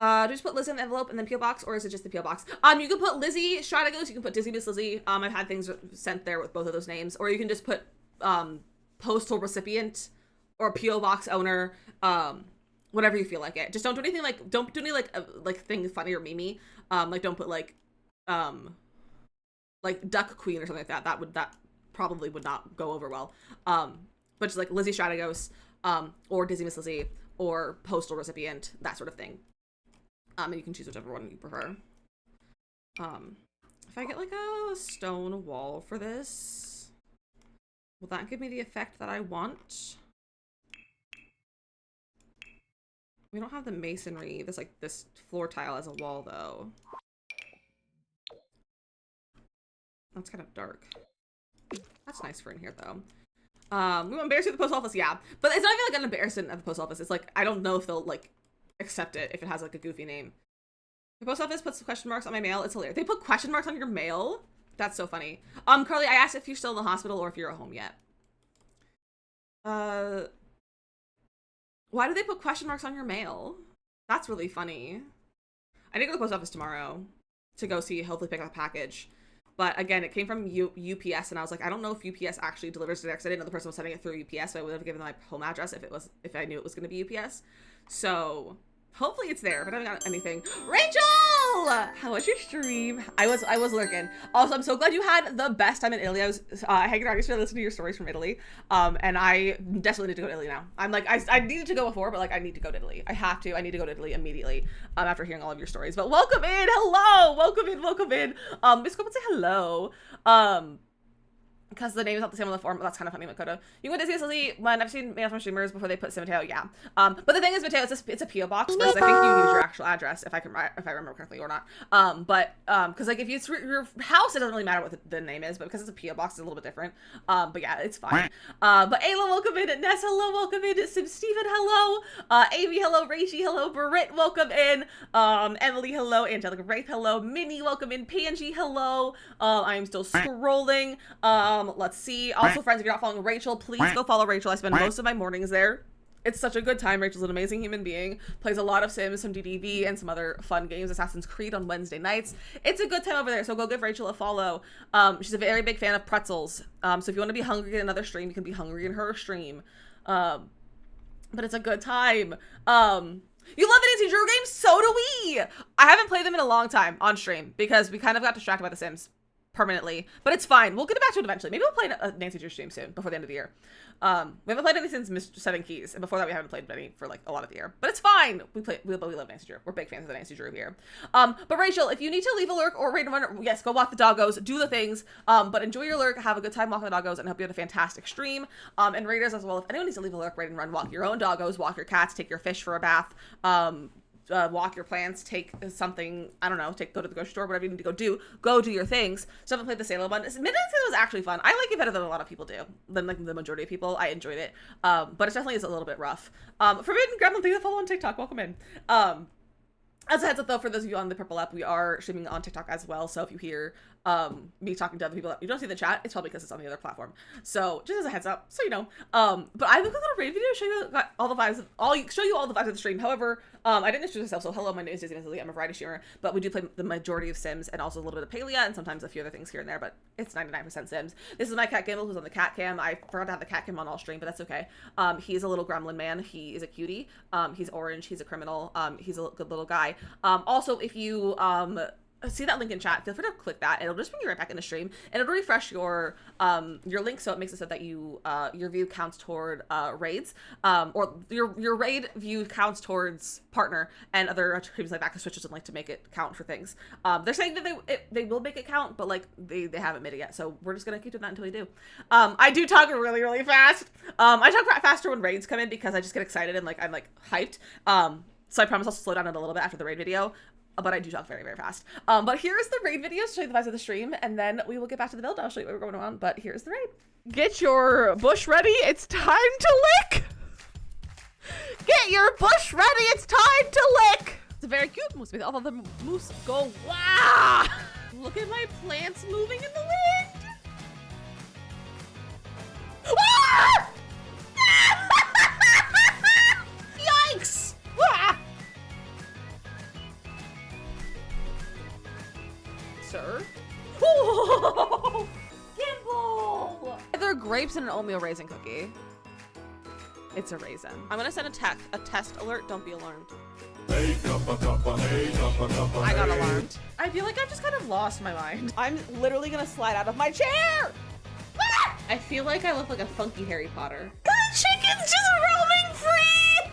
Just put Liz in the envelope and then PO box, or is it just the PO box? You can put Lizzy Strategos, you can put DizzyMissLizzy. I've had things sent there with both of those names, or you can just put postal recipient or PO box owner, whatever you feel like it. Just don't do anything don't do any like thing funny or memey. Like don't put like Duck Queen or something like that. That probably would not go over well. But just like Lizzy Strategos, or DizzyMissLizzy, or postal recipient, that sort of thing. And you can choose whichever one you prefer. If I get like a stone wall for this, will that give me the effect that I want? We don't have the masonry, this floor tile as a wall though. That's kind of dark. That's nice for in here though. We want embarrassing at the post office, yeah. But it's not even like an embarrassment at the post office. It's like, I don't know if they'll like accept it if it has like a goofy name. The post office puts question marks on my mail. It's hilarious. They put question marks on your mail? That's so funny. Carly, I asked if you're still in the hospital or if you're at home yet. Why do they put question marks on your mail? That's really funny. I need to go to the post office tomorrow to go see, hopefully pick up a package. But again, it came from UPS, and I was like, I don't know if UPS actually delivers it next. I didn't know the person was sending it through UPS, so I would have given them my home address if I knew it was going to be UPS. So hopefully it's there, but I haven't got anything. Rachel! How was your stream? I was lurking. Also, I'm so glad you had the best time in Italy. I was hanging out yesterday listening to your stories from Italy. And I definitely need to go to Italy now. I'm like, I needed to go before, but like I need to go to Italy. I need to go to Italy immediately after hearing all of your stories. But welcome in. Hello. Welcome in. Miss Copeland, say hello. Because the name is not the same on the form, but that's kind of funny, Makoto. You can go to DizzyMissLizzy when I've seen mail from streamers before they put Sim Mateo, yeah. But the thing is, Mateo, it's a PO box versus I think you use your actual address if I remember correctly or not. Because like if it's your house, it doesn't really matter what the name is, but because it's a PO box, it's a little bit different. But yeah, it's fine. But Ayla, welcome in. Ness, hello, welcome in. Sim Steven, hello. Amy, hello. Raichi, hello. Britt, welcome in. Emily, hello. Angelica Wraith, hello. Minnie, welcome in. Panji, hello. I am still scrolling. Let's see. Also, friends, if you're not following Rachel, please go follow Rachel. I spend most of my mornings there. It's such a good time. Rachel's an amazing human being. Plays a lot of Sims, some DDV, and some other fun games. Assassin's Creed on Wednesday nights. It's a good time over there, so go give Rachel a follow. She's a very big fan of pretzels. So if you want to be hungry in another stream, you can be hungry in her stream. But it's a good time. You love the Nancy Drew games? So do we! I haven't played them in a long time on stream because we kind of got distracted by The Sims. permanently, but it's fine. We'll get back to it eventually. Maybe we'll play a Nancy Drew stream soon before the end of the year. We haven't played any since Mr. Seven Keys, and before that we haven't played any for like a lot of the year. But it's fine. We love Nancy Drew. We're big fans of the Nancy Drew here. But Rachel, if you need to leave a lurk or raid and run, yes, go walk the doggos, do the things. But enjoy your lurk, have a good time walking the doggos, and hope you had a fantastic stream. And raiders as well. If anyone needs to leave a lurk, raid and run, walk your own doggos, walk your cats, take your fish for a bath. Walk your plants, take something, I don't know, go to the grocery store, whatever you need to go do your things. So I haven't played the Salem one. Midnight Salem was actually fun. I like it better than a lot of people do, than like the majority of people. I enjoyed it. But it definitely is a little bit rough. Forbidden Gremlin, thank you for follow on TikTok. Welcome in. As a heads up though, for those of you on the Purple app, we are streaming on TikTok as well. So if you hear me talking to other people that you don't see in the chat, it's probably because it's on the other platform. So just as a heads up, so you know. But I will go to a raid video, show you all the vibes, show you all the vibes of the stream. However, I didn't introduce myself, so hello, my name is DizzyMissLizzy. I'm a variety streamer, but we do play the majority of Sims and also a little bit of Palia and sometimes a few other things here and there, but it's 99% Sims. This is my cat Gimbal, who's on the cat cam. I forgot to have the cat cam on all stream, but that's okay. He's a little gremlin man. He is a cutie. He's orange. He's a criminal. He's a good little guy. Also, if you see that link in chat, feel free to click that. It'll just bring you right back in the stream, and it'll refresh your link, so it makes it so that you your view counts toward raids, or your raid view counts towards partner and other streams like that, because Twitch doesn't like to make it count for things. They're saying that they will make it count, but like they haven't made it yet, so we're just gonna keep doing that until we do. I do talk really fast. I talk faster when raids come in because I just get excited and like I'm like hyped. So I promise I'll slow down it a little bit after the raid video. But I do talk very fast. But here's the raid video to show you the vibes of the stream, and then we will get back to the build. I'll show you what we're going on, but here's the raid. Get your bush ready, it's time to lick! Get your bush ready, it's time to lick! It's a very cute moose with all of the moose go, wow! Look at my plants moving in the wind! Ah! Yikes! Ah! Sir? Oh, Gimbal! They're grapes and an oatmeal raisin cookie. It's a raisin. I'm gonna send a test alert. Don't be alarmed. I got alarmed. I feel like I've just kind of lost my mind. I'm literally gonna slide out of my chair! Ah! I feel like I look like a funky Harry Potter. The chicken's just roaming free!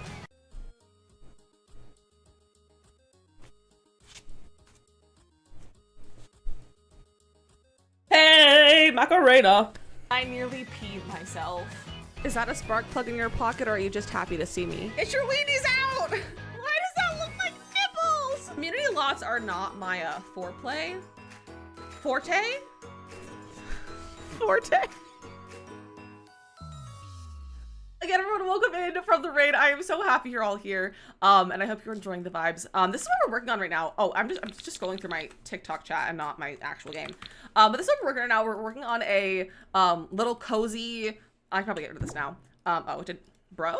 Hey, Macarena! I nearly peed myself. Is that a spark plug in your pocket, or are you just happy to see me? Get your weenies out! Why does that look like nipples? Community lots are not my foreplay. Forte? Forte? Again, everyone, welcome in from the raid. I am so happy you're all here, and I hope you're enjoying the vibes. This is what we're working on right now. Oh, I'm just going through my TikTok chat and not my actual game. But this is what we're working on now. We're working on a little cozy. I can probably get rid of this now. Oh, it did, bro.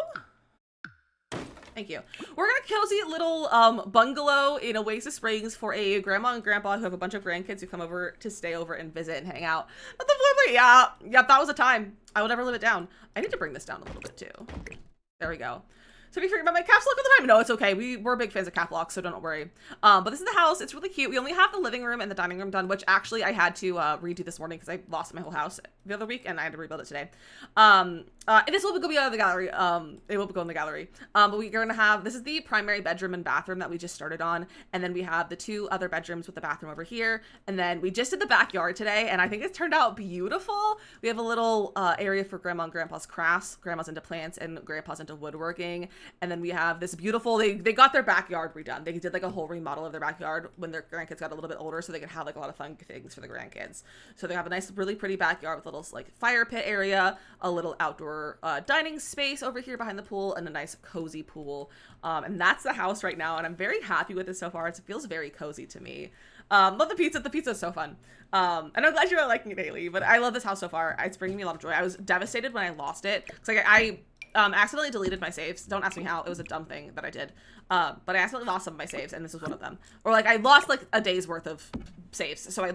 Thank you. We're gonna cozy little bungalow in Oasis Springs for a grandma and grandpa who have a bunch of grandkids who come over to stay over and visit and hang out. But the family, yeah, that was a time. I will never live it down. I need to bring this down a little bit too. There we go. So if you forget about my caps lock all the time, no, it's okay. We're big fans of cap locks, so don't worry. But this is the house. It's really cute. We only have the living room and the dining room done, which actually I had to redo this morning because I lost my whole house the other week and I had to rebuild it today. This will go beyond the gallery. It will go in the gallery. But we're gonna have, this is the primary bedroom and bathroom that we just started on, and then we have the two other bedrooms with the bathroom over here, and then we just did the backyard today, and I think it's turned out beautiful. We have a little area for grandma and grandpa's crafts. Grandma's into plants and grandpa's into woodworking. And then we have this beautiful, they got their backyard redone. They did like a whole remodel of their backyard when their grandkids got a little bit older, so they could have like a lot of fun things for the grandkids. So they have a nice, really pretty backyard with a little like fire pit area, a little outdoor dining space over here behind the pool, and a nice cozy pool. And that's the house right now, and I'm very happy with it so far. It feels very cozy to me. Love the pizza. The pizza is so fun. And I'm glad you're liking it, Haley, but I love this house so far. It's bringing me a lot of joy. I was devastated when I lost it. It's like I accidentally deleted my saves. Don't ask me how. It was a dumb thing that I did. But I accidentally lost some of my saves, and this was one of them. Or like I lost like a day's worth of saves. So I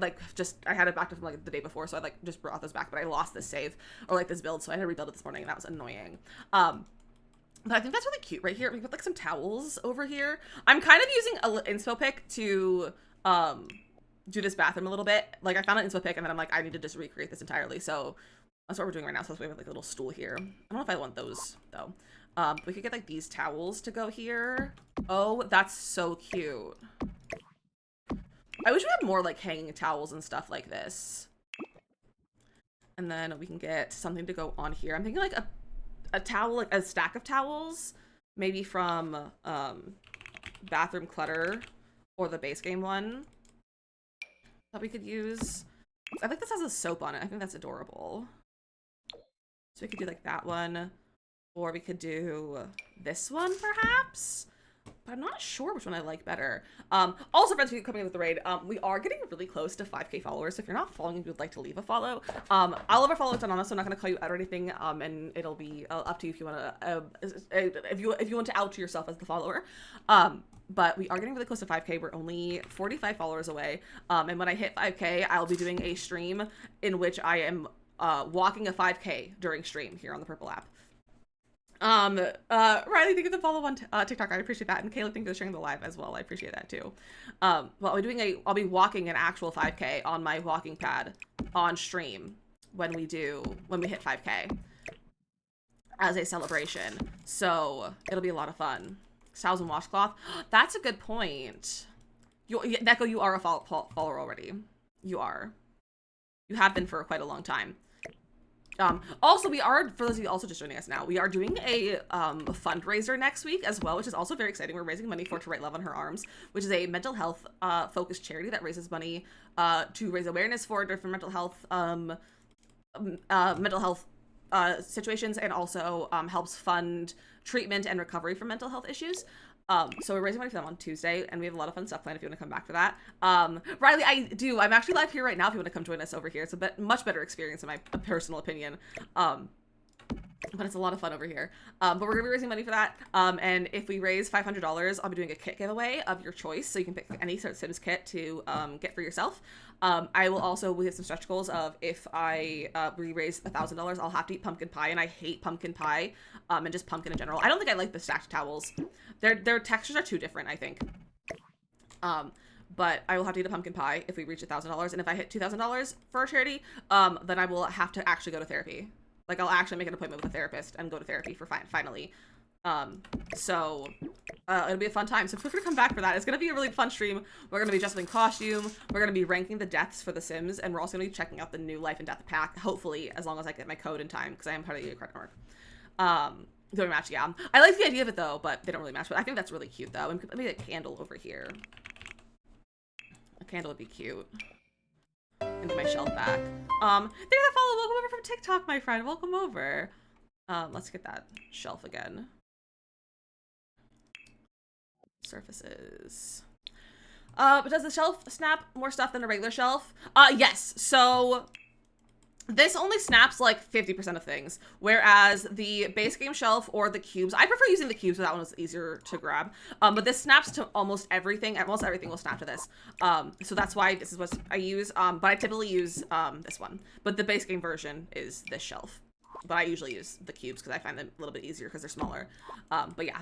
had it back from like the day before, so I like just brought those back, but I lost this save or like this build, so I had to rebuild it this morning, and that was annoying. But I think that's really cute right here. We put like some towels over here. I'm kind of using an inspo pick to do this bathroom a little bit. Like, I found an inspo pic, and then I'm like, I need to just recreate this entirely. So that's what we're doing right now. So we have like a little stool here. I don't know if I want those though. We could get like these towels to go here. Oh, that's so cute. I wish we had more like hanging towels and stuff like this. And then we can get something to go on here. I'm thinking like a towel, like a stack of towels, maybe from Bathroom Clutter or the base game one that we could use. I think this has a soap on it. I think that's adorable. So we could do like that one, or we could do this one perhaps. But I'm not sure which one I like better. Also, friends, if you're coming in with the raid, we are getting really close to 5K followers. So if you're not following and you would like to leave a follow, all of our followers are anonymous, so I'm not going to call you out or anything. And it'll be up to you if you want to, if you want to out yourself as the follower. But we are getting really close to 5K. We're only 45 followers away. And when I hit 5K, I'll be doing a stream in which I am walking a 5K during stream here on the Purple app. Riley, thank you for the follow on TikTok. I appreciate that. And Kayla, thank you for sharing the live as well. I appreciate that too. Well, I'll be walking an actual 5K on my walking pad on stream when we hit 5K as a celebration. So it'll be a lot of fun. Towels and washcloth. That's a good point. Neko, you are a follower already. You are. You have been for quite a long time. Also, we are, for those of you also just joining us now, we are doing a fundraiser next week as well, which is also very exciting. We're raising money for To Write Love on Her Arms, which is a mental health focused charity that raises money to raise awareness for different mental health situations, and also helps fund treatment and recovery from mental health issues. So we're raising money for them on Tuesday, and we have a lot of fun stuff planned if you want to come back for that. Riley, I'm actually live here right now if you want to come join us over here. It's a much better experience in my personal opinion. But it's a lot of fun over here. But we're gonna be raising money for that. And if we raise $500, I'll be doing a kit giveaway of your choice. So you can pick any sort of Sims kit to get for yourself. I will also, we have some stretch goals of if I raise $1,000, I'll have to eat pumpkin pie, and I hate pumpkin pie and just pumpkin in general. I don't think I like the stacked towels. Their textures are too different, I think. But I will have to eat a pumpkin pie if we reach $1,000. And if I hit $2,000 for a charity, then I will have to actually go to therapy. Like, I'll actually make an appointment with a therapist and go to therapy for finally. So it'll be a fun time. So feel free to come back for that. It's going to be a really fun stream. We're going to be dressed in costume. We're going to be ranking the deaths for The Sims. And we're also going to be checking out the new Life and Death pack, hopefully, as long as I get my code in time, because I am part of the credit network. Don't match, yeah. I like the idea of it, though, but they don't really match. But I think that's really cute, though. And let me get a candle over here. A candle would be cute. Into my shelf back. Thank you for the follow. Welcome over from TikTok, my friend. Welcome over. Let's get that shelf again. Surfaces. But does the shelf snap more stuff than a regular shelf? Yes. So this only snaps like 50% of things, whereas the base game shelf or the cubes, I prefer using the cubes, so that one was easier to grab. But this snaps to almost everything. Almost everything will snap to this. So that's why this is what I use. But I typically use this one. But the base game version is this shelf. But I usually use the cubes because I find them a little bit easier because they're smaller. But yeah,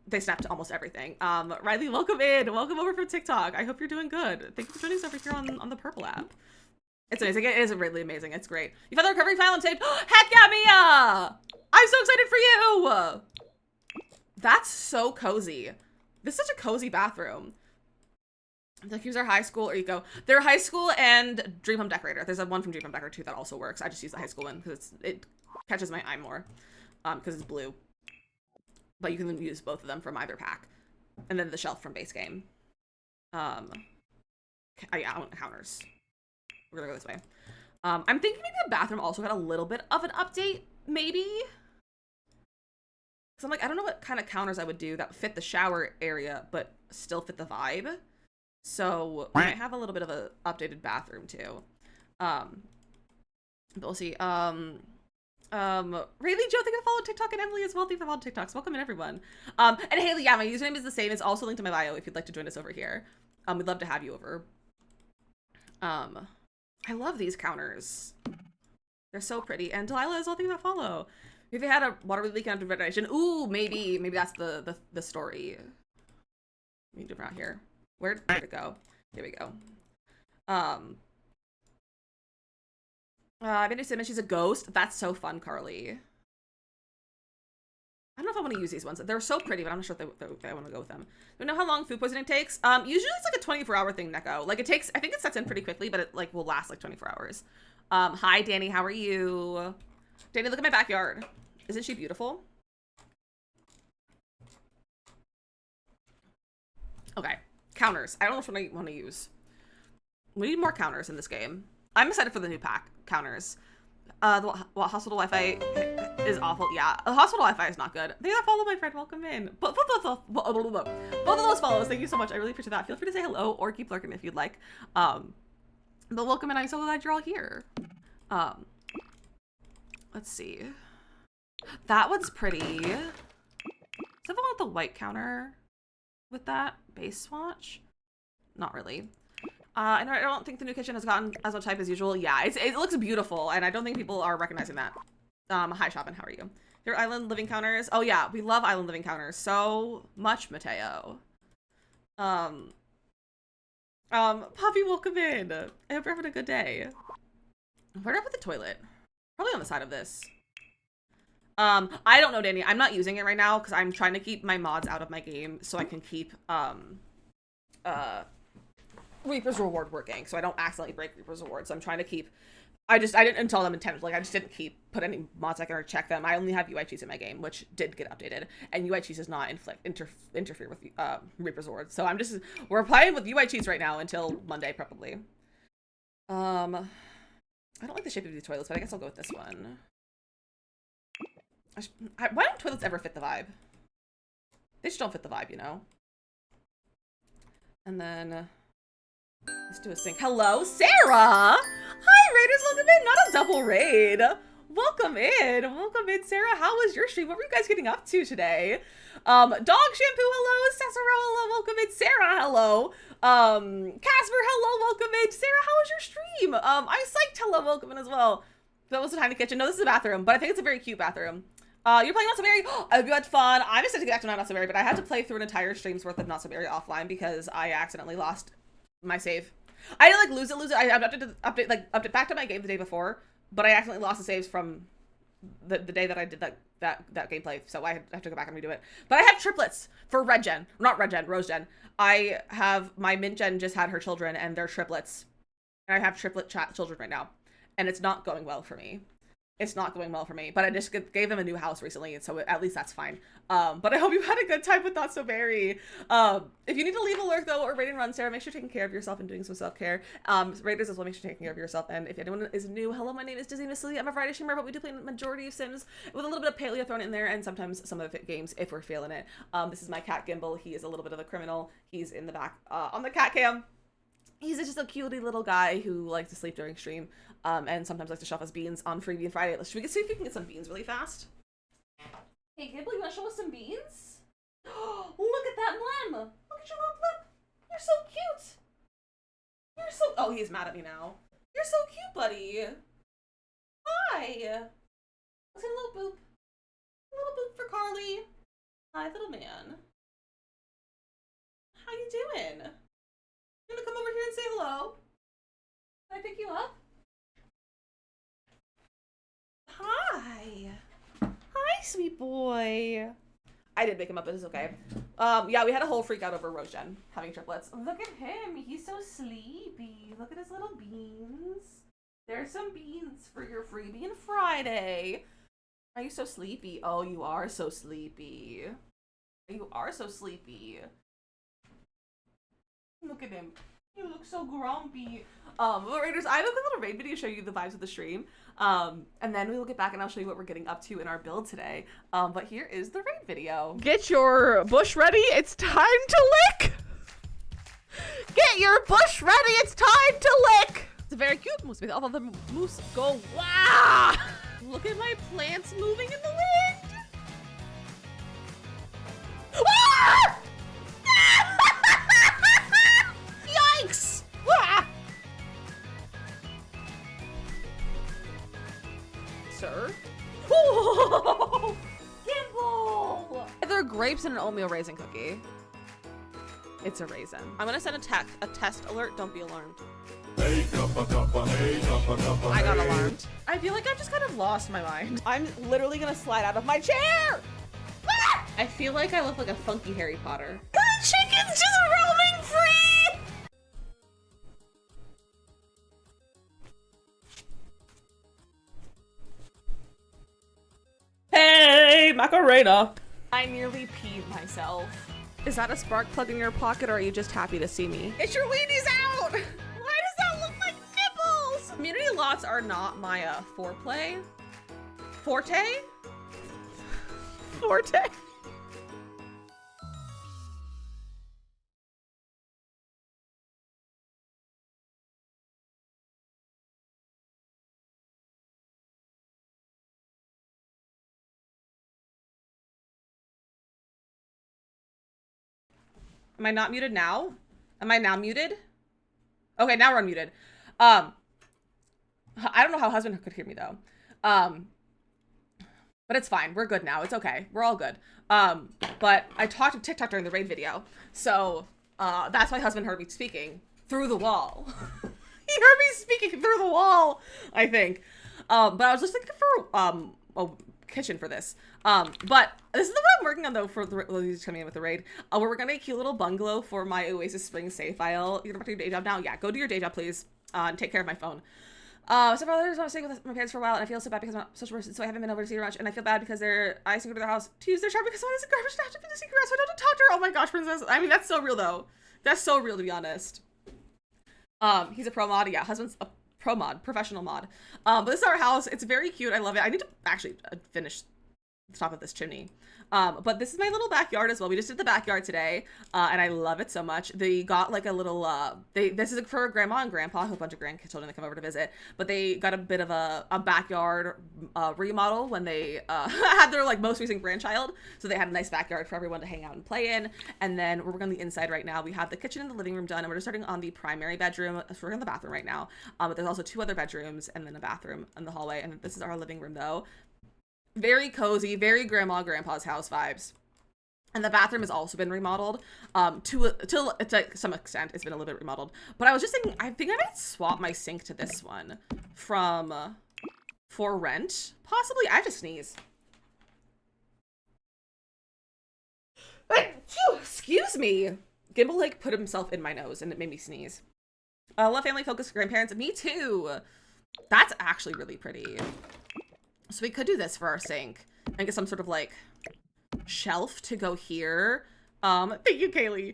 they snap to almost everything. Riley, welcome in. Welcome over from TikTok. I hope you're doing good. Thank you for joining us over here on the Purple app. It's amazing. It is really amazing. It's great. You found the recovery file and saved. Heck yeah, Mia! I'm so excited for you! That's so cozy. This is such a cozy bathroom. The cubes are high school, or you go. They're high school and Dream Home Decorator. There's one from Dream Home Decorator too that also works. I just use the high school one because it catches my eye more because it's blue. But you can use both of them from either pack. And then the shelf from base game. Yeah, I want counters. We're gonna go this way. I'm thinking maybe the bathroom also got a little bit of an update, maybe? Because I'm like, I don't know what kind of counters I would do that would fit the shower area, but still fit the vibe. So we might have a little bit of an updated bathroom too. But we'll see. Rayleigh Joe, thank you for following TikTok, and Emily as well. Thank you for following TikToks. Welcome in, everyone. And Haley, yeah, my username is the same. It's also linked in my bio if you'd like to join us over here. We'd love to have you over. I love these counters. They're so pretty. And Delilah is all things that follow. If you had a water leak after ventilation, ooh, maybe that's the story. Let me do it out here. Where'd it go? Here we go. I made a Simmons, she's a ghost. That's so fun, Carly. I don't know if I want to use these ones. They're so pretty, but I'm not sure if I want to go with them. Do you know how long food poisoning takes? Usually it's like a 24-hour thing, Neko. Like it takes, I think it sets in pretty quickly, but it like will last like 24 hours. Hi, Danny, how are you? Danny, look at my backyard. Isn't she beautiful? Okay, counters. I don't know which one I want to use. We need more counters in this game. I'm excited for the new pack, counters. Hospital Wi-Fi is awful. Yeah, hospital Wi-Fi is not good. They follow my friend. Welcome in. Both of those follows. Thank you so much. I really appreciate that. Feel free to say hello or keep lurking if you'd like. But welcome in. I'm so glad you're all here. Let's see. That one's pretty. Is that the one with the white counter? With that base swatch? Not really. And I don't think the new kitchen has gotten as much hype as usual. Yeah, it looks beautiful, and I don't think people are recognizing that. Hi, Shoppin, how are you? Your island living counters? Oh yeah, we love island living counters so much, Mateo. Poppy, welcome in. I hope you're having a good day. Where do I put the toilet? Probably on the side of this. I don't know, Danny. I'm not using it right now because I'm trying to keep my mods out of my game so I can keep, Reaper's Reward working, so I don't accidentally break Reaper's Reward. So I'm trying to keep, I didn't install them intentionally. Like I just didn't put any mods I can or check them. I only have UI cheese in my game, which did get updated, and UI cheese does not interfere with Reaper's Reward. So we're playing with UI cheese right now until Monday probably. I don't like the shape of these toilets, but I guess I'll go with this one. Why don't toilets ever fit the vibe? They just don't fit the vibe, you know? And then let's do a sync. Hello, Sarah! Hi, Raiders, welcome in. Not a double raid. Welcome in. Welcome in, Sarah. How was your stream? What were you guys getting up to today? Dog Shampoo, hello. Cesaro, hello. Welcome in. Sarah, hello. Casper, hello. Welcome in. Sarah, how was your stream? I'm psyched. Hello, welcome in as well. That was the tiny kitchen. No, this is a bathroom, but I think it's a very cute bathroom. You're playing Not So Berry? I hope you had fun. I'm excited to get back to Not So Berry, but I had to play through an entire stream's worth of Not So Berry offline because I accidentally lost my save. I didn't like lose it. I update back to my game the day before, but I accidentally lost the saves from the day that I did that gameplay, so I have to go back and redo it. But I have triplets for Red Gen. Not Red Gen, Rose Gen. I have, my Mint Gen just had her children, and they're triplets. And I have triplet children right now. And it's not going well for me. It's not going well for me, but I just gave them a new house recently, and so at least that's fine. But I hope you had a good time with Not So Berry. If you need to leave a lurk, though, or raid and run, Sarah, make sure you're taking care of yourself and doing some self-care. Raiders as well, make sure you're taking care of yourself. And if anyone is new, hello, my name is DizzyMissLizzy. I'm a variety streamer, but we do play the majority of Sims with a little bit of paleo thrown in there, and sometimes some of the games if we're feeling it. This is my cat, Gimbal. He is a little bit of a criminal. He's in the back on the cat cam. He's just a cutie little guy who likes to sleep during stream, and sometimes likes to shove us beans on Free Bean Friday. Should we see if we can get some beans really fast? Hey, Gibble, you want to show us some beans? Look at that lemon! Look at your little lip! You're so cute! You're so— oh, he's mad at me now. You're so cute, buddy! Hi! Let's get a little boop. A little boop for Carly. Hi, little man. How you doing? You gonna come over here and say hello? Can I pick you up? Hi. Hi, sweet boy. I did pick him up, but it's okay. Yeah, we had a whole freak out over Rose Gen having triplets. Look at him. He's so sleepy. Look at his little beans. There's some beans for your Free Bean Friday. Are you so sleepy? Oh, you are so sleepy. You are so sleepy. Look at him. You look so grumpy. Raiders, I have a quick little raid video to show you the vibes of the stream. And then we will get back and I'll show you what we're getting up to in our build today. But here is the raid video. Get your bush ready. It's time to lick. Get your bush ready. It's time to lick. It's a very cute moose with all of the moose go, wow! Look at my plants moving in the wind. Ah! Yikes! Ah! Sir? Oh, Gimbal! There are grapes and an oatmeal raisin cookie. It's a raisin. I'm gonna send a test alert. Don't be alarmed. Hey, cuppa, cuppa, hey, cuppa, cuppa, I got hey. alarmed. I feel like I've just kind of lost my mind. I'm literally gonna slide out of my chair. Ah! I feel like I look like a funky Harry Potter. The chicken's just roaming free. Hey, Macarena. I nearly peed myself. Is that a spark plug in your pocket, or are you just happy to see me? Get your weenies out! Why does that look like nipples? Community lots are not my foreplay. Forte? Forte? Am I not muted now? Am I now muted? Okay, now we're unmuted. I don't know how husband could hear me though. But it's fine. We're good now. It's okay. We're all good. But I talked to TikTok during the raid video. So, that's why husband heard me speaking through the wall. He heard me speaking through the wall, I think. But I was just looking for, a kitchen for this. But this is the one I'm working on though for the, well, he's coming in with the raid. Where we're gonna make a cute little bungalow for my Oasis Spring save file. You're about to do your day job now? Yeah, go do your day job, please. And take care of my phone. Several others want to stay with my parents for a while, and I feel so bad because I'm not such a person, so I haven't been over to see her much, and I feel bad because I used to go to their house to use their shower because someone is a garbage and I have to be the secret, so I don't have to talk to her. Oh my gosh, princess. I mean, that's so real though. That's so real, to be honest. He's a pro mod. Yeah, husband's a pro mod, professional mod. But this is our house. It's very cute. I love it. I need to actually finish the top of this chimney. But this is my little backyard as well. We just did the backyard today, and I love it so much. They got like a little, this is for grandma and grandpa, who have a bunch of grandchildren that come over to visit, but they got a bit of a backyard remodel when they had their like most recent grandchild. So they had a nice backyard for everyone to hang out and play in. And then we're working on the inside right now. We have the kitchen and the living room done, and we're just starting on the primary bedroom. So we're working on the bathroom right now. But there's also 2 other bedrooms and then a bathroom in the hallway. And this is our living room though. Very cozy, very grandma, grandpa's house vibes. And the bathroom has also been remodeled. To some extent, it's been a little bit remodeled. But I was just thinking, I think I might swap my sink to this one from for rent. Possibly. I have to sneeze. Excuse me. Gimbal like put himself in my nose and it made me sneeze. Love family focused grandparents. Me too. That's actually really pretty. So we could do this for our sink and get some sort of like shelf to go here. Thank you, Kaylee.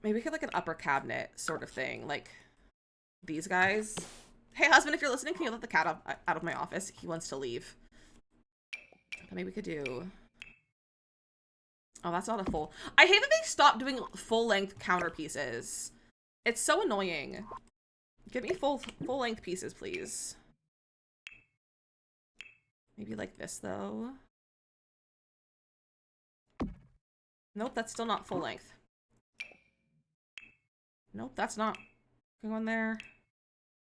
Maybe we could like an upper cabinet sort of thing, like these guys. Hey husband, if you're listening, can you let the cat out of my office? He wants to leave. But maybe we could do, oh, that's not a full. I hate that they stopped doing full length counter pieces. It's so annoying. Give me full length pieces, please. Maybe like this though. Nope, that's still not full length. Nope, that's not going on there.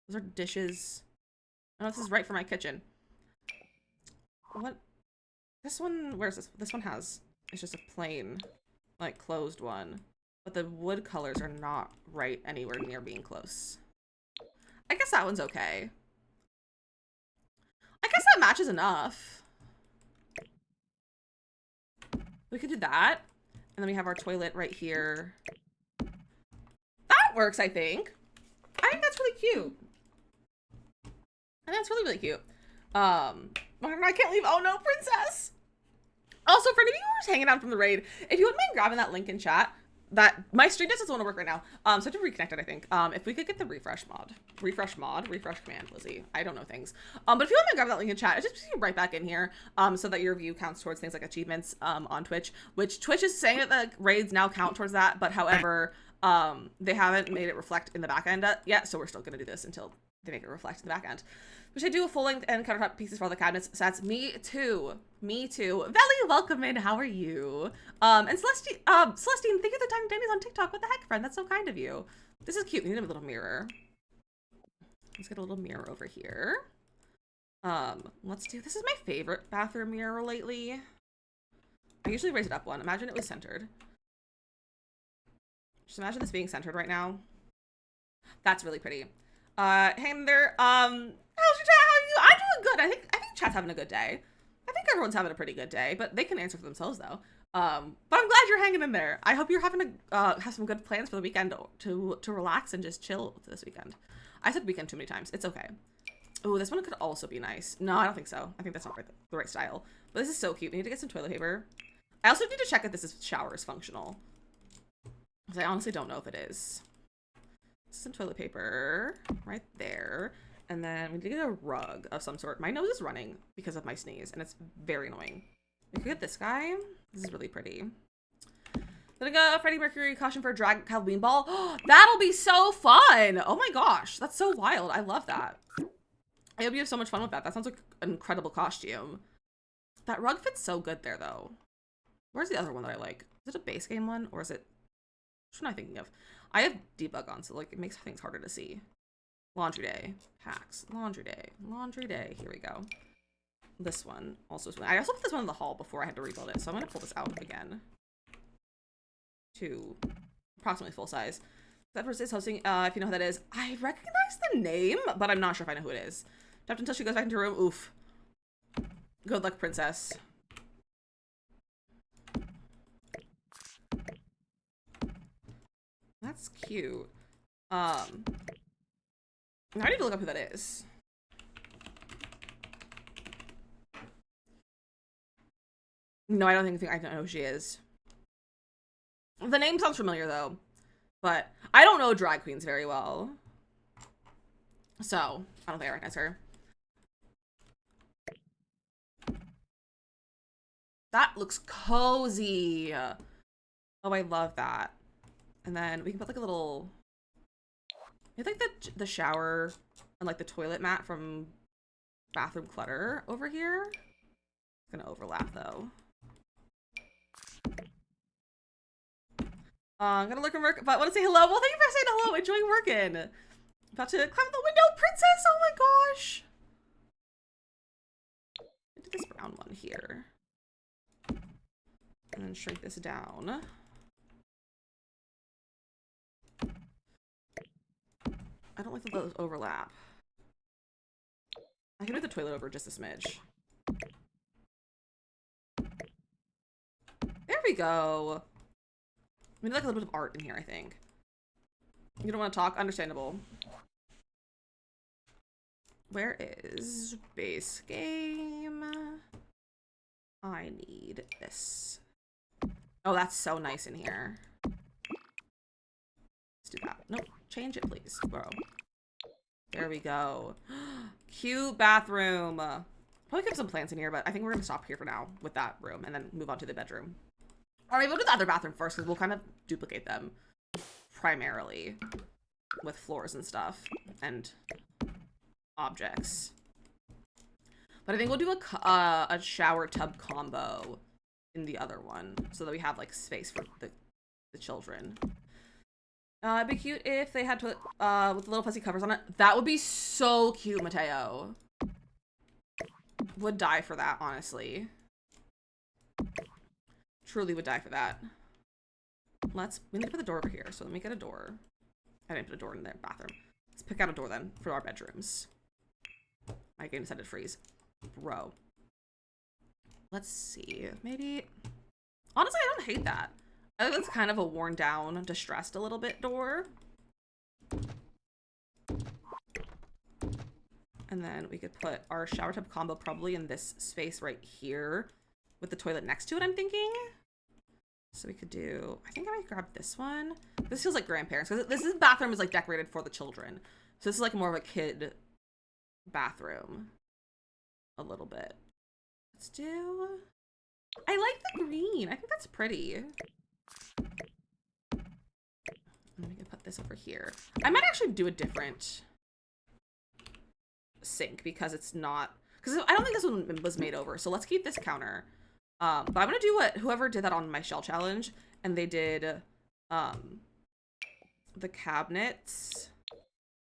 Those are dishes. I don't know if this is right for my kitchen. What? This one, where's this? This one has, it's just a plain, like closed one. But the wood colors are not right anywhere near being close. I guess that one's okay. I guess that matches enough. We could do that. And then we have our toilet right here. That works, I think. I think that's really cute. I think that's really, really cute. I can't leave. Oh no, princess. Also, for any of you who are hanging out from the raid, if you wouldn't mind grabbing that link in chat, that my stream doesn't want to work right now. So to reconnect it, I think. If we could get the refresh command, Lizzie. I don't know things. But if you want to grab that link in chat, it just puts you right back in here. So that your view counts towards things like achievements on Twitch, which Twitch is saying that the raids now count towards that, but however, they haven't made it reflect in the back end yet, so we're still gonna do this until they make it reflect in the back end. We should do a full length and countertop pieces for all the cabinets. So that's me too. Me too. Valley, welcome in. How are you? And Celestine, thank you for the time Danny's on TikTok. What the heck, friend? That's so kind of you. This is cute. We need a little mirror. Let's get a little mirror over here. Let's do, this is my favorite bathroom mirror lately. I usually raise it up one. Imagine it was centered. Just imagine this being centered right now. That's really pretty. Hey there. How's your chat? How are you? I'm doing good. I think chat's having a good day. I think everyone's having a pretty good day, but they can answer for themselves though. But I'm glad you're hanging in there. I hope you're having have some good plans for the weekend to relax and just chill this weekend. I said weekend too many times. It's okay. Oh, this one could also be nice. No, I don't think so. I think that's not the right style. But this is so cute. We need to get some toilet paper. I also need to check if this shower is functional. Because I honestly don't know if it is. Some toilet paper right there. And then we need to get a rug of some sort. My nose is running because of my sneeze, and it's very annoying. We could get this guy. This is really pretty. Then I got Freddie Mercury caution for a drag Halloween ball. That'll be so fun. Oh my gosh. That's so wild. I love that. I hope you have so much fun with that. That sounds like an incredible costume. That rug fits so good there, though. Where's the other one that I like? Is it a base game one, or is it... Which one am I thinking of? I have debug on, so like it makes things harder to see. Laundry day. Hacks. Laundry day. Laundry day. Here we go. This one also. I also put this one in the hall before I had to rebuild it, so I'm going to pull this out again. To approximately full size. That is hosting, if you know who that is. I recognize the name, but I'm not sure if I know who it is. Tapped until she goes back into her room. Oof. Good luck, princess. That's cute. I need to look up who that is. No, I don't think I know who she is. The name sounds familiar though, but I don't know drag queens very well. So, I don't think I recognize her. That looks cozy. Oh, I love that. And then we can put like a little, I think the shower and like the toilet mat from Bathroom Clutter over here. It's gonna overlap though. I'm gonna look and work, but I want to say hello. Well, thank you for saying hello. Enjoying working. About to climb the window, princess. Oh my gosh. I did this brown one here. And then shrink this down. I don't like that those overlap. I can move the toilet over just a smidge. There we go. We need like a little bit of art in here, I think. You don't want to talk? Understandable. Where is base game? I need this. Oh, that's so nice in here. Let's do that. Nope. Change it, please, bro. There we go. Cute bathroom. Probably keep some plants in here, but I think we're going to stop here for now with that room and then move on to the bedroom. All right, we'll do the other bathroom first because we'll kind of duplicate them primarily with floors and stuff and objects. But I think we'll do a shower tub combo in the other one so that we have like space for the children. It'd be cute if they had with little fuzzy covers on it. That would be so cute, Mateo. Would die for that, honestly. Truly would die for that. We need to put the door over here, so let me get a door. I didn't put a door in their bathroom. Let's pick out a door then for our bedrooms. My game decided to freeze. Bro. Let's see. Maybe... Honestly, I don't hate that. I think that's kind of a worn down, distressed a little bit door. And then we could put our shower tub combo probably in this space right here with the toilet next to it, I'm thinking. So we could do, I think I might grab this one. This feels like grandparents because this bathroom is like decorated for the children. So this is like more of a kid bathroom a little bit. Let's do, I like the green. I think that's pretty. And we can put this over here. I might actually do a different sink because it's not, because I don't think this one was made over. So let's keep this counter. But I'm gonna do what whoever did that on my shell challenge, and they did the cabinets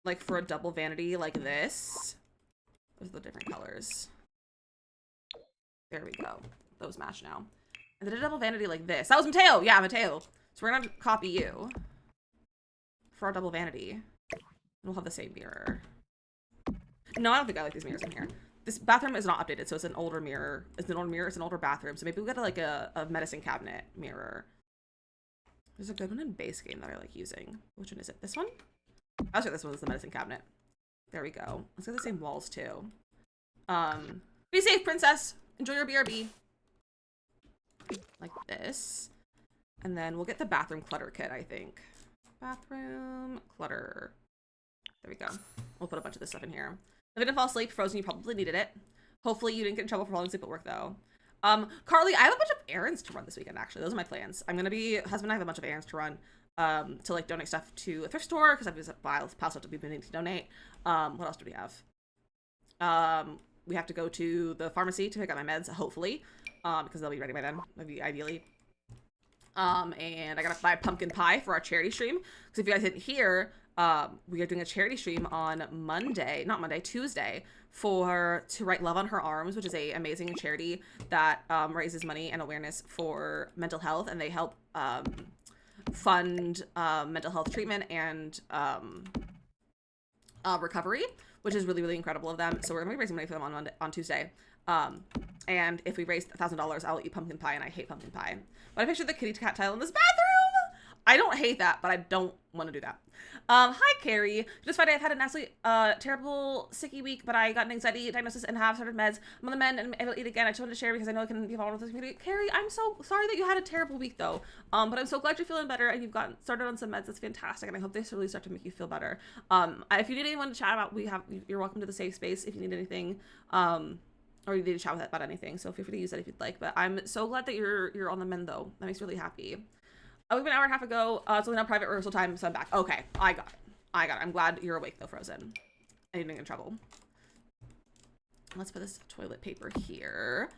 like for a double vanity like this. Those are the different colors. There we go. Those match now. And they did a double vanity like this. That was Mateo. Yeah, Mateo. So we're gonna copy you. for our double vanity. We'll have the same mirror. No, I don't think I like these mirrors in here. This bathroom is not updated, so it's an older mirror. It's an older mirror, it's an older bathroom. So maybe we got like a medicine cabinet mirror. There's a good one in base game that I like using. Which one is it? This one? I'll say this one is the medicine cabinet. There we go. Let's get the same walls too. Be safe, princess. Enjoy your BRB. Like this. And then we'll get the bathroom clutter kit, I think. Bathroom clutter. There we go. We'll put a bunch of this stuff in here. If I didn't fall asleep, Frozen, you probably needed it. Hopefully you didn't get in trouble for falling asleep at work though. Carly, I have a bunch of errands to run this weekend, actually. Those are my plans. I'm gonna be, husband and I have a bunch of errands to run, to like donate stuff to a thrift store, because I've used pile stuff to be needing to donate. What else do we have? We have to go to the pharmacy to pick up my meds, hopefully, because they'll be ready by then, maybe ideally. And I gotta buy pumpkin pie for our charity stream, because if you guys didn't hear, we are doing a charity stream on Tuesday, to write Love on Her Arms, which is a amazing charity that raises money and awareness for mental health, and they help fund mental health treatment and recovery, which is really, really incredible of them. So we're gonna be raising money for them on Tuesday. And if we raise $1,000, I'll eat pumpkin pie, and I hate pumpkin pie. But I pictured the kitty cat tile in this bathroom. I don't hate that, but I don't want to do that. Hi, Carrie. Just Friday, I've had an absolutely terrible sicky week, but I got an anxiety diagnosis and have started meds. I'm on the mend and I will eat again. I just wanted to share because I know it can be vulnerable to this community. Carrie, I'm so sorry that you had a terrible week though. But I'm so glad you're feeling better and you've gotten started on some meds. That's fantastic, and I hope they really start to make you feel better. If you need anyone to chat about, you're welcome to the safe space if you need anything. Or you need to chat with about anything. So feel free to use that if you'd like. But I'm so glad that you're on the mend though. That makes me really happy. We've been an hour and a half ago. It's only now private rehearsal time, so I'm back. Okay, I got it. I'm glad you're awake though, Frozen. I didn't get in trouble. Let's put this toilet paper here.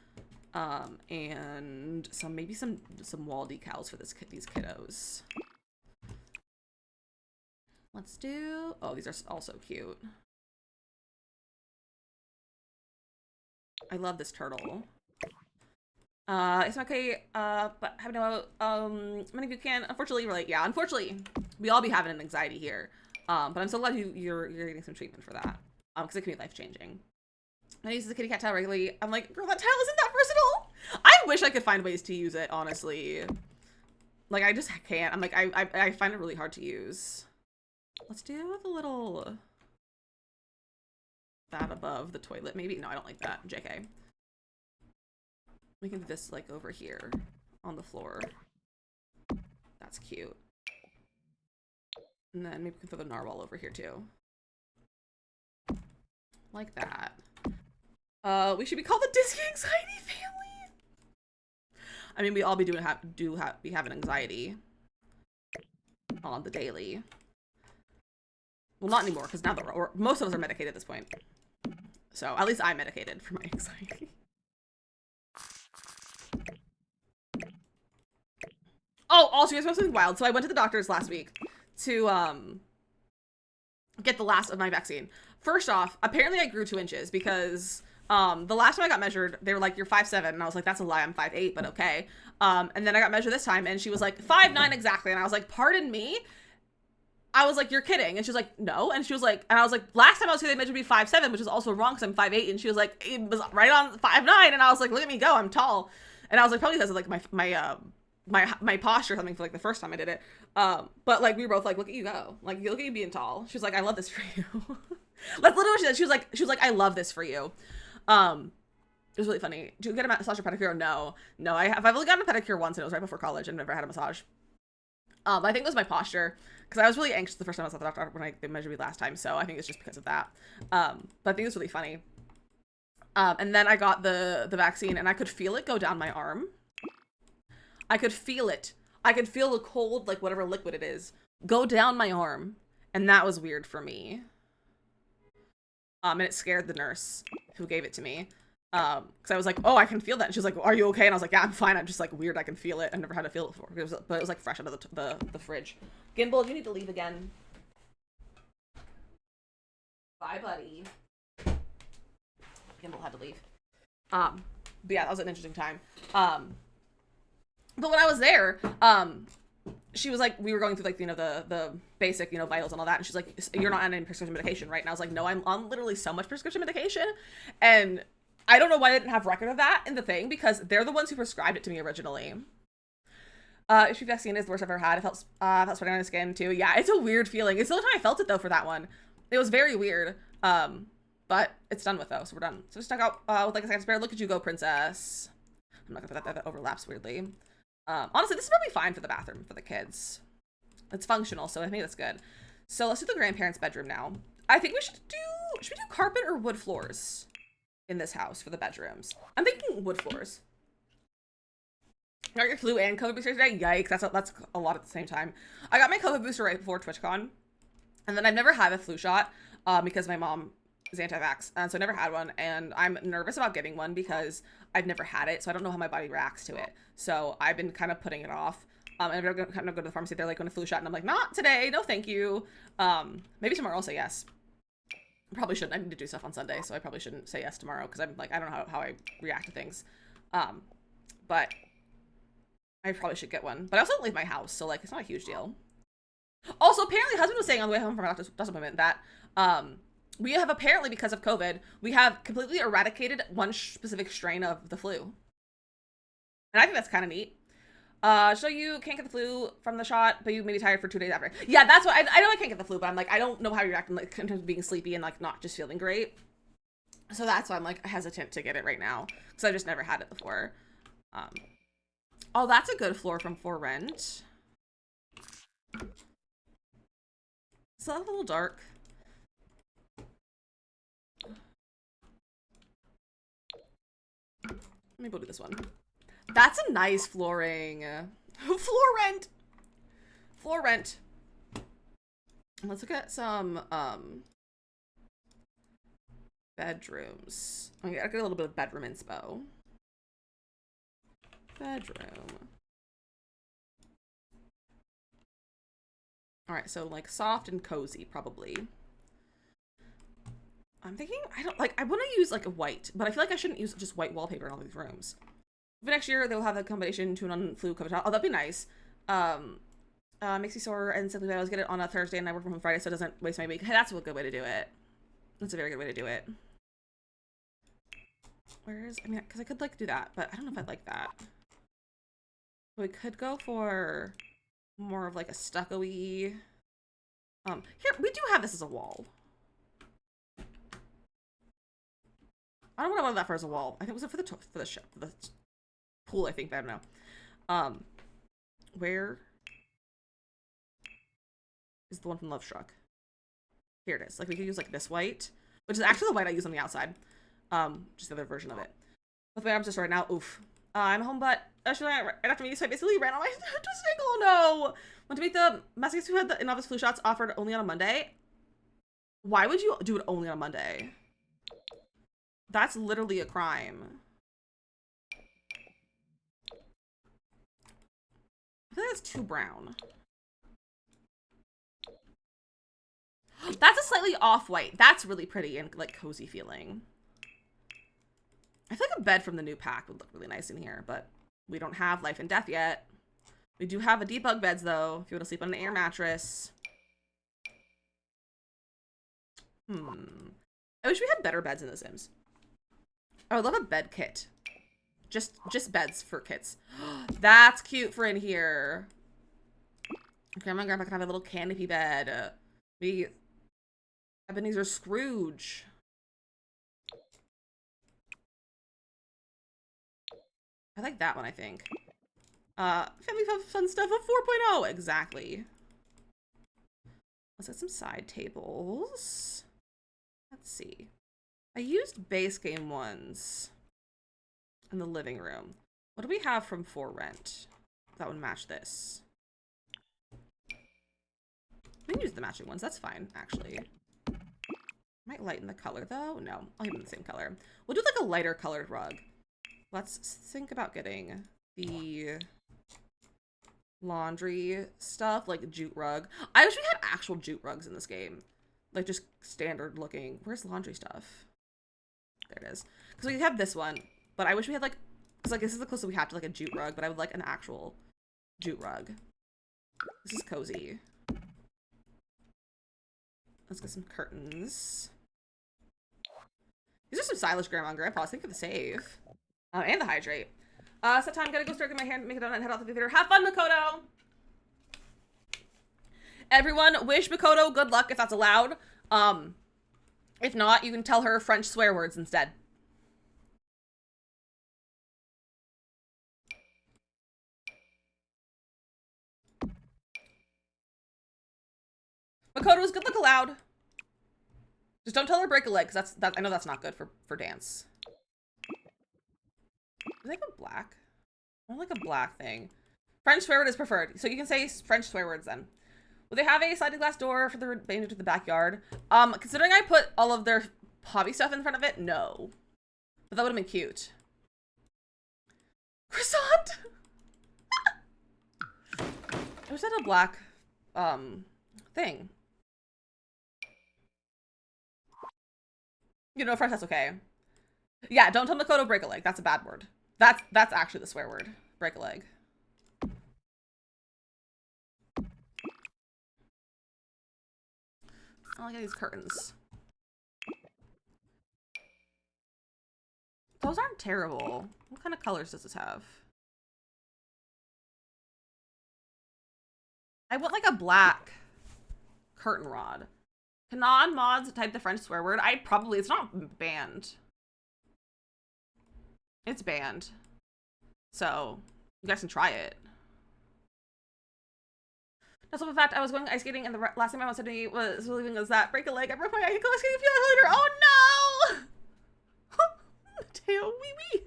And maybe some wall decals for these kiddos. Let's do, oh, these are also cute. I love this turtle. It's okay, but have no, many of you can, unfortunately, relate. Yeah, unfortunately, we all be having an anxiety here. But I'm so glad you're getting some treatment for that. Because it can be life-changing. I use the kitty cat tile regularly. I'm like, girl, that tile isn't that versatile. I wish I could find ways to use it, honestly. Like, I just can't. I'm like, I find it really hard to use. Let's do the little, that above the toilet, maybe. No, I don't like that. JK. We can do this like over here on the floor. That's cute. And then maybe we can throw the narwhal over here too. Like that. We should be called the Dizzy Anxiety Family. I mean, we all be be having anxiety on the daily. Well, not anymore, because now most of us are medicated at this point. So at least I'm medicated for my anxiety. Oh, also, you guys know something wild. So I went to the doctor's last week to get the last of my vaccine. First off, apparently I grew 2 inches because the last time I got measured, they were like, you're 5'7", and I was like, that's a lie, I'm 5'8", but okay. And then I got measured this time, and she was like, 5'9" exactly, and I was like, pardon me? I was like, you're kidding. And she was like, no. And she was like, and I was like, last time I was here, they measured me 5'7", which is also wrong because I'm 5'8", and she was like, it was right on 5'9", and I was like, look at me go, I'm tall. And I was like, probably because of like my posture or something for like the first time I did it. But like we were both like, look at you go. Like, look at you being tall. She was like, I love this for you. That's literally what she said. She was like, I love this for you. It was really funny. Do you get a massage or pedicure? No. I've only gotten a pedicure once, and it was right before college, and never had a massage. But I think it was my posture, because I was really anxious the first time I was at the doctor when they measured me last time, so I think it's just because of that. But I think it's really funny. And then I got the vaccine, and I could feel it go down my arm. I could feel it. I could feel the cold, like whatever liquid it is, go down my arm. And that was weird for me. And it scared the nurse who gave it to me. Because I was like, oh, I can feel that. And she was like, are you okay? And I was like, yeah, I'm fine. I'm just like weird. I can feel it. I've never had to feel it before. But it was like fresh out of the fridge. Gimbal, you need to leave again. Bye, buddy. Gimbal had to leave. But yeah, that was an interesting time. But when I was there, she was like, we were going through like, you know, the basic, you know, vitals and all that. And she's like, you're not on any prescription medication, right? And I was like, no, I'm on literally so much prescription medication. And I don't know why they didn't have record of that in the thing, because they're the ones who prescribed it to me originally. HPV vaccine is the worst I've ever had. I felt sweating on my skin too. Yeah, it's a weird feeling. It's the only time I felt it though for that one. It was very weird. But it's done with though, so we're done. So we stuck out with like a second spare. Look at you go, princess. I'm not gonna put that overlaps weirdly. Honestly, this is probably fine for the bathroom for the kids. It's functional, so I think that's good. So let's do the grandparents' bedroom now. I think we should we do carpet or wood floors in this house for the bedrooms? I'm thinking wood floors. Got your flu and COVID booster today? Yikes, that's a lot at the same time. I got my COVID booster right before TwitchCon, and then I've never had a flu shot because my mom is anti-vax, and so I never had one, and I'm nervous about getting one because I've never had it, so I don't know how my body reacts to it. So I've been kind of putting it off. And I'm gonna kind of go to the pharmacy. They're like, going to flu shot, and I'm like, not today, no thank you. Maybe tomorrow I'll say yes. I probably shouldn't. I need to do stuff on Sunday, so I probably shouldn't say yes tomorrow because I'm like, I don't know how I react to things. But I probably should get one. But I also don't leave my house, so like, it's not a huge deal. Also, apparently, husband was saying on the way home from a doctor's appointment that we have apparently, because of COVID, we have completely eradicated one specific strain of the flu. And I think that's kind of neat. So you can't get the flu from the shot, but you may be tired for 2 days after. Yeah, that's what I know I can't get the flu, but I'm like, I don't know how you're acting, like, in terms of being sleepy and like not just feeling great. So that's why I'm like hesitant to get it right now, because I've just never had it before. Oh, that's a good floor from For Rent. Is that a little dark? Maybe we'll do this one. That's a nice flooring. Floor rent. Let's look at some bedrooms. I gotta get a little bit of bedroom inspo. Bedroom. All right, so like soft and cozy, probably. I'm thinking, I want to use like a white, but I feel like I shouldn't use just white wallpaper in all these rooms. But next year they'll have a combination to an flu cover top. Oh, that'd be nice. Makes me sore and simply I always get it on a Thursday and I work from home Friday, so it doesn't waste my week. Hey, that's a good way to do it. That's a very good way to do it. Because I could like do that, but I don't know if I'd like that. We could go for more of like a stucco-y. Here, we do have this as a wall. I don't know what I wanted that for as a wall. I think it was for the pool, I think, but I don't know. Where is the one from Love Struck? Here it is. Like, we could use like this white, which is actually the white I use on the outside. Just the other version of it. With my arms just right now, oof. I'm home, but actually, right after me, so I basically ran on my twisted ankle. Oh no! Want to meet the Mexicans who had the in-office flu shots offered only on a Monday? Why would you do it only on a Monday? That's literally a crime. I think that's too brown. That's a slightly off-white. That's really pretty and like cozy feeling. I feel like a bed from the new pack would look really nice in here, but we don't have life and death yet. We do have a debug beds though, if you want to sleep on an air mattress. I wish we had better beds in The Sims. I would love a bed kit. Just beds for kits. That's cute for in here. Grandma and Grandpa can have a little canopy bed. Ebenezer Scrooge. I like that one, I think. Family fun stuff of 4.0. Exactly. Let's get some side tables. Let's see. I used base game ones in the living room. What do we have from For Rent that would match this? We can use the matching ones. That's fine, actually. Might lighten the color, though. No, I'll leave them the same color. We'll do like a lighter colored rug. Let's think about getting the laundry stuff, like a jute rug. I wish we had actual jute rugs in this game. Like just standard looking. Where's laundry stuff? There it is. Because we have this one, but I wish we had like, because like this is the closest we have to like a jute rug, but I would like an actual jute rug. This is cozy. Let's get some curtains. These are some stylish grandma and grandpas. Thank you for the save. And the hydrate. So time, gotta go start getting my hair, make a donut, and head out to the theater. Have fun, Makoto! Everyone, wish Makoto good luck if that's allowed. If not, you can tell her French swear words instead. Makoto's good luck allowed. Just don't tell her break a leg, because I know that's not good for dance. Do they go black? I don't like a black thing. French swear word is preferred, so you can say French swear words then. Will they have a sliding glass door for the remainder to the backyard? Considering I put all of their hobby stuff in front of it, no. But that would have been cute. Croissant! I wish I had a black, thing. You know, first that's okay. Yeah, don't tell Makoto break a leg. That's a bad word. That's actually the swear word. Break a leg. I like these curtains. Those aren't terrible. What kind of colors does this have? I want like a black curtain rod. Can non-mods type the French swear word? It's not banned. It's banned. So, you guys can try it. That's a fact. I was going ice skating, and the last time I went to Sydney was leaving was that break a leg. I broke my ankle ice skating a few hours later. Oh no! Mateo, oui oui.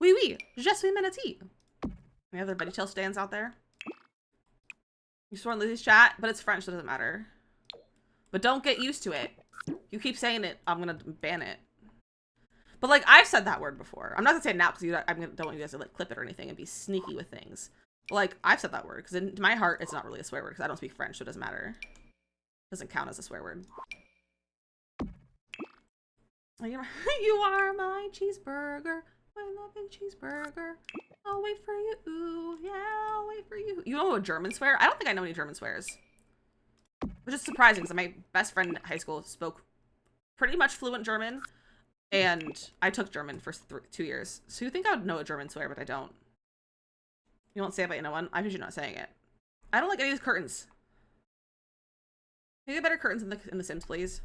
Oui oui. Je suis manatee. Any other Buddy Tail stands out there? You swore in Lizzie's chat, but it's French, so it doesn't matter. But don't get used to it. You keep saying it, I'm gonna ban it. But like, I've said that word before. I'm not gonna say it now because don't want you guys to like clip it or anything and be sneaky with things. But like, I've said that word because in my heart, it's not really a swear word because I don't speak French, so it doesn't matter. It doesn't count as a swear word. You are my cheeseburger, my loving cheeseburger. I'll wait for you. Ooh, yeah, I'll wait for you. You know a German swear? I don't think I know any German swears. Which is surprising because my best friend in high school spoke pretty much fluent German. And I took German for 2 years. So you think I would know a German swear, but I don't. You won't say it, but you know one. I'm usually not saying it. I don't like any of these curtains. Can you get better curtains in the Sims, please?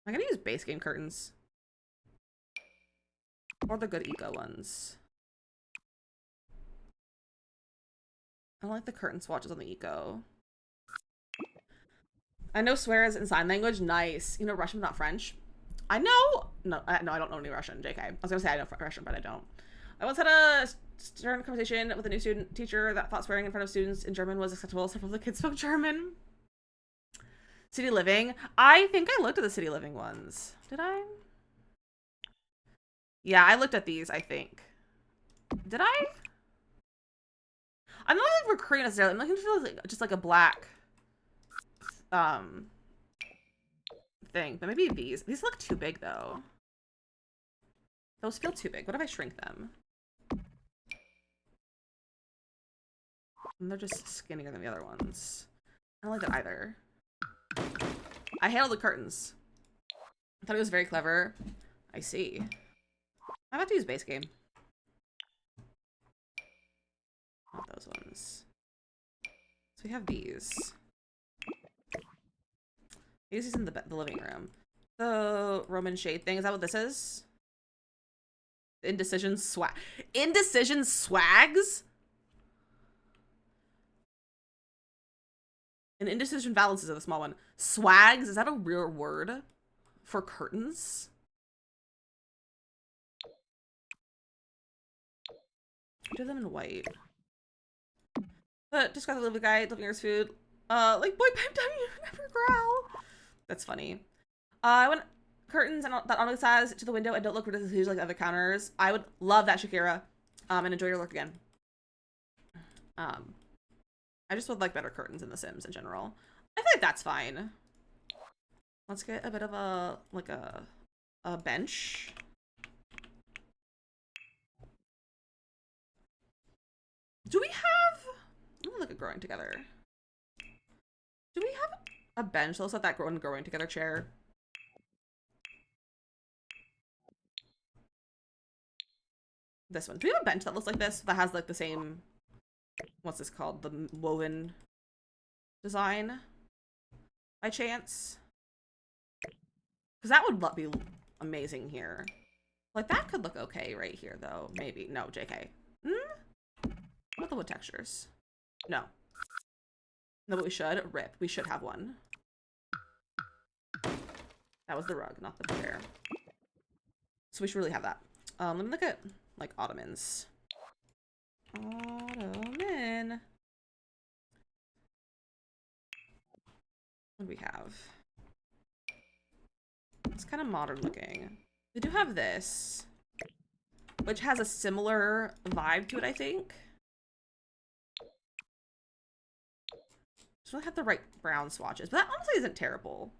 I'm gonna use base game curtains. Or the good eco ones. I don't like the curtain swatches on the eco. I know swears in sign language. Nice. You know Russian, not French. I know. No, I don't know any Russian, JK. I was gonna say I know Russian, but I don't. I once had a stern conversation with a new student teacher that thought swearing in front of students in German was acceptable. Several of the kids spoke German. City Living. I think I looked at the City Living ones. Did I? Yeah, I looked at these, I think. Did I? I'm not looking for Korean necessarily. I'm looking for like, just like a black thing. But maybe these. These look too big though. Those feel too big. What if I shrink them? And they're just skinnier than the other ones. I don't like that either. I hate all the curtains. I thought it was very clever. I see. I'm about to use base game. Not those ones. So we have these. Use these in the living room. The Roman shade thing. Is that what this is? Indecision swag. Indecision swags? And indecision valances are the small one. Swags? Is that a real word for curtains? Do them in white. But just got the living guy, living earth's food. Like boy pipe time, you never growl. That's funny. I went curtains and that on the sides to the window and don't look ridiculous like the other counters. I would love that, Shakira. And enjoy your look again. I just would like better curtains in The Sims in general. I feel like that's fine. Let's get a bit of a like a bench. Do we have growing together. Do we have a bench that looks like that growing together chair? This one. Do we have a bench that looks like this? That has like the same, what's this called? The woven design? By chance? Because that would be amazing here. Like that could look okay right here though. Maybe. No, JK. What the wood textures? No. No, but we should. Rip. We should have one. That was the rug, not the chair. So we should really have that. Let me look at like ottomans. Ottoman. What do we have? It's kind of modern looking. We do have this, which has a similar vibe to it, I think. Just really have the right brown swatches, but that honestly isn't terrible.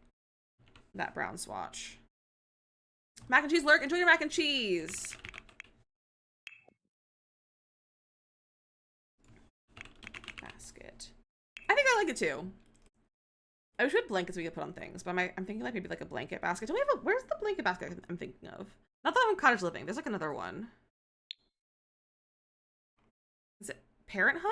That brown swatch. Mac and cheese lurk. Enjoy your mac and cheese. Basket. I think I like it too. I wish we had blankets we could put on things, but I'm thinking like maybe like a blanket basket. Do we have a, where's the blanket basket I'm thinking of? Not that I'm cottage living. There's like another one. Is it Parenthood?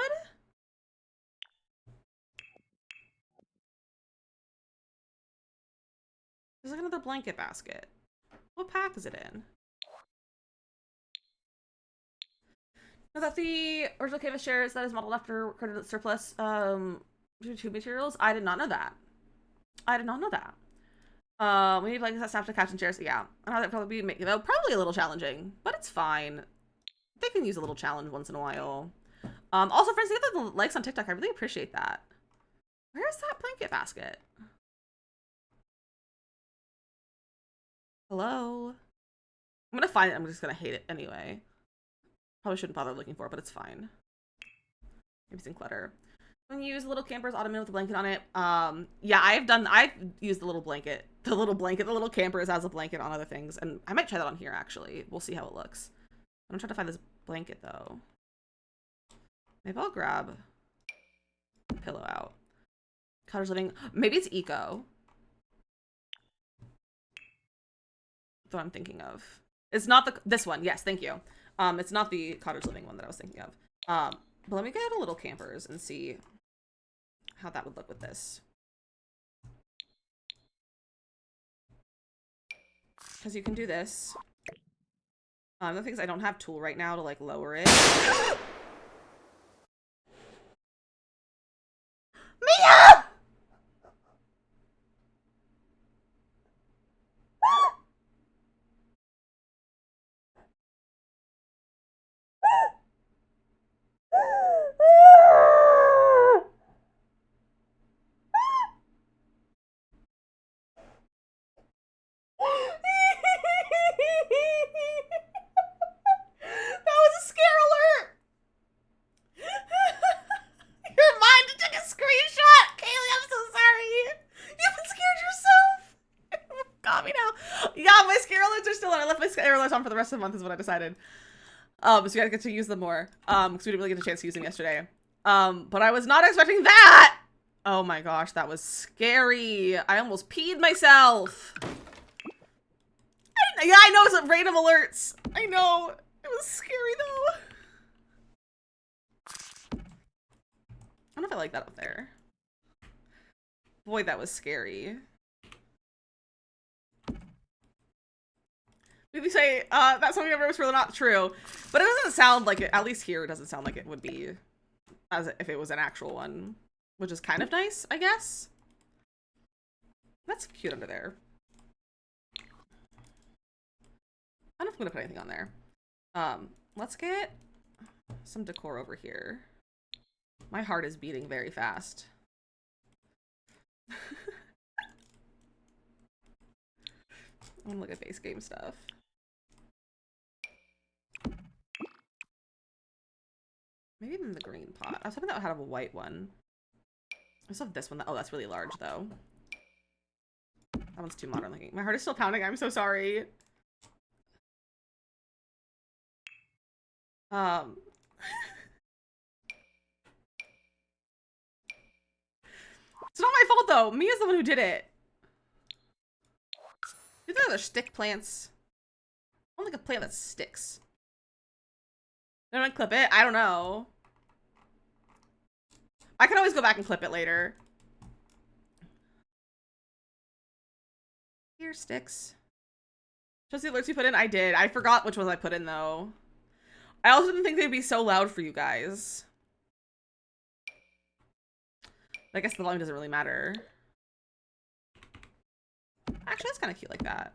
There's like another blanket basket. What pack is it in? Know that the original canvas shares that is modeled after credit surplus tube materials? I did not know that. I did not know that. We need blankets that snap to couch and chairs. Yeah, I know that probably be though probably a little challenging, but it's fine. They can use a little challenge once in a while. Also, friends, you get the likes on TikTok. I really appreciate that. Where's that blanket basket? Hello? I'm gonna find it. I'm just gonna hate it anyway. Probably shouldn't bother looking for it, but it's fine. Maybe it's in clutter. When you use a little camper's ottoman with a blanket on it. Yeah, I've used the little campers as a blanket on other things, and I might try that on here actually. We'll see how it looks. I'm trying to find this blanket though. Maybe I'll grab the pillow out. Cottage living. Maybe it's eco. That's what I'm thinking of. It's not this one. Yes, thank you. It's not the cottage living one that I was thinking of. But let me get a little campers and see how that would look with this. Because you can do this. The thing is I don't have tool right now to like lower it. Mia! For the rest of the month is what I decided. So we gotta get to use them more. Because we didn't really get a chance to use them yesterday. But I was not expecting that! Oh my gosh, that was scary. I almost peed myself. Yeah, I know it's random alerts. I know. It was scary though. I don't know if I like that up there. Boy, that was scary. Maybe say, that something ever was really not true. But it doesn't sound like it, at least here, it doesn't sound like it would be as if it was an actual one. Which is kind of nice, I guess. That's cute under there. I don't know if I'm gonna put anything on there. Let's get some decor over here. My heart is beating very fast. I'm gonna look at base game stuff. Maybe even the green pot. I was hoping that would have a white one. I still have this one. Oh, that's really large though. That one's too modern looking. My heart is still pounding. I'm so sorry. It's not my fault though. Mia's the one who did it. These are stick plants. I want like a plant that sticks. Did I clip it? I don't know. I can always go back and clip it later. Here, sticks. Just the alerts you put in? I did. I forgot which ones I put in though. I also didn't think they'd be so loud for you guys. I guess the volume doesn't really matter. Actually, that's kind of cute like that.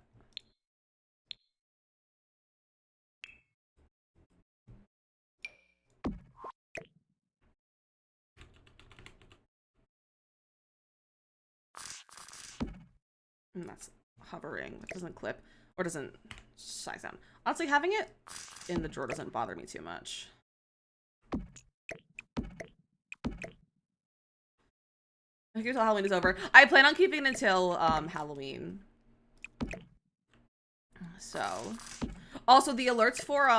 And that's hovering. It doesn't clip or doesn't size down. Honestly, having it in the drawer doesn't bother me too much. Until Halloween is over. I plan on keeping it until Halloween. So, also the alerts for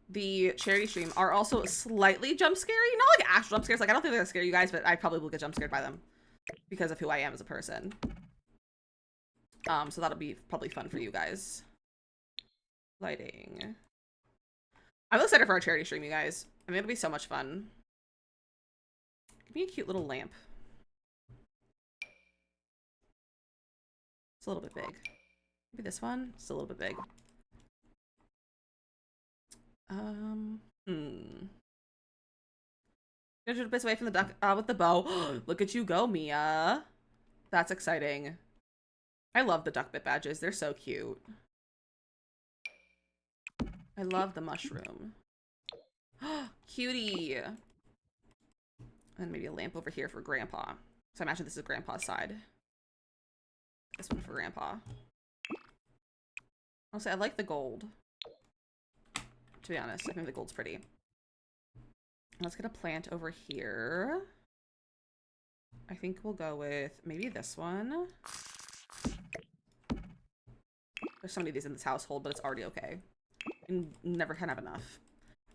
the charity stream are also slightly jump scary. Not like actual jump scares. Like I don't think they're gonna scare you guys, but I probably will get jump scared by them because of who I am as a person. So that'll be probably fun for you guys. Lighting. I'm excited for our charity stream, you guys. I mean, it'll be so much fun. Give me a cute little lamp. It's a little bit big. Maybe this one. It's a little bit big. Get your bits away from the duck with the bow. Look at you go, Mia. That's exciting. I love the duck bit badges. They're so cute. I love the mushroom. Cutie. And maybe a lamp over here for Grandpa. So I imagine this is Grandpa's side. This one for Grandpa. Honestly, I like the gold. To be honest, I think the gold's pretty. Let's get a plant over here. I think we'll go with maybe this one. There's so many of these in this household, but it's already okay. We never can have enough.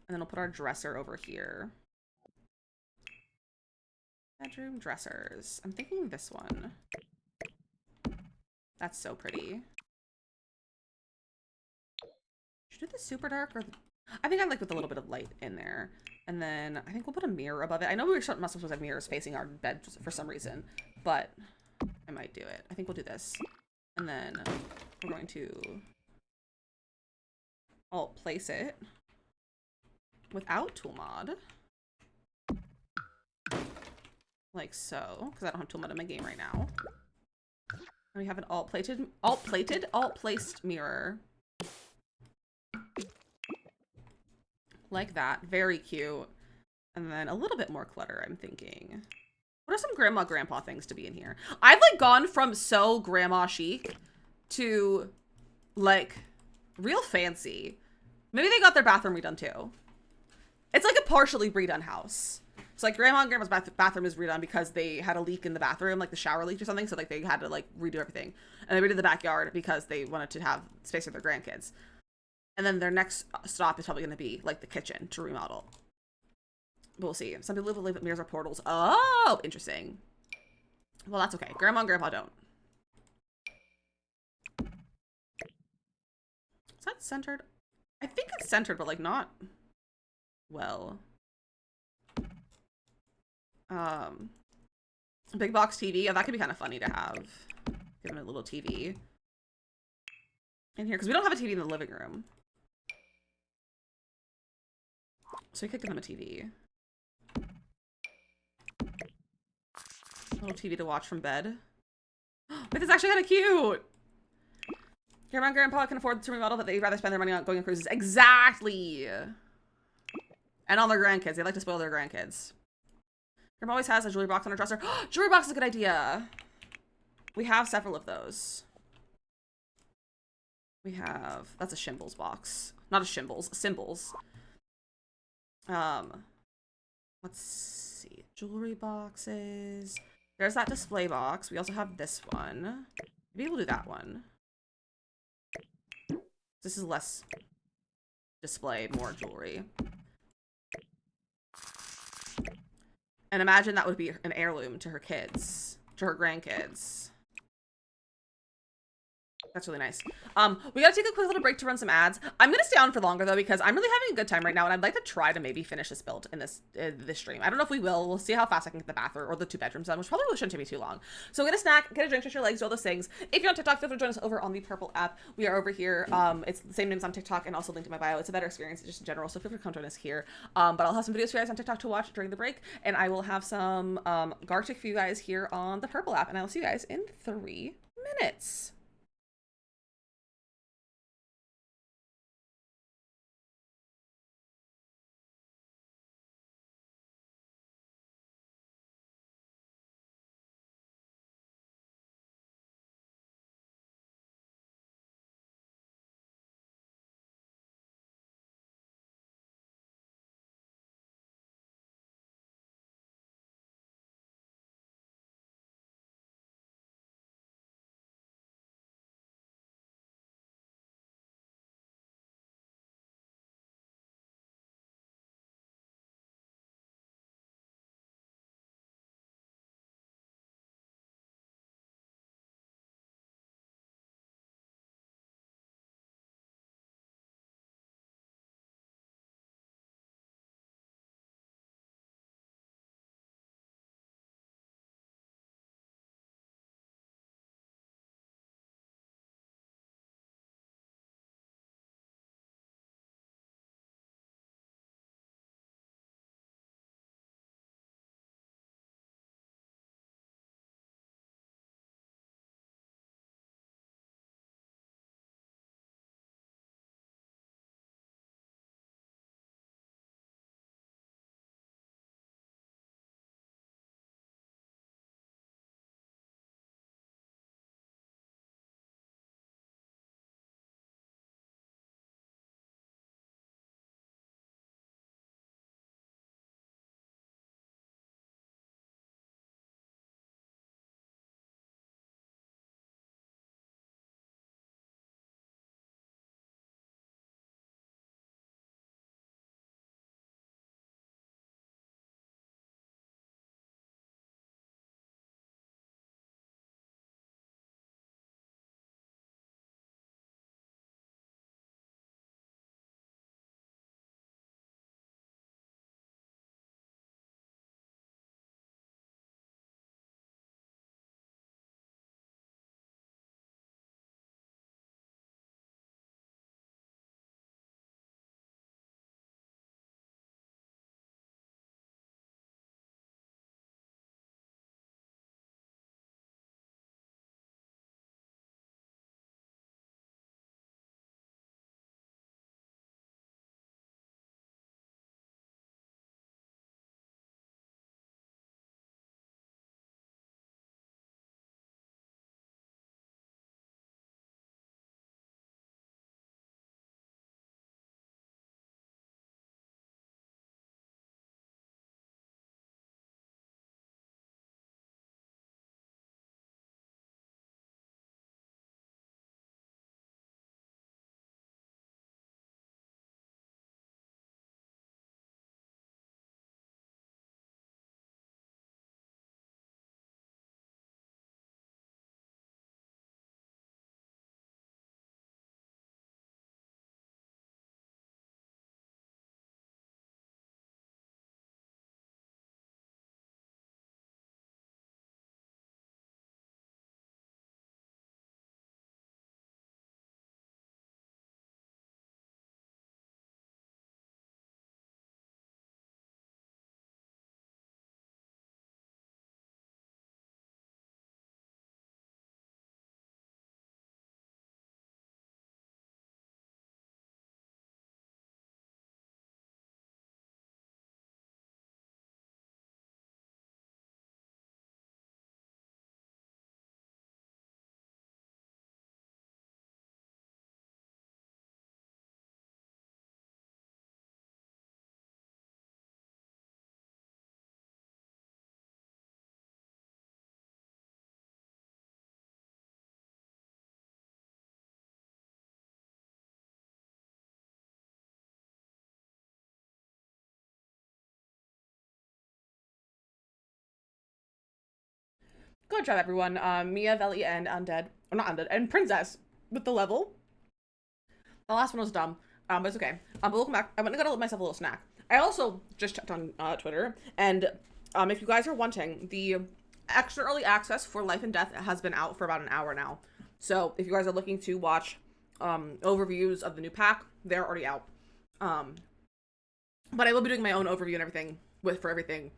And then we'll put our dresser over here. Bedroom dressers. I'm thinking this one. That's so pretty. Should I do the super dark or I think I like with a little bit of light in there. And then I think we'll put a mirror above it. I know we must supposed to have mirrors facing our bed for some reason, but I might do it. I think we'll do this. And then we're going to alt place it without tool mod. Like so, because I don't have tool mod in my game right now. And we have an alt-placed mirror. Like that. Very cute. And then a little bit more clutter, I'm thinking. What are some grandpa things to be in here? I've like gone from so grandma chic to like real fancy. Maybe they got their bathroom redone too. It's like a partially redone house. So like grandma and grandma's bathroom is redone because they had a leak in the bathroom, like the shower leaked or something. So like they had to like redo everything. And they redid the backyard because they wanted to have space for their grandkids. And then their next stop is probably going to be like the kitchen to remodel. But we'll see. Some people believe that mirrors are portals. Oh, interesting. Well, that's okay. Grandma and grandpa don't. Is that centered? I think it's centered, but like not well. Big box TV. Oh, that could be kind of funny to have. Give them a little TV in here because we don't have a TV in the living room. So we could give them a TV. A little TV to watch from bed. But this is actually kind of cute. Grandma and grandpa can afford to remodel, but they'd rather spend their money on going on cruises. Exactly. And on their grandkids. They like to spoil their grandkids. Grandma always has a jewelry box on her dresser. Jewelry box is a good idea. We have several of those. We have, that's a Shimbles box. Not a Shimbles, Symbols. Let's see. Jewelry boxes. There's that display box. We also have this one. Maybe we'll do that one. This is less display, more jewelry. And imagine that would be an heirloom to her kids. to her grandkids. That's really nice. We gotta take a quick little break to run some ads. I'm gonna stay on for longer though because I'm really having a good time right now, and I'd like to try to maybe finish this build in this stream. I don't know if we will. We'll see how fast I can get the bathroom or the 2 bedrooms done, which probably shouldn't take me too long. So get a snack, get a drink, stretch your legs, do all those things. If you're on TikTok, feel free to join us over on the Purple app. We are over here. It's the same names on TikTok and also linked in my bio. It's a better experience just in general, so feel free to come join us here. But I'll have some videos for you guys on TikTok to watch during the break, and I will have some Gartic for you guys here on the Purple app, and I will see you guys in 3 minutes. Good job, everyone. Mia, Veli, and Undead. Or not Undead, and Princess with the level. The last one was dumb, but it's okay. But welcome back. I'm gonna go myself a little snack. I also just checked on Twitter, and if you guys are wanting, the extra early access for Life and Death has been out for about an hour now. So if you guys are looking to watch overviews of the new pack, they're already out. But I will be doing my own overview and everything for everything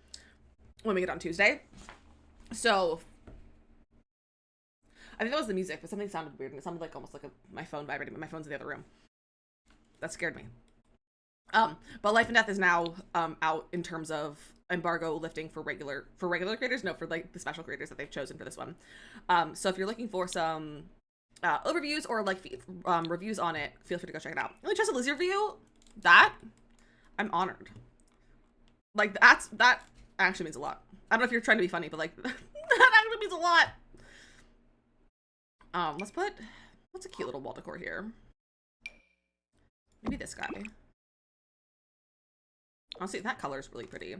when we get on Tuesday. So I think that was the music, but something sounded weird, and it sounded like almost like my phone vibrating, but my phone's in the other room. That scared me. But Life and Death is now out in terms of embargo lifting for regular creators. No, for like the special creators that they've chosen for this one. So if you're looking for some overviews or like reviews on it, feel free to go check it out. Only DizzyMissLizzy review, that I'm honored. Like that actually means a lot. I don't know if you're trying to be funny, but like that actually means a lot. Let's put, what's a cute little wall decor here? Maybe this guy. Honestly, that color is really pretty. I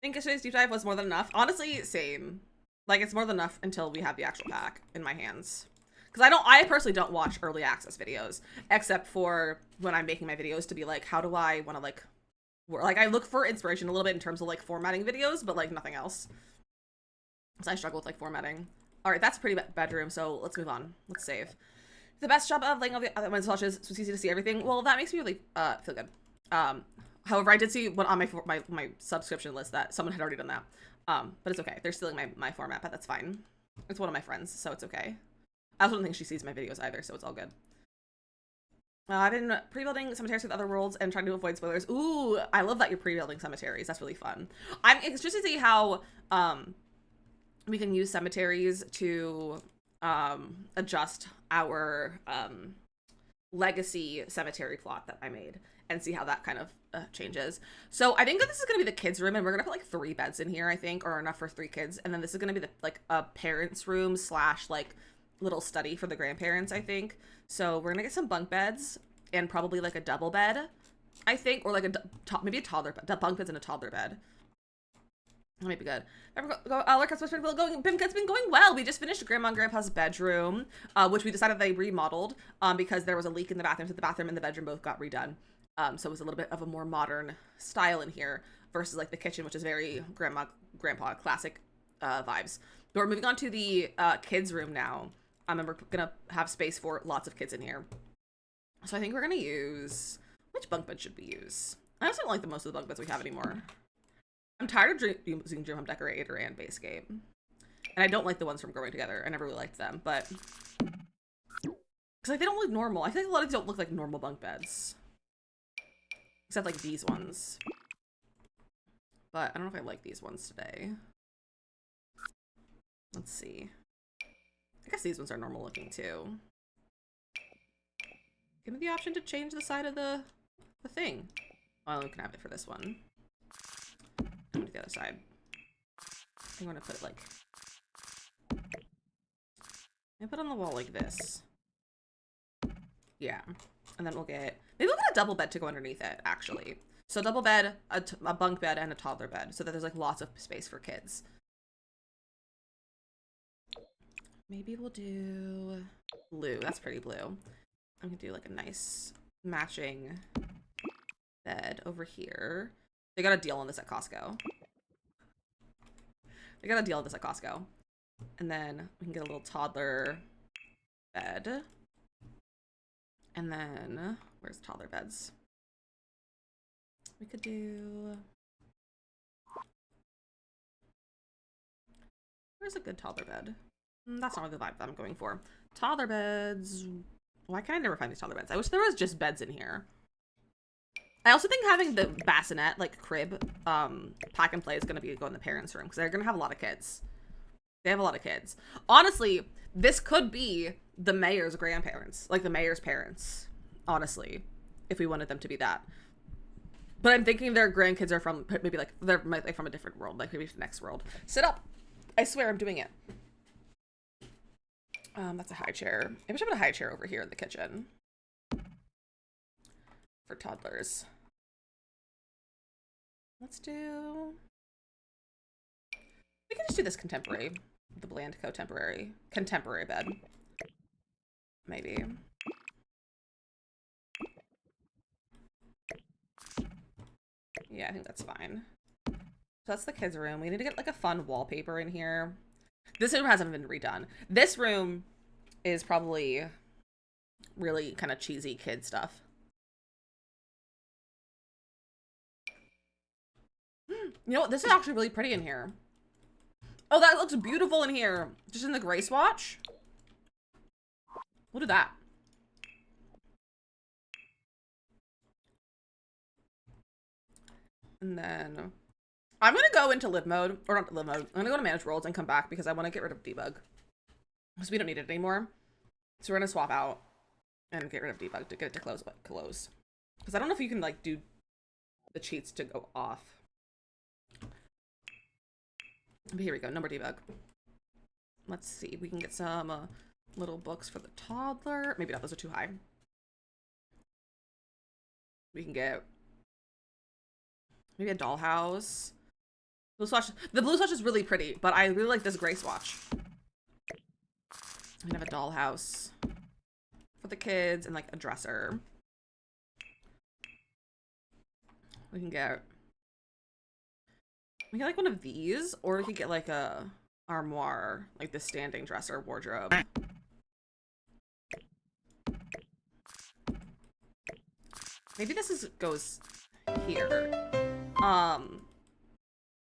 think yesterday's deep dive was more than enough. Honestly, same. Like, it's more than enough until we have the actual pack in my hands. Because I personally don't watch early access videos, except for when I'm making my videos to be like, how do I want to like I look for inspiration a little bit in terms of like formatting videos, but like nothing else. So I struggle with like formatting. All right, that's a pretty bedroom, so let's move on. Let's save. The best job of laying all the other ones swatches, so it's easy to see everything. Well, that makes me really feel good. However, I did see one on my subscription list that someone had already done that. But it's okay. They're stealing my format, but that's fine. It's one of my friends, so it's okay. I also don't think she sees my videos either, so it's all good. I've been pre-building cemeteries with other worlds and trying to avoid spoilers. Ooh, I love that you're pre-building cemeteries. That's really fun. I'm interested to see how we can use cemeteries to adjust our legacy cemetery plot that I made and see how that kind of changes. So I think that this is going to be the kids' room, and we're going to put like 3 beds in here, I think, or enough for 3 kids. And then this is going to be like a parents' room / like little study for the grandparents, I think. So we're going to get some bunk beds and probably like a double bed, I think, or like maybe a toddler bed, bunk beds and a toddler bed. That might be good. BIMCA's been going well. We just finished Grandma and Grandpa's bedroom, which we decided they remodeled because there was a leak in the bathroom, so the bathroom and the bedroom both got redone. So it was a little bit of a more modern style in here versus like the kitchen, which is very grandpa classic vibes. But we're moving on to the kids' room now. And we're gonna have space for lots of kids in here. So I think we're gonna use, which bunk bed should we use? I also don't like the most of the bunk beds we have anymore. I'm tired of using Dream Home Decorator and Basegate. And I don't like the ones from Growing Together. I never really liked them, but because like they don't look normal. I feel like a lot of these don't look like normal bunk beds. Except like these ones. But I don't know if I like these ones today. Let's see. I guess these ones are normal looking too. Give me the option to change the side of the thing. Well, we can have it for this one. And the other side. I'm gonna put it like, I put it on the wall like this. Yeah. And then maybe we'll get a double bed to go underneath it, actually. So double bed, a bunk bed, and a toddler bed, so that there's like lots of space for kids. Maybe we'll do blue. That's pretty blue. I'm gonna do like a nice matching bed over here. They got a deal on this at Costco. And then we can get a little toddler bed. And then, where's toddler beds? We could do, where's a good toddler bed? That's not really the vibe that I'm going for. Toddler beds. Why can I never find these toddler beds? I wish there was just beds in here. I also think having the bassinet, like crib, pack and play is going to go in the parents' room because they're going to have a lot of kids. They have a lot of kids. Honestly, this could be the mayor's grandparents, like the mayor's parents, honestly, if we wanted them to be that. But I'm thinking their grandkids are from, maybe like, they're like from a different world, like maybe the next world. Sit up. I swear I'm doing it. That's a high chair. Maybe I should put a high chair over here in the kitchen. For toddlers. We can just do this contemporary the bland contemporary bed. Maybe. Yeah, I think that's fine. So that's the kids' room. We need to get like a fun wallpaper in here. This room hasn't been redone. This room is probably really kind of cheesy kid stuff. You know what? This is actually really pretty in here. Oh, that looks beautiful in here. Just in the gray swatch. We'll do that. And then I'm going to go into live mode, or not live mode. I'm going to go to manage worlds and come back because I want to get rid of debug. Because we don't need it anymore. So we're going to swap out and get rid of debug to get it to close. Because I don't know if you can like do the cheats to go off. But here we go, number debug. Let's see, we can get some little books for the toddler. Maybe not, those are too high. We can get maybe a dollhouse. Blue swatch. The blue swatch is really pretty, but I really like this gray swatch. We can have a dollhouse for the kids and like a dresser. We can get like one of these, or we could get like a armoire, like the standing dresser wardrobe. Maybe this goes here.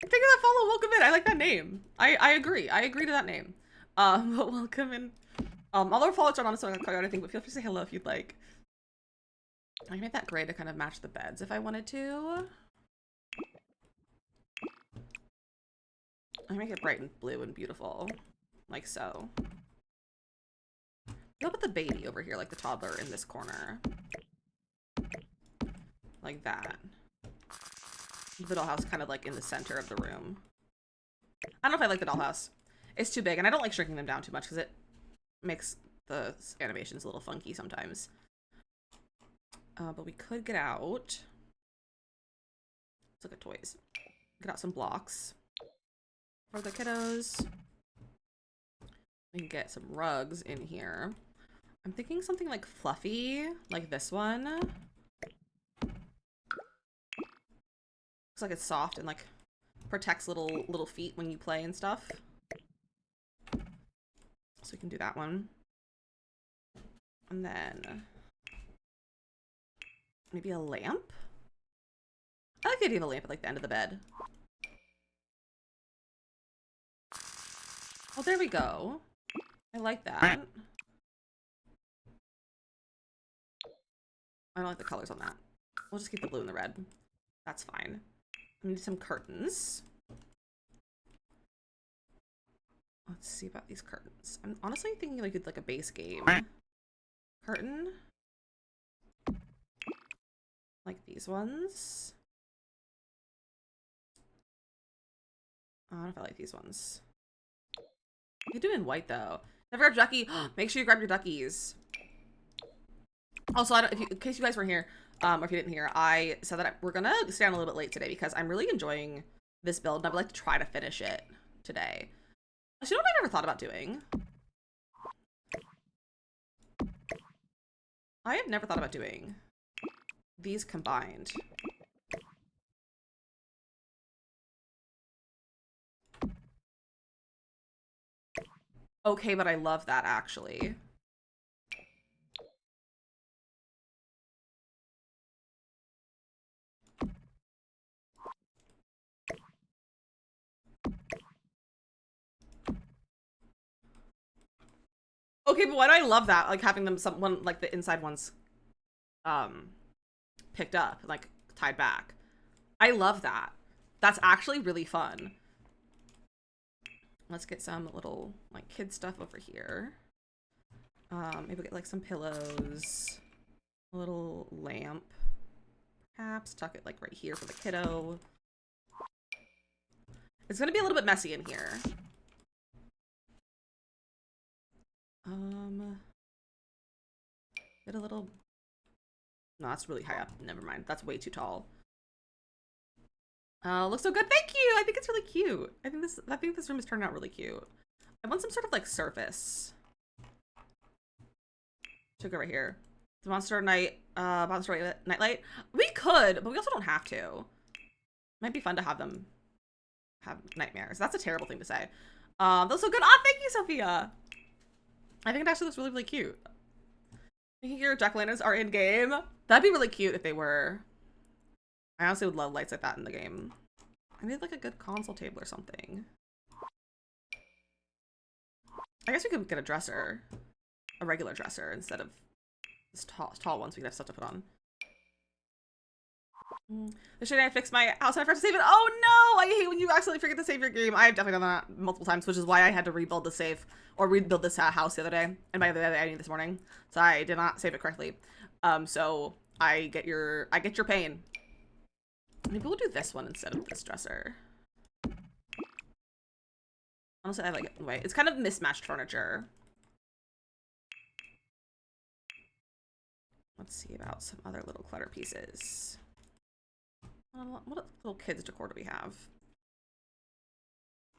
Think of that follow, welcome in. I like that name. I agree. I agree to that name. But welcome in. All our followers aren't on, so I don't think, but feel free to say hello if you'd like. I can make that gray to kind of match the beds if I wanted to. I make it bright and blue and beautiful, like so. I'll put the baby over here, like the toddler in this corner. Like that. The dollhouse kind of like in the center of the room. I don't know if I like the dollhouse. It's too big, and I don't like shrinking them down too much because it makes the animations a little funky sometimes. But we could get out. Let's look at toys. Get out some blocks for the kiddos. We can get some rugs in here. I'm thinking something like fluffy, like this one. Looks like it's soft and like protects little feet when you play and stuff. So we can do that one. And then maybe a lamp. I like the idea of a lamp at like the end of the bed. Oh, there we go. I like that. I don't like the colors on that. We'll just keep the blue and the red. That's fine. I need some curtains. Let's see about these curtains. I'm honestly thinking like a base game curtain. Like these ones. I don't know if I like these ones. You do in white though. Never grab ducky. Make sure you grab your duckies. Also, in case you guys weren't here, or if you didn't hear, I said that we're gonna stay on a little bit late today because I'm really enjoying this build and I would like to try to finish it today. Actually, you know what I've never thought about doing? I have never thought about doing these combined. Okay, but I love that actually. Okay, but why do I love that? Like having them like the inside ones picked up, like tied back. I love that. That's actually really fun. Let's get some little like kid stuff over here. Maybe get like some pillows, a little lamp. Perhaps tuck it like right here for the kiddo. It's gonna be a little bit messy in here. Get a little. No, that's really high up. Never mind. That's way too tall. Looks so good. Thank you. I think it's really cute. I think this room is turning out really cute. I want some sort of like surface. Should go right here. The Monster Nightlight. We could, but we also don't have to. Might be fun to have them have nightmares. That's a terrible thing to say. That's so good. Ah, thank you, Sophia. I think it actually looks really, really cute. Thinking your jack-o'-lanterns are in game. That'd be really cute if they were. I honestly would love lights like that in the game. I need like a good console table or something. I guess we could get a dresser. A regular dresser instead of this tall ones we could have stuff to put on. The shit I fixed my house and I forgot to save it. Oh no! I hate when you accidentally forget to save your game. I've definitely done that multiple times, which is why I had to rebuild the save or rebuild this house the other day. And by the other day, I mean this morning. So I did not save it correctly. So I get your pain. Maybe we'll do this one instead of this dresser. Honestly, I like it anyway. It's kind of mismatched furniture. Let's see about some other little clutter pieces. What little kids decor do we have?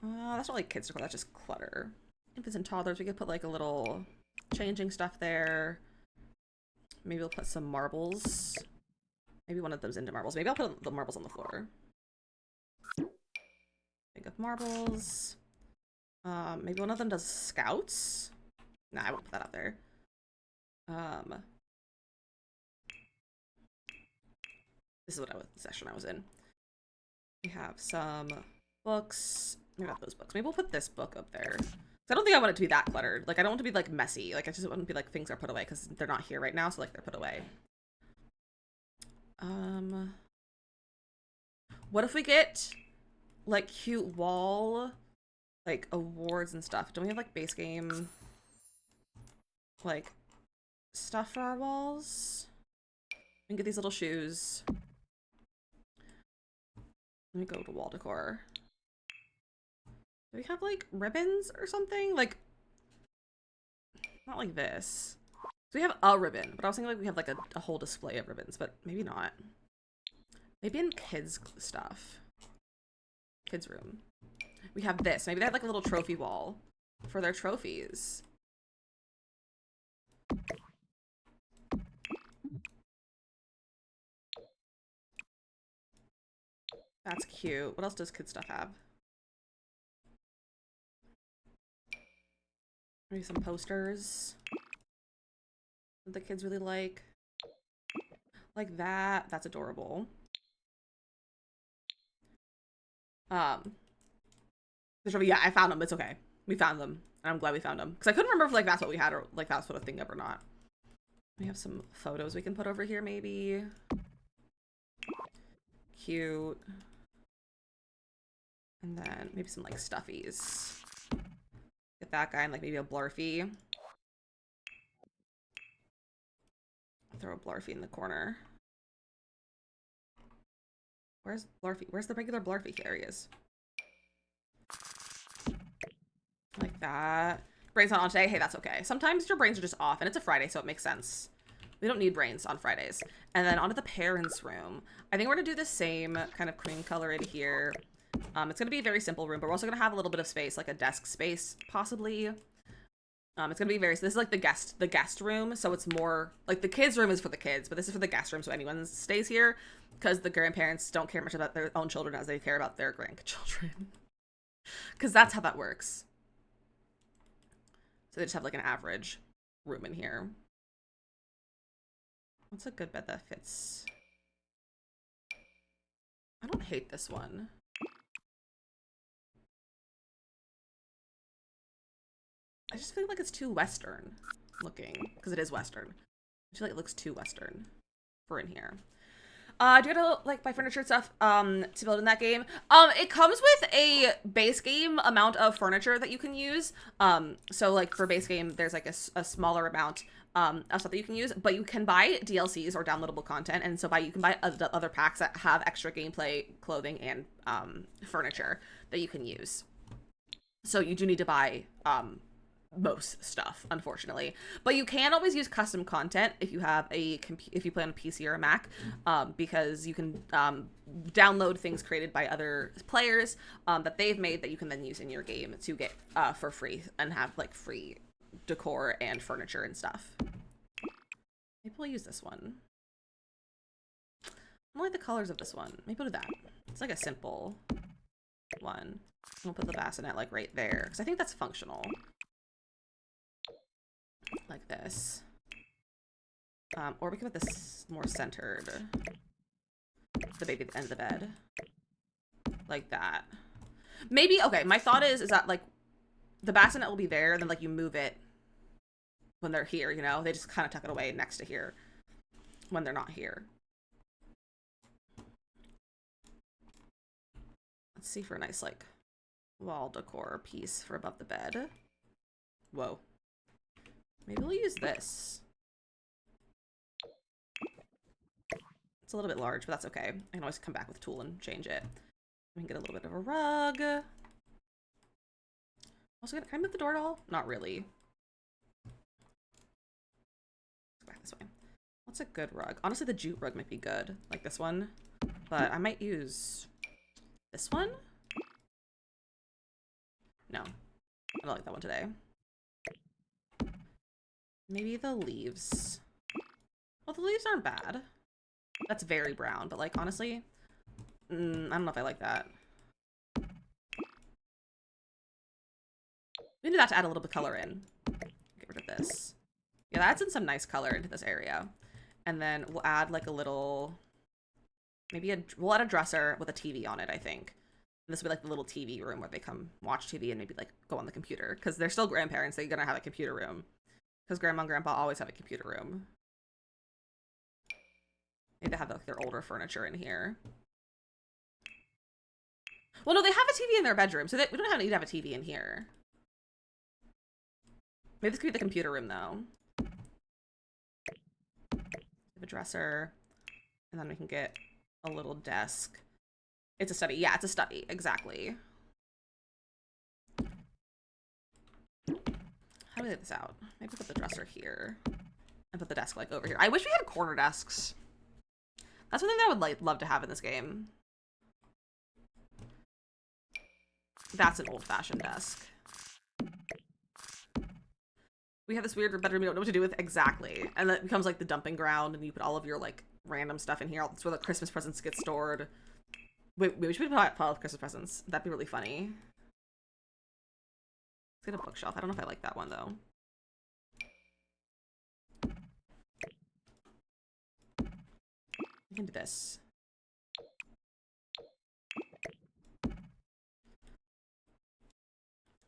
That's not like kids decor, that's just clutter. Infants and toddlers, we could put like a little changing stuff there. Maybe we'll put some marbles. Maybe one of them's into marbles. Maybe I'll put the marbles on the floor. Think of marbles. Maybe one of them does scouts. Nah, I won't put that up there. This is what the session I was in. We have some books. Maybe not those books. Maybe we'll put this book up there. I don't think I want it to be that cluttered. Like, I don't want it to be like messy. Like, I just want it to be like things are put away because they're not here right now, so like they're put away. What if we get like cute wall like awards and stuff? Don't we have like base game like stuff for our walls? We can get these little shoes. Let me go to wall decor. Do we have like ribbons or something? Like, not like this. So we have a ribbon, but I was thinking like we have like a whole display of ribbons, but maybe not. Maybe in kids stuff. Kids room. We have this. Maybe they have like a little trophy wall for their trophies. That's cute. What else does kid stuff have? Maybe some posters that the kids really like. Like that. That's adorable. Yeah, I found them. It's okay. We found them. And I'm glad we found them. Because I couldn't remember if like that's what we had or like that's what a thing of or not. We have some photos we can put over here maybe. Cute. And then maybe some like stuffies. Get that guy and like maybe a Blarfy. Throw a Blarfy in the corner. Where's Blarfy? Where's the regular Blarfy? There he is. Like that. Brains not on today. Hey, that's okay. Sometimes your brains are just off and it's a Friday, so it makes sense. We don't need brains on Fridays. And then onto the parents' room. I think we're gonna do the same kind of cream color in here. It's gonna be a very simple room, but we're also gonna have a little bit of space, like a desk space, possibly. It's gonna be very, so this is like the guest room, so it's more, like the kids' room is for the kids, but this is for the guest room, so anyone stays here, because the grandparents don't care much about their own children as they care about their grandchildren. Because that's how that works. So they just have like an average room in here. What's a good bed that fits? I don't hate this one. I just feel like it's too Western looking, because it is Western. I feel like it looks too Western for in here. Do you gotta like buy furniture and stuff to build in that game? It comes with a base game amount of furniture that you can use. So like for base game, there's like a smaller amount of stuff that you can use, but you can buy DLCs or downloadable content, and so you can buy other packs that have extra gameplay, clothing, and furniture that you can use. So you do need to buy most stuff, unfortunately. But you can always use custom content if you have if you play on a PC or a Mac, because you can download things created by other players that they've made that you can then use in your game to get for free and have like free decor and furniture and stuff. Maybe we'll use this one. I don't like the colors of this one. Maybe we'll do that. It's like a simple one. We'll put the bassinet like right there because I think that's functional. Like this. Or we can put this more centered. The baby at the end of the bed. Like that. Maybe, okay, my thought is that like the bassinet will be there and then like you move it when they're here, you know? They just kind of tuck it away next to here when they're not here. Let's see for a nice like wall decor piece for above the bed. Whoa. Maybe we'll use this. It's a little bit large, but that's okay. I can always come back with a tool and change it. We can get a little bit of a rug. Also, can I move the door at all? Not really. Let's go back this way. What's a good rug? Honestly, the jute rug might be good, like this one. But I might use this one. No, I don't like that one today. Maybe the leaves. Well, the leaves aren't bad. That's very brown, but like honestly, I don't know if I like that. We do that to add a little bit of color in. Get rid of this. Yeah, that adds in some nice color into this area. And then we'll add like a little, we'll add a dresser with a TV on it, I think. And this will be like the little TV room where they come watch TV and maybe like go on the computer. Because they're still grandparents, they're gonna have a computer room. Because grandma and grandpa always have a computer room. Maybe they have like their older furniture in here. Well, no, they have a TV in their bedroom, so we don't need to have a TV in here. Maybe this could be the computer room, though. Have a dresser, and then we can get a little desk. It's a study. Yeah, it's a study. Exactly. How do we lay this out? Maybe put the dresser here and put the desk like over here. I wish we had corner desks. That's one thing that I would like love to have in this game. That's an old-fashioned desk. We have this weird bedroom we don't know what to do with exactly. And that becomes like the dumping ground and you put all of your like random stuff in here. That's where the Christmas presents get stored. Wait, we should put a pile of Christmas presents. That'd be really funny. Let's get a bookshelf. I don't know if I like that one though. We can do this.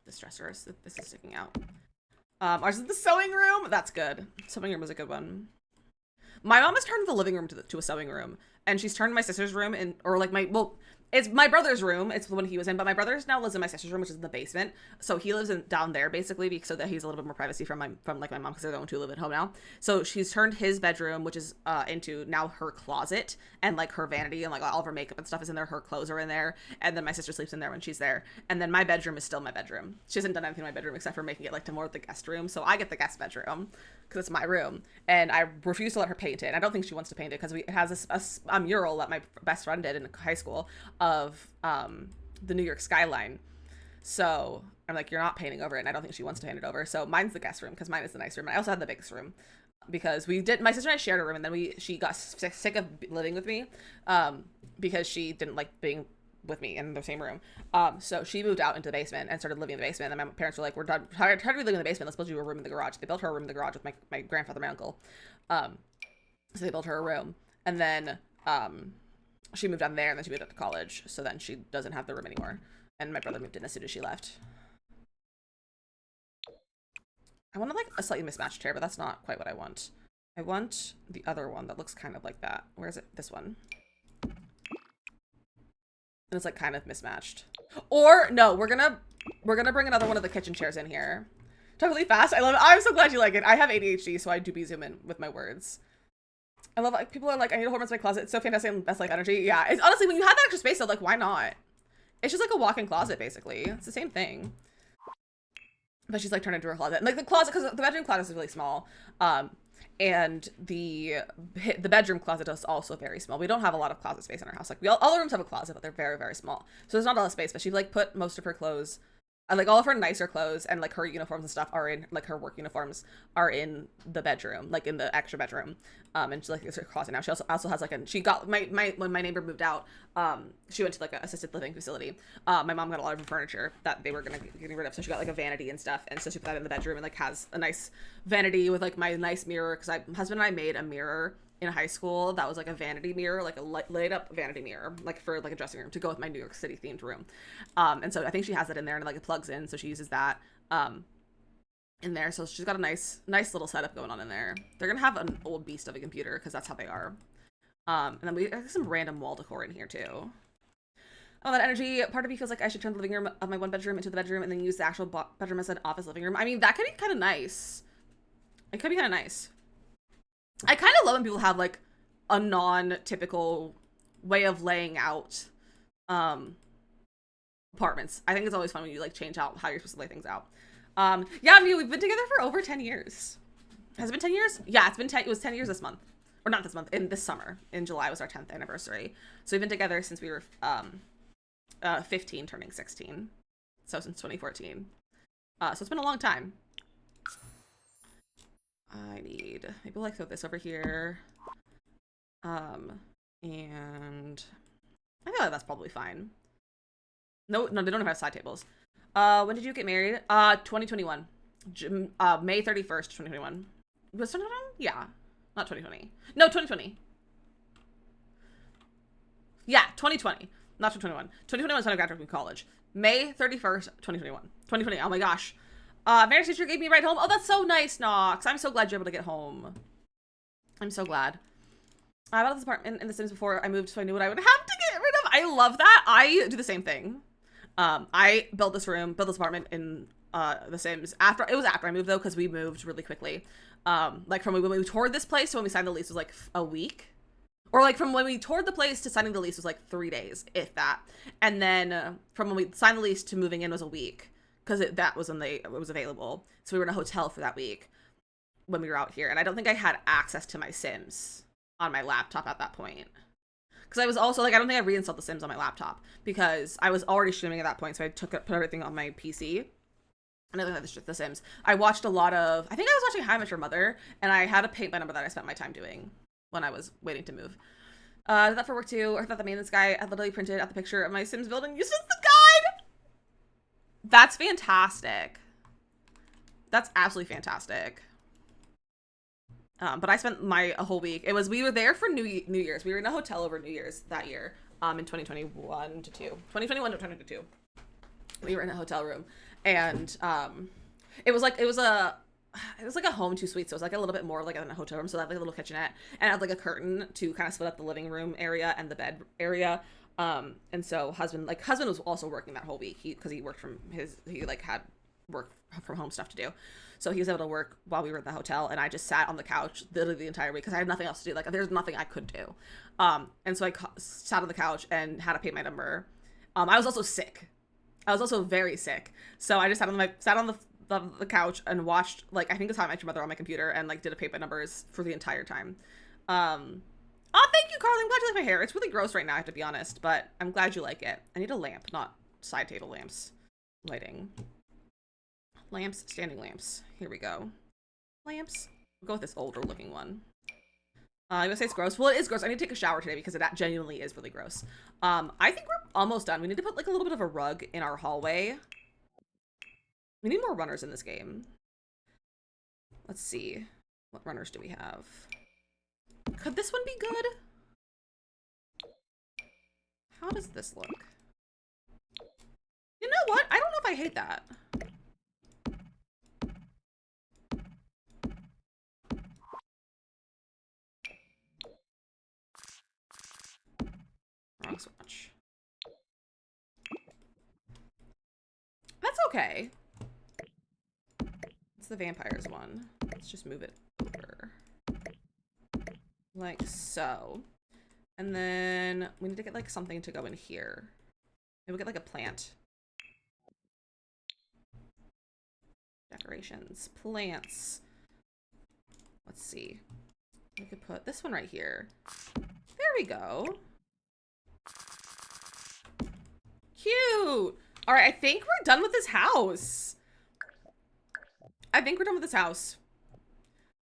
This dresser is, this is sticking out. Ours is the sewing room. That's good. Sewing room is a good one. My mom has turned the living room to a sewing room, and she's turned my sister's room in, or like it's my brother's room. It's the one he was in, but my brother now lives in my sister's room, which is in the basement. So he lives down there basically, so that he's a little bit more privacy from my mom, because they're the only two who live at home now. So she's turned his bedroom, which is into now her closet, and like her vanity and like all of her makeup and stuff is in there. Her clothes are in there, and then my sister sleeps in there when she's there. And then my bedroom is still my bedroom. She hasn't done anything in my bedroom except for making it like to more of the guest room. So I get the guest bedroom because it's my room, and I refuse to let her paint it. I don't think she wants to paint it because it has a mural that my best friend did in high school of the New York skyline. So I'm like, you're not painting over it, and I don't think she wants to paint it over. So mine's the guest room because mine is the nice room. I also had the biggest room because my sister and I shared a room, and then she got sick of living with me because she didn't like being with me in the same room. So she moved out into the basement and started living in the basement. And my parents were like, we're tired of living in the basement. Let's build you a room in the garage. They built her a room in the garage with my grandfather, my uncle. So they built her a room, and then she moved down there, and then she moved up to college. So then she doesn't have the room anymore. And my brother moved in as soon as she left. I wanted like a slightly mismatched chair, but that's not quite what I want. I want the other one that looks kind of like that. Where is it? This one. And it's like kind of mismatched. Or no, we're gonna bring another one of the kitchen chairs in here. Talk really fast. I love it. I'm so glad you like it. I have ADHD, so I do be zoom in with my words. I love like people are like, I need to organize my closet. It's so fantastic and best life energy. Yeah, it's honestly when you have that extra space, though, like why not? It's just like a walk-in closet, basically. It's the same thing. but she's like turned into her closet. And like the closet, because the bedroom closet is really small. And the bedroom closet is also very small. We don't have a lot of closet space in our house. Like all the rooms have a closet, but they're very, very small. So there's not a lot of space, but she like put most of her clothes, like all of her nicer clothes and like her uniforms and stuff are in, like her work uniforms are in the bedroom, like in the extra bedroom. And she like is her closet now. She also has like she got when my neighbor moved out, she went to like an assisted living facility. My mom got a lot of her furniture that they were gonna get rid of, so she got like a vanity and stuff, and so she put that in the bedroom and like has a nice vanity with like my nice mirror, because my husband and I made a mirror in high school that was like a vanity mirror, like a light up vanity mirror, like for like a dressing room to go with my New York City themed room. And so I think she has it in there and like it plugs in, so she uses that in there. So she's got a nice little setup going on in there. They're gonna have an old beast of a computer because that's how they are. And then we have some random wall decor in here too. Oh, that energy. Part of me feels like I should turn the living room of my one bedroom into the bedroom and then use the actual bedroom as an office living room. I mean, that could be kind of nice. It could be kind of nice. I kind of love when people have like a non-typical way of laying out apartments. I think it's always fun when you like change out how you're supposed to lay things out. Yeah, I mean, we've been together for over 10 years. Has it been 10 years? Yeah, it was 10 years this month. Or not this month, in this summer. In July was our 10th anniversary. So we've been together since we were 15, turning 16. So since 2014. So it's been a long time. I need, maybe like throw this over here. And I feel like that's probably fine. No, they don't have side tables. When did you get married? 2021. May 31st, 2021. Was 2021? Yeah. Not 2020. No, 2020. Yeah, 2020. Not 2021. 2021 is when I graduated from college. May 31st, 2021. 2020. Oh my gosh. Marriage teacher gave me a ride home. Oh, that's so nice, Nox. I'm so glad you're able to get home. I'm so glad. I bought this apartment in The Sims before I moved, so I knew what I would have to get rid of. I love that. I do the same thing. I built this apartment in The Sims after I moved though, because we moved really quickly. Like from when we toured this place to when we signed the lease was like a week, or like from when we toured the place to signing the lease was like 3 days, if that. And then from when we signed the lease to moving in was a week, because that was when it was available. So we were in a hotel for that week when we were out here, and I don't think I had access to my Sims on my laptop at that point. Because I was also like, I don't think I reinstalled The Sims on my laptop because I was already streaming at that point. So I put everything on my PC. And I looked at The Sims. I watched a lot of, I think I was watching How I Met Your Mother, and I had a paint by number that I spent my time doing when I was waiting to move. Did that for work too. I thought the maintenance guy had literally printed out the picture of my Sims building used as the guide. That's fantastic. That's absolutely fantastic. But I spent a whole week. We were there for New Year's. We were in a hotel over New Year's that year. In 2021 to 2022. We were in a hotel room, and it was like a home two suite, so it was like a little bit more like in a hotel room. So I had like a little kitchenette, and I had like a curtain to kind of split up the living room area and the bed area. And so husband was also working that whole week because he worked had work from home stuff to do. So he was able to work while we were at the hotel, and I just sat on the couch literally the entire week because I had nothing else to do. Like, there's nothing I could do. And so I sat on the couch and had to pay my number. I was also sick. I was also very sick. So I just sat on the couch and watched, like, I think it's How I Met Your Mother on my computer, and like did a pay by numbers for the entire time. Oh, thank you, Carly. I'm glad you like my hair. It's really gross right now, I have to be honest, but I'm glad you like it. I need a lamp, not side table lamps. Lighting. Lamps, standing lamps. Here we go. Lamps. We'll go with this older looking one. You gonna say it's gross? Well, it is gross. I need to take a shower today because that genuinely is really gross. I think we're almost done. We need to put like a little bit of a rug in our hallway. We need more runners in this game. Let's see. What runners do we have? Could this one be good? How does this look? You know what? I don't know if I hate that. Wrong swatch. That's okay. It's the vampires one. Let's just move it over. Like so. And then we need to get like something to go in here. Maybe we'll get like a plant. Decorations, plants. Let's see. We could put this one right here. There we go. Cute. All right, I think we're done with this house. I think we're done with this house.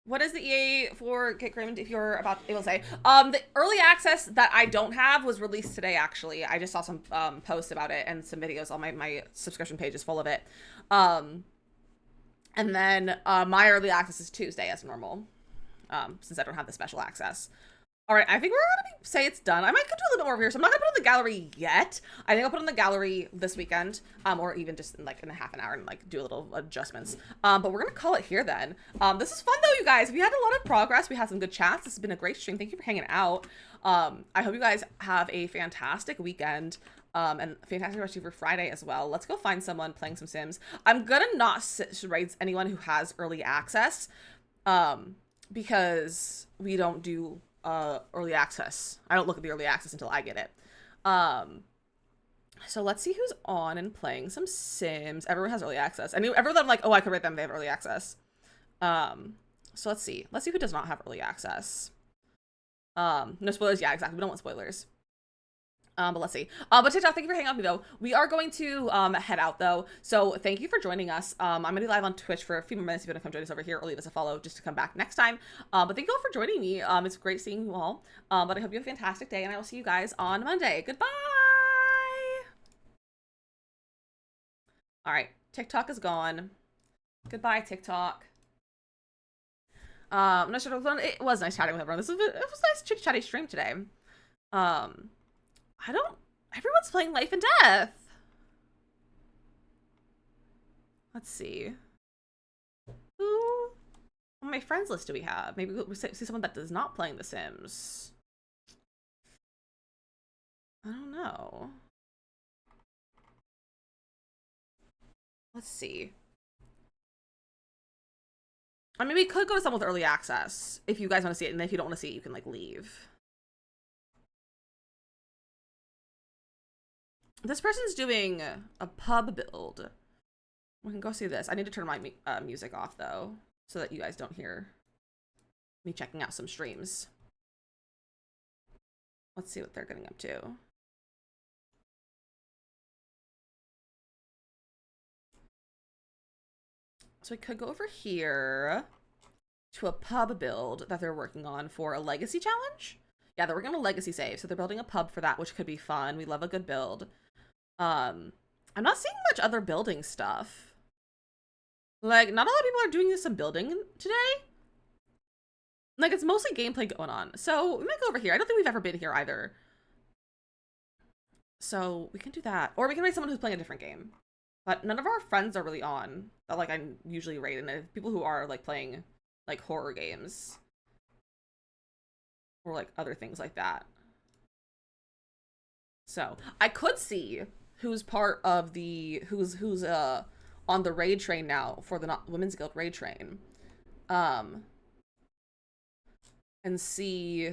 What is the EA for Kit Raymond, if you're able to say? The early access that I don't have was released today, actually. I just saw some posts about it and some videos on my subscription page is full of it. And then my early access is Tuesday as normal, since I don't have the special access. All right, I think we're gonna say it's done. I might do a little bit more over here, so I'm not gonna put it in the gallery yet. I think I'll put it in the gallery this weekend, or even just in like in a half an hour and like do a little adjustments. But we're gonna call it here then. This is fun though, you guys. We had a lot of progress. We had some good chats. This has been a great stream. Thank you for hanging out. I hope you guys have a fantastic weekend. And fantastic rest of your Friday as well. Let's go find someone playing some Sims. I'm gonna not raid anyone who has early access, because we don't do early access. I don't look at the early access until I get it. So let's see who's on and playing some Sims. Everyone has early access. I knew everyone, I'm like, oh, I could rate them, they have early access. So let's see who does not have early access. No spoilers. Yeah, exactly. We don't want spoilers. But let's see. But TikTok, thank you for hanging out with me though. We are going to head out though. So thank you for joining us. I'm gonna be live on Twitch for a few more minutes if you want to come join us over here or leave us a follow just to come back next time. But thank you all for joining me. It's great seeing you all. But I hope you have a fantastic day and I will see you guys on Monday. Goodbye. All right, TikTok is gone. Goodbye, TikTok. I'm not sure it was nice chatting with everyone. It was a nice chit chatty stream today. Everyone's playing Life and Death. Let's see. Who on my friends list do we have? Maybe we see someone that is not playing The Sims. I don't know. Let's see. I mean, we could go to someone with early access if you guys want to see it, and if you don't want to see it, you can like leave. This person's doing a pub build. We can go see this. I need to turn my music off though, so that you guys don't hear me checking out some streams. Let's see what they're getting up to. So we could go over here to a pub build that they're working on for a legacy challenge. Yeah, they're working on a legacy save, so they're building a pub for that, which could be fun. We love a good build. I'm not seeing much other building stuff. Like, not a lot of people are doing some building today. Like, it's mostly gameplay going on. So we might go over here. I don't think we've ever been here either. So we can do that. Or we can raid someone who's playing a different game. But none of our friends are really on that, like, I usually raid. And people who are, like, playing, like, horror games. Or, like, other things like that. So I could see who's part of the who's on the raid train now for the Women's Guild raid train, and see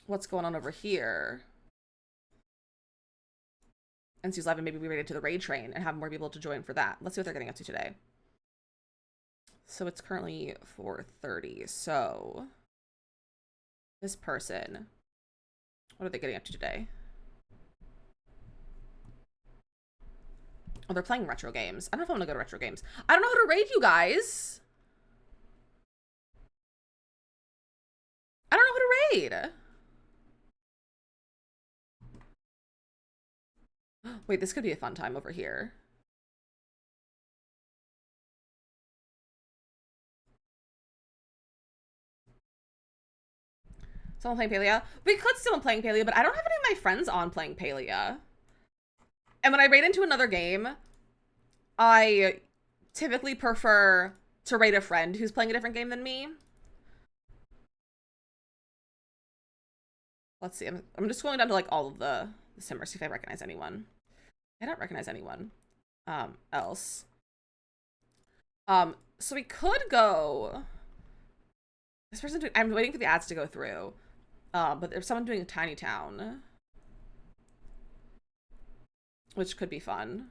what's going on over here, and see who's live, and maybe we raid to the raid train and have more people to join for that. Let's see what they're getting up to today. So it's currently 4:30. So this person, what are they getting up to today? Oh, they're playing retro games. I don't know if I want to go to retro games. I don't know how to raid you guys. I don't know how to raid. Wait, this could be a fun time over here. Someone playing Palia? We could still be playing Palia, but I don't have any of my friends on playing Palia. And when I raid into another game, I typically prefer to raid a friend who's playing a different game than me. Let's see. I'm just going down to like all of the Simmers, see if I recognize anyone. I don't recognize anyone else. So we could go. This person doing. I'm waiting for the ads to go through. But there's someone doing a Tiny Town, which could be fun.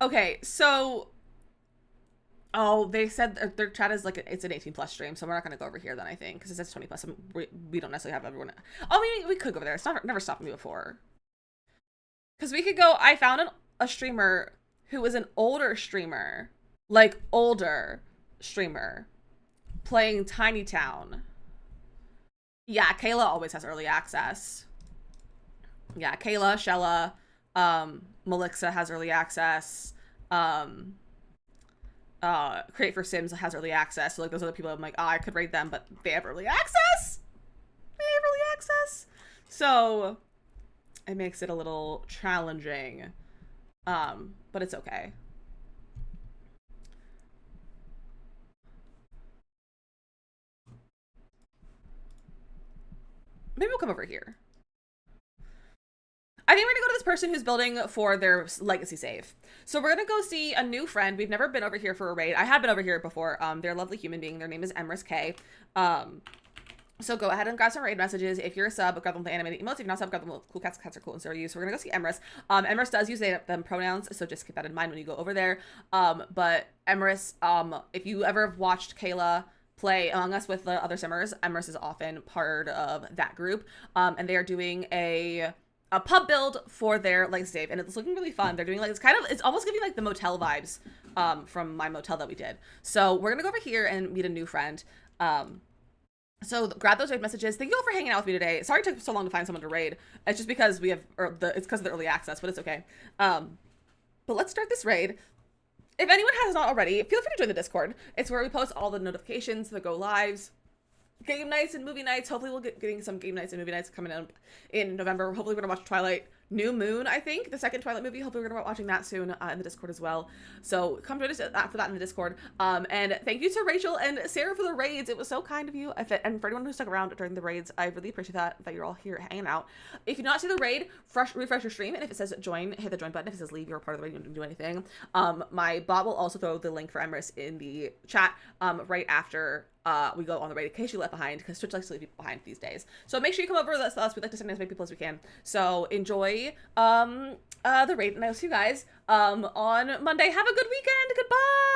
Okay, so oh, they said their chat is like it's an 18 plus stream, so we're not gonna go over here then, I think, because it says 20 plus. And we don't necessarily have everyone. Oh, maybe we could go over there. It's never stopped me before. Because we could go. I found a streamer who was an older streamer, like older streamer, playing Tiny Town. Yeah, Kayla always has early access. Yeah, Kayla, Shella, Melixa has early access. Create for Sims has early access. So like those other people, I'm like, oh, I could raid them, but they have early access. They have early access. So it makes it a little challenging. But it's okay. Maybe we'll come over here. I think we're gonna go to this person who's building for their legacy save. So we're gonna go see a new friend. We've never been over here for a raid. I have been over here before. They're a lovely human being. Their name is Emrys K. So go ahead and grab some raid messages. If you're a sub, grab them with the animated emotes. If you're not a sub, grab them with cool cats. Cats are cool and so are you. So we're gonna go see Emrys. Emrys does use they them pronouns, so just keep that in mind when you go over there. But Emrys, if you ever have watched Kayla play Among Us with the other simmers, Emrys is often part of that group. And they are doing a pub build for their legacy save, and it's looking really fun. They're doing like it's almost giving like the motel vibes from my motel that we did. So we're gonna go over here and meet a new friend. So grab those raid messages. Thank you all for hanging out with me today. Sorry it took so long to find someone to raid. It's just because we have it's because of the early access, but it's okay. But let's start this raid. If anyone has not already, feel free to join the Discord. It's where we post all the notifications, the go lives, game nights and movie nights. Hopefully we'll get getting some game nights and movie nights coming up in November. Hopefully we're gonna watch Twilight New Moon, I think, the second Twilight movie. Hopefully we're gonna be watching that soon in the Discord as well. So come join us for that in the Discord. And thank you to Rachel and Sarah for the raids. It was so kind of you. And for anyone who stuck around during the raids, I really appreciate that you're all here hanging out. If you do not see the raid, refresh your stream, and if it says join, hit the join button. If it says leave, you're a part of the raid. You don't do anything. My bot will also throw the link for Emrys in the chat right after we go on the raid in case you left behind, because Twitch likes to leave people behind these days. So make sure you come over with us. We'd like to send as many people as we can. So enjoy the raid, and I'll see you guys on Monday. Have a good weekend. Goodbye.